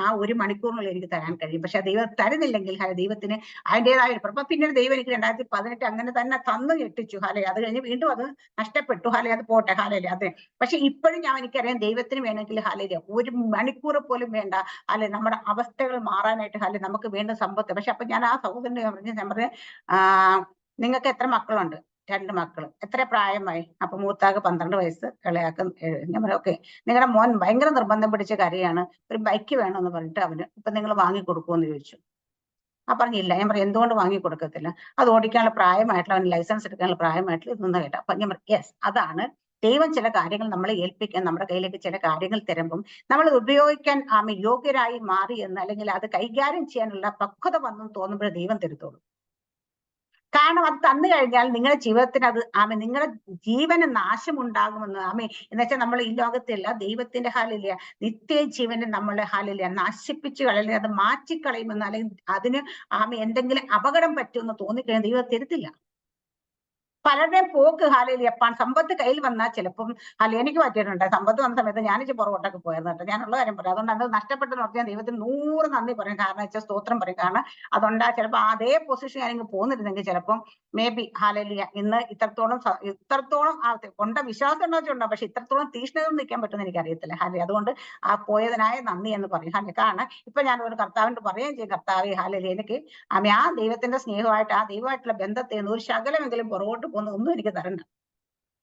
Speaker 1: ആ 1 മണിക്കൂറിനുള്ളിൽ എനിക്ക് തരാൻ കഴിയും. പക്ഷെ ദൈവം തരുന്നില്ലെങ്കിൽ ദൈവത്തിന് അതിൻ്റെതായ ഒരു അപ്പൊ പിന്നീട് ദൈവം എനിക്ക് 2018 അങ്ങനെ തന്നെ തന്നു ഞെട്ടിച്ചു. അത് കഴിഞ്ഞ് വീണ്ടും അത് നഷ്ടപ്പെട്ടു. അത് പോട്ടെ. അതെ. പക്ഷെ ഇപ്പോഴും എനിക്കറിയാം ദൈവത്തിന് വേണമെങ്കിൽ 1 മണിക്കൂർ പോലും വേണ്ട നമ്മുടെ അവസ്ഥകൾ മാറാനായിട്ട് നമുക്ക് വീണ്ടും സമ്പത്ത്. പക്ഷെ അപ്പൊ ഞാൻ ആ സഹോദരനെ ഞാൻ പറഞ്ഞു നിങ്ങൾക്ക് എത്ര മക്കളുണ്ട്? 2 മക്കള്. എത്ര പ്രായമായി? അപ്പൊ മൂത്താക്ക് 12 വയസ്സ്, ഇളയാക്ക് 7. ഞാൻ പറഞ്ഞു ഓക്കെ, നിങ്ങളുടെ മോൻ ഭയങ്കര നിർബന്ധം പിടിച്ച കാര്യമാണ്, ഒരു ബൈക്ക് വേണമെന്ന് പറഞ്ഞിട്ട് അവന് ഇപ്പൊ നിങ്ങൾ വാങ്ങിക്കൊടുക്കുമെന്ന് ചോദിച്ചു. പറഞ്ഞില്ല. ഞാൻ പറഞ്ഞു എന്തുകൊണ്ട് വാങ്ങിക്കൊടുക്കത്തില്ല? അത് ഓടിക്കാനുള്ള പ്രായമായിട്ടുള്ള അവന് ലൈസൻസ് എടുക്കാനുള്ള പ്രായമായിട്ടുള്ള ഇതൊന്നും കേട്ടോ. അപ്പൊ ഞാൻ പറഞ്ഞു യെസ്, അതാണ് ദൈവം ചില കാര്യങ്ങൾ നമ്മളെ ഏൽപ്പിക്കാൻ നമ്മുടെ കയ്യിലേക്ക് ചില കാര്യങ്ങൾ തരുമ്പം നമ്മൾ ഉപയോഗിക്കാൻ യോഗ്യരായി മാറി എന്ന് അല്ലെങ്കിൽ അത് കൈകാര്യം ചെയ്യാനുള്ള പക്വത വന്നെന്ന് തോന്നുമ്പോഴേ ദൈവം തരുത്തുള്ളൂ. കാരണം അത് തന്നു കഴിഞ്ഞാൽ നിങ്ങളുടെ ജീവിതത്തിന് അത് നിങ്ങളുടെ ജീവന് നാശമുണ്ടാകുമെന്ന് എന്ന് വെച്ചാൽ നമ്മൾ ഈ ലോകത്തില്ല ദൈവത്തിന്റെ ഹല്ലേലൂയ നിത്യ ജീവനെ നമ്മളെ ഹല്ലേലൂയ നശിപ്പിച്ചു കളയുക, അത് മാറ്റിക്കളയുമെന്ന് അല്ലെങ്കിൽ അതിന് എന്തെങ്കിലും അപകടം പറ്റുമെന്ന് തോന്നിക്കഴിഞ്ഞാൽ ദൈവം തരുത്തില്ല. പലരുടെയും പോക്ക് ഹാലയിലിയ സമ്പത്ത് കയ്യിൽ വന്നാൽ ചിലപ്പം എനിക്ക് പറ്റിയിട്ടുണ്ട്. സമ്പത്ത് വന്ന സമയത്ത് ഞാനിച്ച് പുറകോട്ടൊക്കെ പോയിരുന്നു കേട്ടോ. ഞാനുള്ള കാര്യം പറയാം. അതുകൊണ്ട് അത് നഷ്ടപ്പെട്ടെന്ന് പറഞ്ഞാൽ ദൈവത്തിന് 100 നന്ദി പറയും. കാരണം വെച്ചാൽ സ്തോത്രം പറയും. കാരണം അതുകൊണ്ടാ ചിലപ്പോൾ അതേ പൊസിഷൻ ഞാനിങ്ങ് പോന്നിരുന്നെങ്കിൽ ചിലപ്പം മേ ബി ഹാലയിലിയ ഇന്ന് ഇത്രത്തോളം കൊണ്ട വിശ്വാസം ഉണ്ടോ, പക്ഷെ ഇത്രത്തോളം തീഷ്ണത നിൽക്കാൻ പറ്റുമെന്ന് എനിക്കറിയത്തില്ല ഹാലി. അതുകൊണ്ട് ആ പോയതിനായ നന്ദി എന്ന് പറയും ഹാലി. കാരണം ഇപ്പൊ ഞാൻ ഒരു കർത്താവിനോട് പറയുകയും ചെയ്യും, കർത്താവേ ഹാലയിലിയ എനിക്ക് ആ ദൈവത്തിന്റെ സ്നേഹമായിട്ട് ആ ദൈവമായിട്ടുള്ള ബന്ധത്തെ ഒരു ശകലമെങ്കിലും പുറകോട്ട് പോകുന്ന ഒന്നും എനിക്ക് തരണ്ട.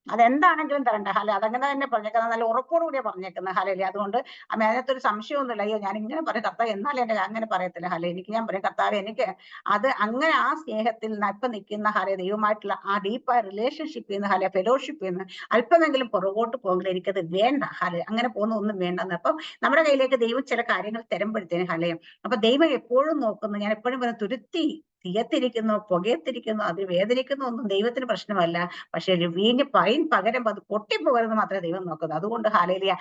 Speaker 1: അതെന്താണെങ്കിലും തരണ്ട ഹാല. അതങ്ങനെ തന്നെ പറഞ്ഞേക്കുന്നത്, നല്ല ഉറപ്പോടുകൂടിയാ പറഞ്ഞേക്കുന്നത് ഹാലയിലെ. അതുകൊണ്ട് അതിനകത്തൊരു സംശയമൊന്നുമില്ല. അയ്യോ ഞാൻ ഇങ്ങനെ പറയും കർത്താവ്, എന്നാലും എന്റെ അങ്ങനെ പറയത്തില്ല ഹാല. ഞാൻ പറയും കർത്താവ് എനിക്ക് അത് അങ്ങനെ ആ സ്നേഹത്തിൽ ഇപ്പൊ നിൽക്കുന്ന ഹാല, ദൈവമായിട്ടുള്ള ആ ഡീപ്പായ റിലേഷൻഷിപ്പിൽ നിന്ന് ഹാല, ഫെലോഷിപ്പിൽ നിന്ന് അല്പമെങ്കിലും പുറകോട്ട് പോകുമ്പോൾ എനിക്കത് വേണ്ട ഹാല. അങ്ങനെ പോകുന്ന ഒന്നും വേണ്ടെന്ന്. അപ്പം നമ്മുടെ കയ്യിലേക്ക് ദൈവം ചില കാര്യങ്ങൾ തരുമ്പോഴത്തേന് ഹാലയും അപ്പൊ ദൈവം എപ്പോഴും നോക്കുന്നു, ഞാൻ എപ്പോഴും തുരുത്തി തീയത്തിരിക്കുന്നു, പുകയത്തിരിക്കുന്നു, അത് വേദനിക്കുന്നു ഒന്നും ദൈവത്തിന് പ്രശ്നമല്ല. പക്ഷെ ഒരു വീഞ്ഞ് പകരം അത് പൊട്ടിപ്പോകരുത് മാത്രമേ ദൈവം നോക്കുന്നു. അതുകൊണ്ട് ഹാലയിലിയ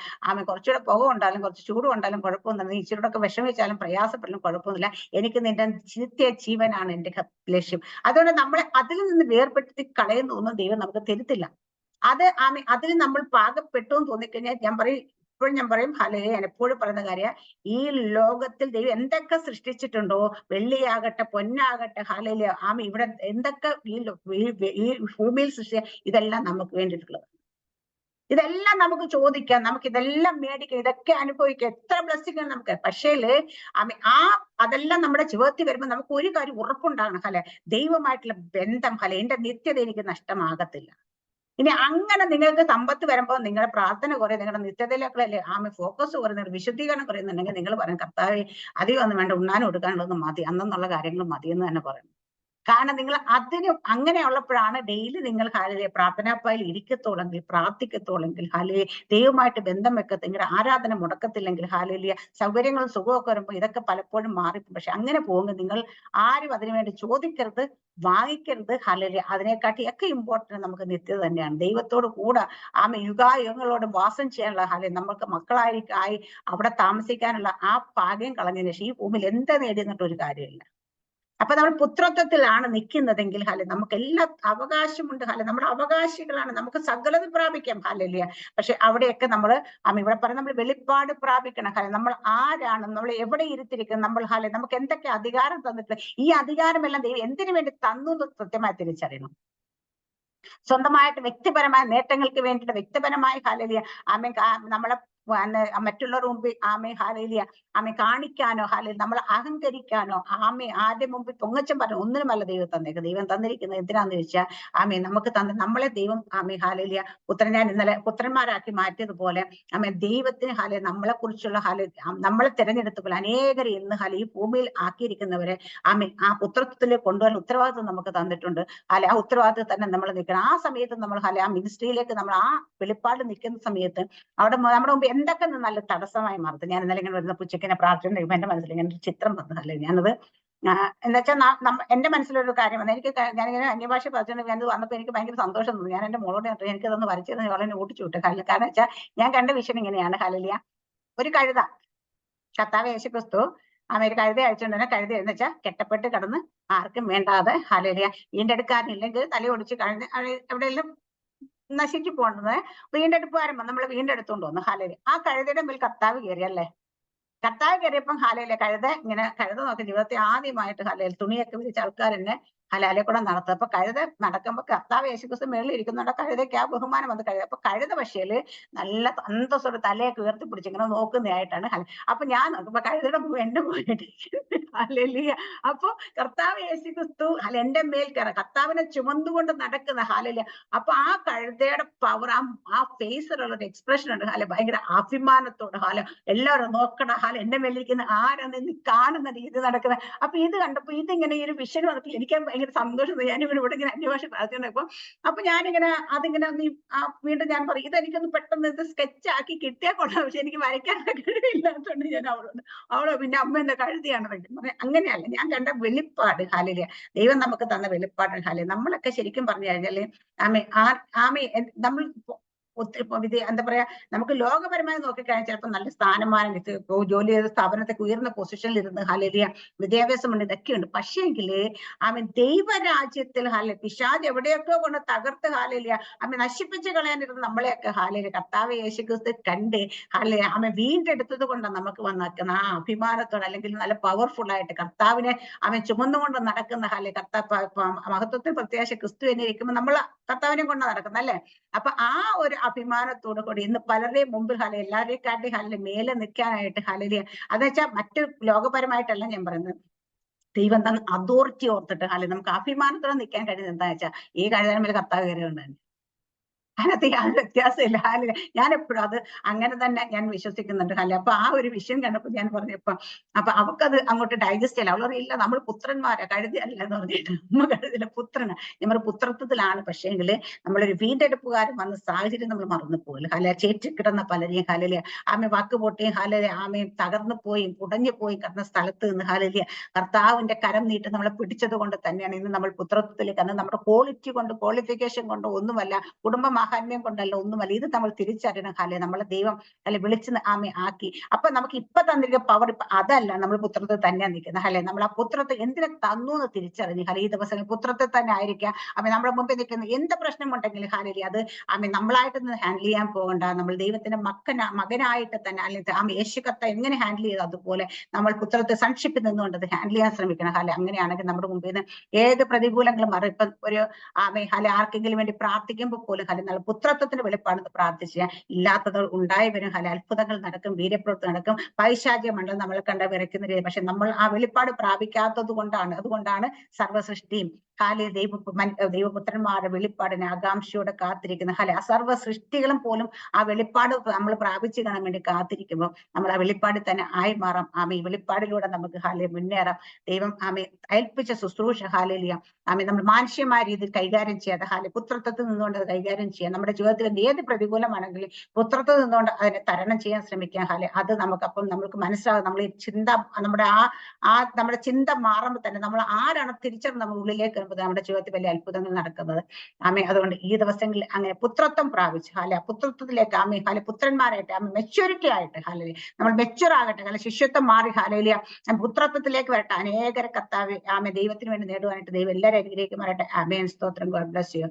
Speaker 1: കുറച്ചുകൂടെ പുക ഉണ്ടാലും കുറച്ച് ചൂട് ഉണ്ടാലും കുഴപ്പമൊന്നുമില്ല, ഇച്ചിരൂടൊക്കെ വിഷമിച്ചാലും പ്രയാസപ്പെട്ടാലും കുഴപ്പമൊന്നുമില്ല. എനിക്ക് നിന്റെ നിത്യ ജീവനാണ് എന്റെ ലക്ഷ്യം. അതുകൊണ്ട് നമ്മളെ അതിൽ നിന്ന് വേർപെടുത്തി കളയുന്ന ഒന്നും ദൈവം നമുക്ക് തരുത്തില്ല. അതിൽ നമ്മൾ പാകപ്പെട്ടു എന്ന് തോന്നിക്കഴിഞ്ഞാൽ ഇപ്പോഴും ഞാൻ പറയും ഹാലയിലിയ, ഞാൻ എപ്പോഴും പറയുന്ന കാര്യം, ഈ ലോകത്തിൽ ദൈവം എന്തൊക്കെ സൃഷ്ടിച്ചിട്ടുണ്ടോ, വെള്ളിയാകട്ടെ പൊന്നാകട്ടെ ഹാലയിലിയ, ഇവിടെ എന്തൊക്കെ ഈ ഭൂമിയിൽ സൃഷ്ടിച്ച ഇതെല്ലാം നമുക്ക് വേണ്ടിയിട്ടുള്ളത്. ഇതെല്ലാം നമുക്ക് ചോദിക്കാം, നമുക്ക് ഇതെല്ലാം മേടിക്കാം, ഇതൊക്കെ അനുഭവിക്കാം, എത്ര ബ്ലെസ്സിങ് നമുക്ക്. പക്ഷേ അതെല്ലാം നമ്മുടെ ജീവിതത്തിൽ വരുമ്പോൾ നമുക്ക് ഒരു കാര്യം ഉറപ്പുണ്ടാകണം ഹാല, ദൈവമായിട്ടുള്ള ബന്ധം ഹാല, എന്റെ നിത്യത എനിക്ക് നഷ്ടമാകത്തില്ല. ഇനി അങ്ങനെ നിങ്ങൾക്ക് സമ്പത്ത് വരുമ്പോൾ നിങ്ങളുടെ പ്രാർത്ഥന കുറയും, നിങ്ങളുടെ നിത്യതയിലേക്കുള്ളല്ലേ ഫോക്കസ് കുറയുന്ന, വിശുദ്ധീകരണം കുറയുന്നുണ്ടെങ്കിൽ നിങ്ങൾ പറയും കർത്താവേ അധികം ഒന്നും വേണ്ട, ഉണ്ണാനും എടുക്കാനുള്ളതൊന്നും മതി, അന്നുള്ള കാര്യങ്ങൾ മതി എന്ന് തന്നെ പറയും. കാരണം നിങ്ങൾ അങ്ങനെ ഉള്ളപ്പോഴാണ് ഡെയിലി നിങ്ങൾ ഹാലയെ പ്രാർത്ഥനാപ്പായിൽ ഇരിക്കത്തോളെങ്കിൽ, പ്രാർത്ഥിക്കത്തോളെങ്കിൽ ഹാലയെ ദൈവമായിട്ട് ബന്ധം വെക്കത്തെങ്കിൽ, ആരാധന മുടക്കത്തില്ലെങ്കിൽ ഹാലയിലിയ, സൗകര്യങ്ങളും സുഖമൊക്കെ വരുമ്പോൾ ഇതൊക്കെ പലപ്പോഴും മാറിപ്പോ. പക്ഷെ അങ്ങനെ പോകുമ്പോൾ നിങ്ങൾ ആരും അതിനുവേണ്ടി ചോദിക്കരുത്, വാങ്ങിക്കരുത് ഹാലയിലിയ. അതിനെക്കാട്ടിയൊക്കെ ഇമ്പോർട്ടന്റ് നമുക്ക് നിത്യത തന്നെയാണ്. ദൈവത്തോട് കൂടെ യുഗായുഗങ്ങളോട് വാസം ചെയ്യാനുള്ള ഹാലയ, നമ്മൾക്ക് മക്കളായി അവിടെ താമസിക്കാനുള്ള ആ ഭാഗ്യം കളഞ്ഞതിന് ശേഷം ഈ ഭൂമിയിൽ എന്താ നേടിയെന്നിട്ടൊരു കാര്യമില്ല. അപ്പൊ നമ്മൾ പുത്രത്വത്തിലാണ് നിൽക്കുന്നതെങ്കിൽ ഹാല, നമുക്ക് എല്ലാ അവകാശമുണ്ട് ഹാല, നമ്മുടെ അവകാശികളാണ്, നമുക്ക് സകലതും പ്രാപിക്കാം ഹാലയിലിയ. പക്ഷെ അവിടെയൊക്കെ ഇവിടെ പറഞ്ഞ നമ്മൾ വെളിപ്പാട് പ്രാപിക്കണം ഹാല. നമ്മൾ ആരാണ്, നമ്മൾ എവിടെ ഇരുത്തിരിക്കുന്നത്, നമ്മൾ ഹാല, നമുക്ക് എന്തൊക്കെ അധികാരം തന്നിട്ട്, ഈ അധികാരമെല്ലാം ദൈവം എന്തിനു വേണ്ടി തന്നു എന്ന് കൃത്യമായി തിരിച്ചറിയണം. സ്വന്തമായിട്ട് വ്യക്തിപരമായ നേട്ടങ്ങൾക്ക് വേണ്ടിയിട്ട് വ്യക്തിപരമായ ഹാലയിലിയ നമ്മളെ മറ്റുള്ളവരുടെ മുമ്പിൽ ഹാലയിലിയ കാണിക്കാനോ ഹാലയിൽ നമ്മൾ അഹങ്കരിക്കാനോ ആരുടെ മുമ്പിൽ പൊങ്ങച്ചം പറഞ്ഞു ഒന്നിനുമല്ല ദൈവം തന്നേക്ക്. ദൈവം തന്നിരിക്കുന്നത് എന്തിനാന്ന് ചോദിച്ചാൽ നമുക്ക് നമ്മളെ ദൈവം ഹാലയിലിയ ഞാൻ ഇന്നലെ പുത്രന്മാരാക്കി മാറ്റിയതുപോലെ ദൈവത്തിന് ഹാല നമ്മളെ കുറിച്ചുള്ള നമ്മളെ തിരഞ്ഞെടുത്തപ്പോൾ അനേകരെ ഇന്ന് ഹാല ഈ ഭൂമിയിൽ ആക്കിയിരിക്കുന്നവരെ ആ പുത്രത്വത്തിലേക്ക് കൊണ്ടുവരാൻ ഉത്തരവാദിത്വം നമുക്ക് തന്നിട്ടുണ്ട്. ആ ഉത്തരവാദിത്വം തന്നെ നമ്മൾ നിൽക്കണം. ആ സമയത്ത് നമ്മൾ ആ മിനിസ്ട്രിയിലേക്ക് നമ്മൾ ആ വെളിപ്പാട് നിൽക്കുന്ന സമയത്ത് അവിടെ നമ്മുടെ മുമ്പ് എന്തൊക്കെ നല്ല തടസ്സമായി മാറും. ഞാൻ ഇന്നലെ ഇങ്ങനെ വരുന്ന പുച്ചക്കിനെ പ്രാർത്ഥന എന്റെ മനസ്സിൽ ഇങ്ങനെ ഒരു ചിത്രം വന്നതല്ലേ. ഞാനത് എന്താ വെച്ചാൽ എന്റെ മനസ്സിലൊരു കാര്യം വന്നു. ഞാനിങ്ങനെ അന്യഭാഷ പറഞ്ഞിട്ട് ഞാൻ വന്നപ്പോൾ എനിക്ക് ഭയങ്കര സന്തോഷം തോന്നി. ഞാൻ എന്റെ മോളോട് എനിക്കതൊന്ന് വരച്ചിരുന്ന വളരെ ഓടിച്ചു വിട്ടു. കാരണം വെച്ചാൽ ഞാൻ കണ്ട വിഷയം ഇങ്ങനെയാണ് ഹാലയിലിയ. ഒരു കഴുത, കർത്താവ് യേശുക്രിസ്തു ഒരു കഴുത അയച്ചുകൊണ്ടുതന്നെ, കഴുത എന്ന് വെച്ചാൽ കെട്ടപ്പെട്ട് കിടന്ന് ആർക്കും വേണ്ടാതെ ഹാലയിലിയ വീണ്ടെടുക്കാനില്ലെങ്കിൽ തലയൊടിച്ച് എവിടെയെല്ലാം നശിച്ചു പോകേണ്ടത് വീണ്ടെടുപ്പുകാരൻ നമ്മൾ വീണ്ടെടുത്തോണ്ട് വന്നു ഹാലയില്. ആ കഴുതയുടെ മേൽ കർത്താവ് കയറിയല്ലേ. കർത്താവ് കയറിയപ്പം ഹാലയിലെ കഴുത നോക്കി ജീവിതത്തെ ആദ്യമായിട്ട് ഹാലയിൽ തുണിയൊക്കെ വിരിച്ച ആൾക്കാരെന്നെ ഹലാലെ കൂടെ നടത്തുക. അപ്പൊ കഴുത നടക്കുമ്പോ കർത്താവ് യേശുക്രിസ്തു മേളിൽ ഇരിക്കുന്നുണ്ട്. കഴുതയ്ക്ക് ആ ബഹുമാനം വന്ന് കഴുത. അപ്പൊ കഴുത പക്ഷേല് നല്ല അന്തസ്സോടെ തലയൊക്കെ ഉയർത്തി പിടിച്ച് ഇങ്ങനെ നോക്കുന്നതായിട്ടാണ് അപ്പൊ ഞാൻ നോക്കുമ്പോ കഴുതയുടെ എന്റെ പോയിട്ട് ഹാലലിയ. അപ്പൊ കർത്താവ് യേശുക്രിസ്തു എന്റെ മേൽ കർത്താവിനെ ചുമന്നുകൊണ്ട് നടക്കുന്ന ഹാലലിയ. അപ്പൊ ആ കഴുതയുടെ പവർ, ആ ഫേസിലുള്ള ഒരു എക്സ്പ്രഷൻ ഉണ്ട് ഹാല, ഭയങ്കര അഭിമാനത്തോടെ ഹാല എല്ലാവരും നോക്കണ ഹാല എന്റെ മേലിരിക്കുന്ന ആരാന്ന് കാണുന്ന രീതി നടക്കുന്നത്. അപ്പൊ ഇത് കണ്ടപ്പോ ഇതിങ്ങനെ ഈ ഒരു വിഷയം വന്നപ്പോൾ എനിക്ക് ഭയങ്കര സന്തോഷം. ഞാനിവിടെ ഇങ്ങനെ അന്യഭാഷ പ്രാർത്ഥിച്ചപ്പോ അപ്പൊ ഞാനിങ്ങനെ അതിങ്ങനെ വീണ്ടും ഞാൻ പറയും ഇതെനിക്കൊന്ന് പെട്ടെന്ന് ഇത് സ്കെച്ച് ആക്കി കിട്ടിയാൽ കൊള്ളാം, പക്ഷെ എനിക്ക് വരയ്ക്കാൻ കഴിവില്ലാത്തതുകൊണ്ട് ഞാൻ അവളോ പിന്നെ അമ്മ എന്താ കഴുതിയാണ് അങ്ങനെയല്ല. ഞാൻ കണ്ട വെളിപ്പാട് ഹാലയില, ദൈവം നമുക്ക് തന്ന വെളിപ്പാട് ഹാലയ. നമ്മളൊക്കെ ശരിക്കും പറഞ്ഞു കഴിഞ്ഞാല് നമ്മൾ ഒത്തിരി എന്താ പറയാ, നമുക്ക് ലോകപരമായി നോക്കിക്കഴിഞ്ഞാൽ ചിലപ്പോൾ നല്ല സ്ഥാനമാനം ജോലി ചെയ്ത സ്ഥാപനത്തൊക്കെ ഉയർന്ന പൊസിഷനിൽ ഇരുന്ന് ഹല്ലേലൂയ വിദ്യാഭ്യാസമുണ്ട്, ഇതൊക്കെയുണ്ട്. പക്ഷേങ്കില് ദൈവരാജ്യത്തിൽ പിശാച് എവിടെയൊക്കെ കൊണ്ട് തകർത്ത് നശിപ്പിച്ച് കളയാനിരുന്ന നമ്മളെയൊക്കെ കർത്താവ് യേശുക്രിസ്തു കണ്ട് വീണ്ടെടുത്തത് കൊണ്ടാണ് നമുക്ക് വന്നേക്കുന്ന ആ അഭിമാനത്തോടെ, അല്ലെങ്കിൽ നല്ല പവർഫുൾ ആയിട്ട് കർത്താവിനെ ചുമന്നുകൊണ്ട് നടക്കുന്ന മഹത്വത്തിൽ പ്രത്യാശ ക്രിസ്തു എന്നെ ഇരിക്കുമ്പോൾ നമ്മൾ കർത്താവിനെ കൊണ്ട് നടക്കുന്ന അല്ലെ. അപ്പൊ ആ ഒരു അഭിമാനത്തോടു കൂടി ഇന്ന് പലരുടെയും മുമ്പിൽ എല്ലാവരെയും കാട്ടി മേലെ നിൽക്കാനായിട്ട് അതെന്ന് വെച്ചാൽ മറ്റു ലോകപരമായിട്ടല്ല ഞാൻ പറയുന്നത്, ദൈവം തന്നെ അതോറിറ്റി ഓർത്തിട്ട് നമുക്ക് അഭിമാനത്തോടെ നിൽക്കാൻ കഴിയുന്നത് എന്താ വെച്ചാൽ ഈ കഴുതന്മേൽ കർത്താവ് കയറിയുണ്ട്. അതിനകത്ത് യാതൊരു വ്യത്യാസമില്ല. ഞാൻ എപ്പോഴും അത് അങ്ങനെ തന്നെ ഞാൻ വിശ്വസിക്കുന്നുണ്ട്. അപ്പൊ ആ ഒരു വിഷയം കണ്ടപ്പോൾ ഞാൻ പറഞ്ഞപ്പോ അപ്പൊ അവക്കത് അങ്ങോട്ട് ഡൈജസ്റ്റ് ചെയ്യില്ല. അവൾ പറയില്ല നമ്മൾ പുത്രന്മാരാ, കഴുതിയല്ല എന്ന് പറഞ്ഞിട്ട്. അമ്മ കഴുതില്ല, പുത്രന്. നമ്മൾ പുത്രത്വത്തിലാണ്. പക്ഷേങ്കില് നമ്മളൊരു വീണ്ടെടുപ്പുകാരൻ വന്ന സാഹചര്യം നമ്മൾ മറന്നു പോകില്ല. ചേറ്റിക്കിടന്ന പലരെയും വാക്ക് പൊട്ടിയും ആമയും തകർന്നു പോയും ഉടഞ്ഞു പോയി കിടന്ന സ്ഥലത്ത് നിന്ന് കർത്താവിന്റെ കരം നീട്ടി നമ്മളെ പിടിച്ചത് കൊണ്ട് തന്നെയാണ് ഇന്ന് നമ്മൾ പുത്രത്വത്തിലേക്ക്. അന്ന് നമ്മുടെ ക്വാളിറ്റി കൊണ്ട്, ക്വാളിഫിക്കേഷൻ കൊണ്ട് ഒന്നുമല്ല, കുടുംബ മാഹാത്മ്യം കൊണ്ടല്ല, ഒന്നുമല്ല. ഇത് നമ്മൾ തിരിച്ചറിയണം. നമ്മളെ ദൈവം വിളിച്ച് ആക്കി. അപ്പൊ നമുക്ക് ഇപ്പൊ തന്നിരിക്കുന്ന പവർ അതല്ല, നമ്മൾ പുത്രത്തിൽ തന്നെയാണ് നിൽക്കുന്നത്. നമ്മൾ ആ പുത്രത്തെ എന്തിനെ തന്നു എന്ന് തിരിച്ചറിഞ്ഞ് ഈ ദിവസങ്ങളിൽ പുത്രത്തിൽ തന്നെ ആയിരിക്കാം. നമ്മുടെ മുമ്പിൽ നിൽക്കുന്ന എന്ത് പ്രശ്നമുണ്ടെങ്കിലും അത് നമ്മളായിട്ടൊന്ന് ഹാൻഡിൽ ചെയ്യാൻ പോകണ്ട. നമ്മൾ ദൈവത്തിന്റെ മകനായിട്ട് തന്നെ, അല്ലെങ്കിൽ യേശു കത്ത എങ്ങനെ ഹാൻഡിൽ ചെയ്തു അതുപോലെ നമ്മൾ പുത്രത്തെ സംക്ഷിപ്പിൽ നിന്നുകൊണ്ട് അത് ഹാൻഡിൽ ചെയ്യാൻ ശ്രമിക്കണം. അങ്ങനെയാണെങ്കിൽ നമ്മുടെ മുമ്പിൽ നിന്ന് ഏത് പ്രതികൂലങ്ങളും മാറും. ഇപ്പൊ ഒരു ആർക്കെങ്കിലും വേണ്ടി പ്രാർത്ഥിക്കുമ്പോൾ പോലും പുത്രത്വത്തിന് വെളിപ്പാടെന്ന് പ്രാർത്ഥിക്കുക. ഇല്ലാത്തത് ഉണ്ടായി വരും. അത്ഭുതങ്ങൾ നടക്കും, വീര്യപ്രവൃത്തി നടക്കും, പൈശാചിക മണ്ഡലം നമ്മളെ കണ്ട വിറയ്ക്കുന്ന രീതി. പക്ഷെ നമ്മൾ ആ വെളിപ്പാട് പ്രാപിക്കാത്തത് കൊണ്ടാണ്. അതുകൊണ്ടാണ് സർവ്വസൃഷ്ടിയും ദൈവപുത്രന്മാരുടെ വെളിപ്പാടിനെ ആകാംക്ഷയോടെ കാത്തിരിക്കുന്ന ആ സർവ്വ സൃഷ്ടികളും പോലും ആ വെളിപ്പാട് നമ്മൾ പ്രാപിച്ചു കാണാൻ വേണ്ടി കാത്തിരിക്കുമ്പോൾ നമ്മൾ ആ വെളിപ്പാടിൽ തന്നെ ആയി മാറാം. ഈ വെളിപ്പാടിലൂടെ നമുക്ക് മുന്നേറാം. ദൈവം ഏൽപ്പിച്ച ശുശ്രൂഷ നമ്മൾ മാനുഷ്യമായ രീതിയിൽ കൈകാര്യം ചെയ്യാതെ പുത്രത്വത്തിൽ നിന്നുകൊണ്ട് അത് കൈകാര്യം ചെയ്യാം. നമ്മുടെ ജീവിതത്തിൽ ഏത് പ്രതികൂലമാണെങ്കിലും പുത്രത്വത്തിൽ നിന്നുകൊണ്ട് അതിനെ തരണം ചെയ്യാൻ ശ്രമിക്കാം. അത് നമുക്കപ്പം നമുക്ക് മനസ്സിലാകും. നമ്മൾ ചിന്ത നമ്മുടെ ചിന്ത മാറുമ്പോൾ തന്നെ നമ്മൾ ആരാണ് തിരിച്ചറിഞ്ഞ് നമ്മുടെ ഉള്ളിലേക്ക് വരുമ്പോൾ നമ്മുടെ ജീവിതത്തിൽ വലിയ അത്ഭുതങ്ങൾ നടക്കുന്നത്. അതുകൊണ്ട് ഈ ദിവസങ്ങളിൽ അങ്ങനെ പുത്രത്വം പ്രാപിച്ച് പുത്രത്വത്തിലേക്ക് പുത്രന്മാരായിട്ട് മെച്യൂരിറ്റി ആയിട്ട് നമ്മൾ മെച്യൂർ ആകട്ടെ. ശിഷ്യത്വം മാറി പുത്രത്വത്തിലേക്ക് വരട്ടെ. അനേകരെ കർത്താവ് ദൈവത്തിന് വേണ്ടി നേടുവാനായിട്ട് ദൈവം എല്ലാവരും അനുഗ്രഹിക്കുമാറാട്ടെ. ആമേൻ. സ്തോത്രം. God bless you.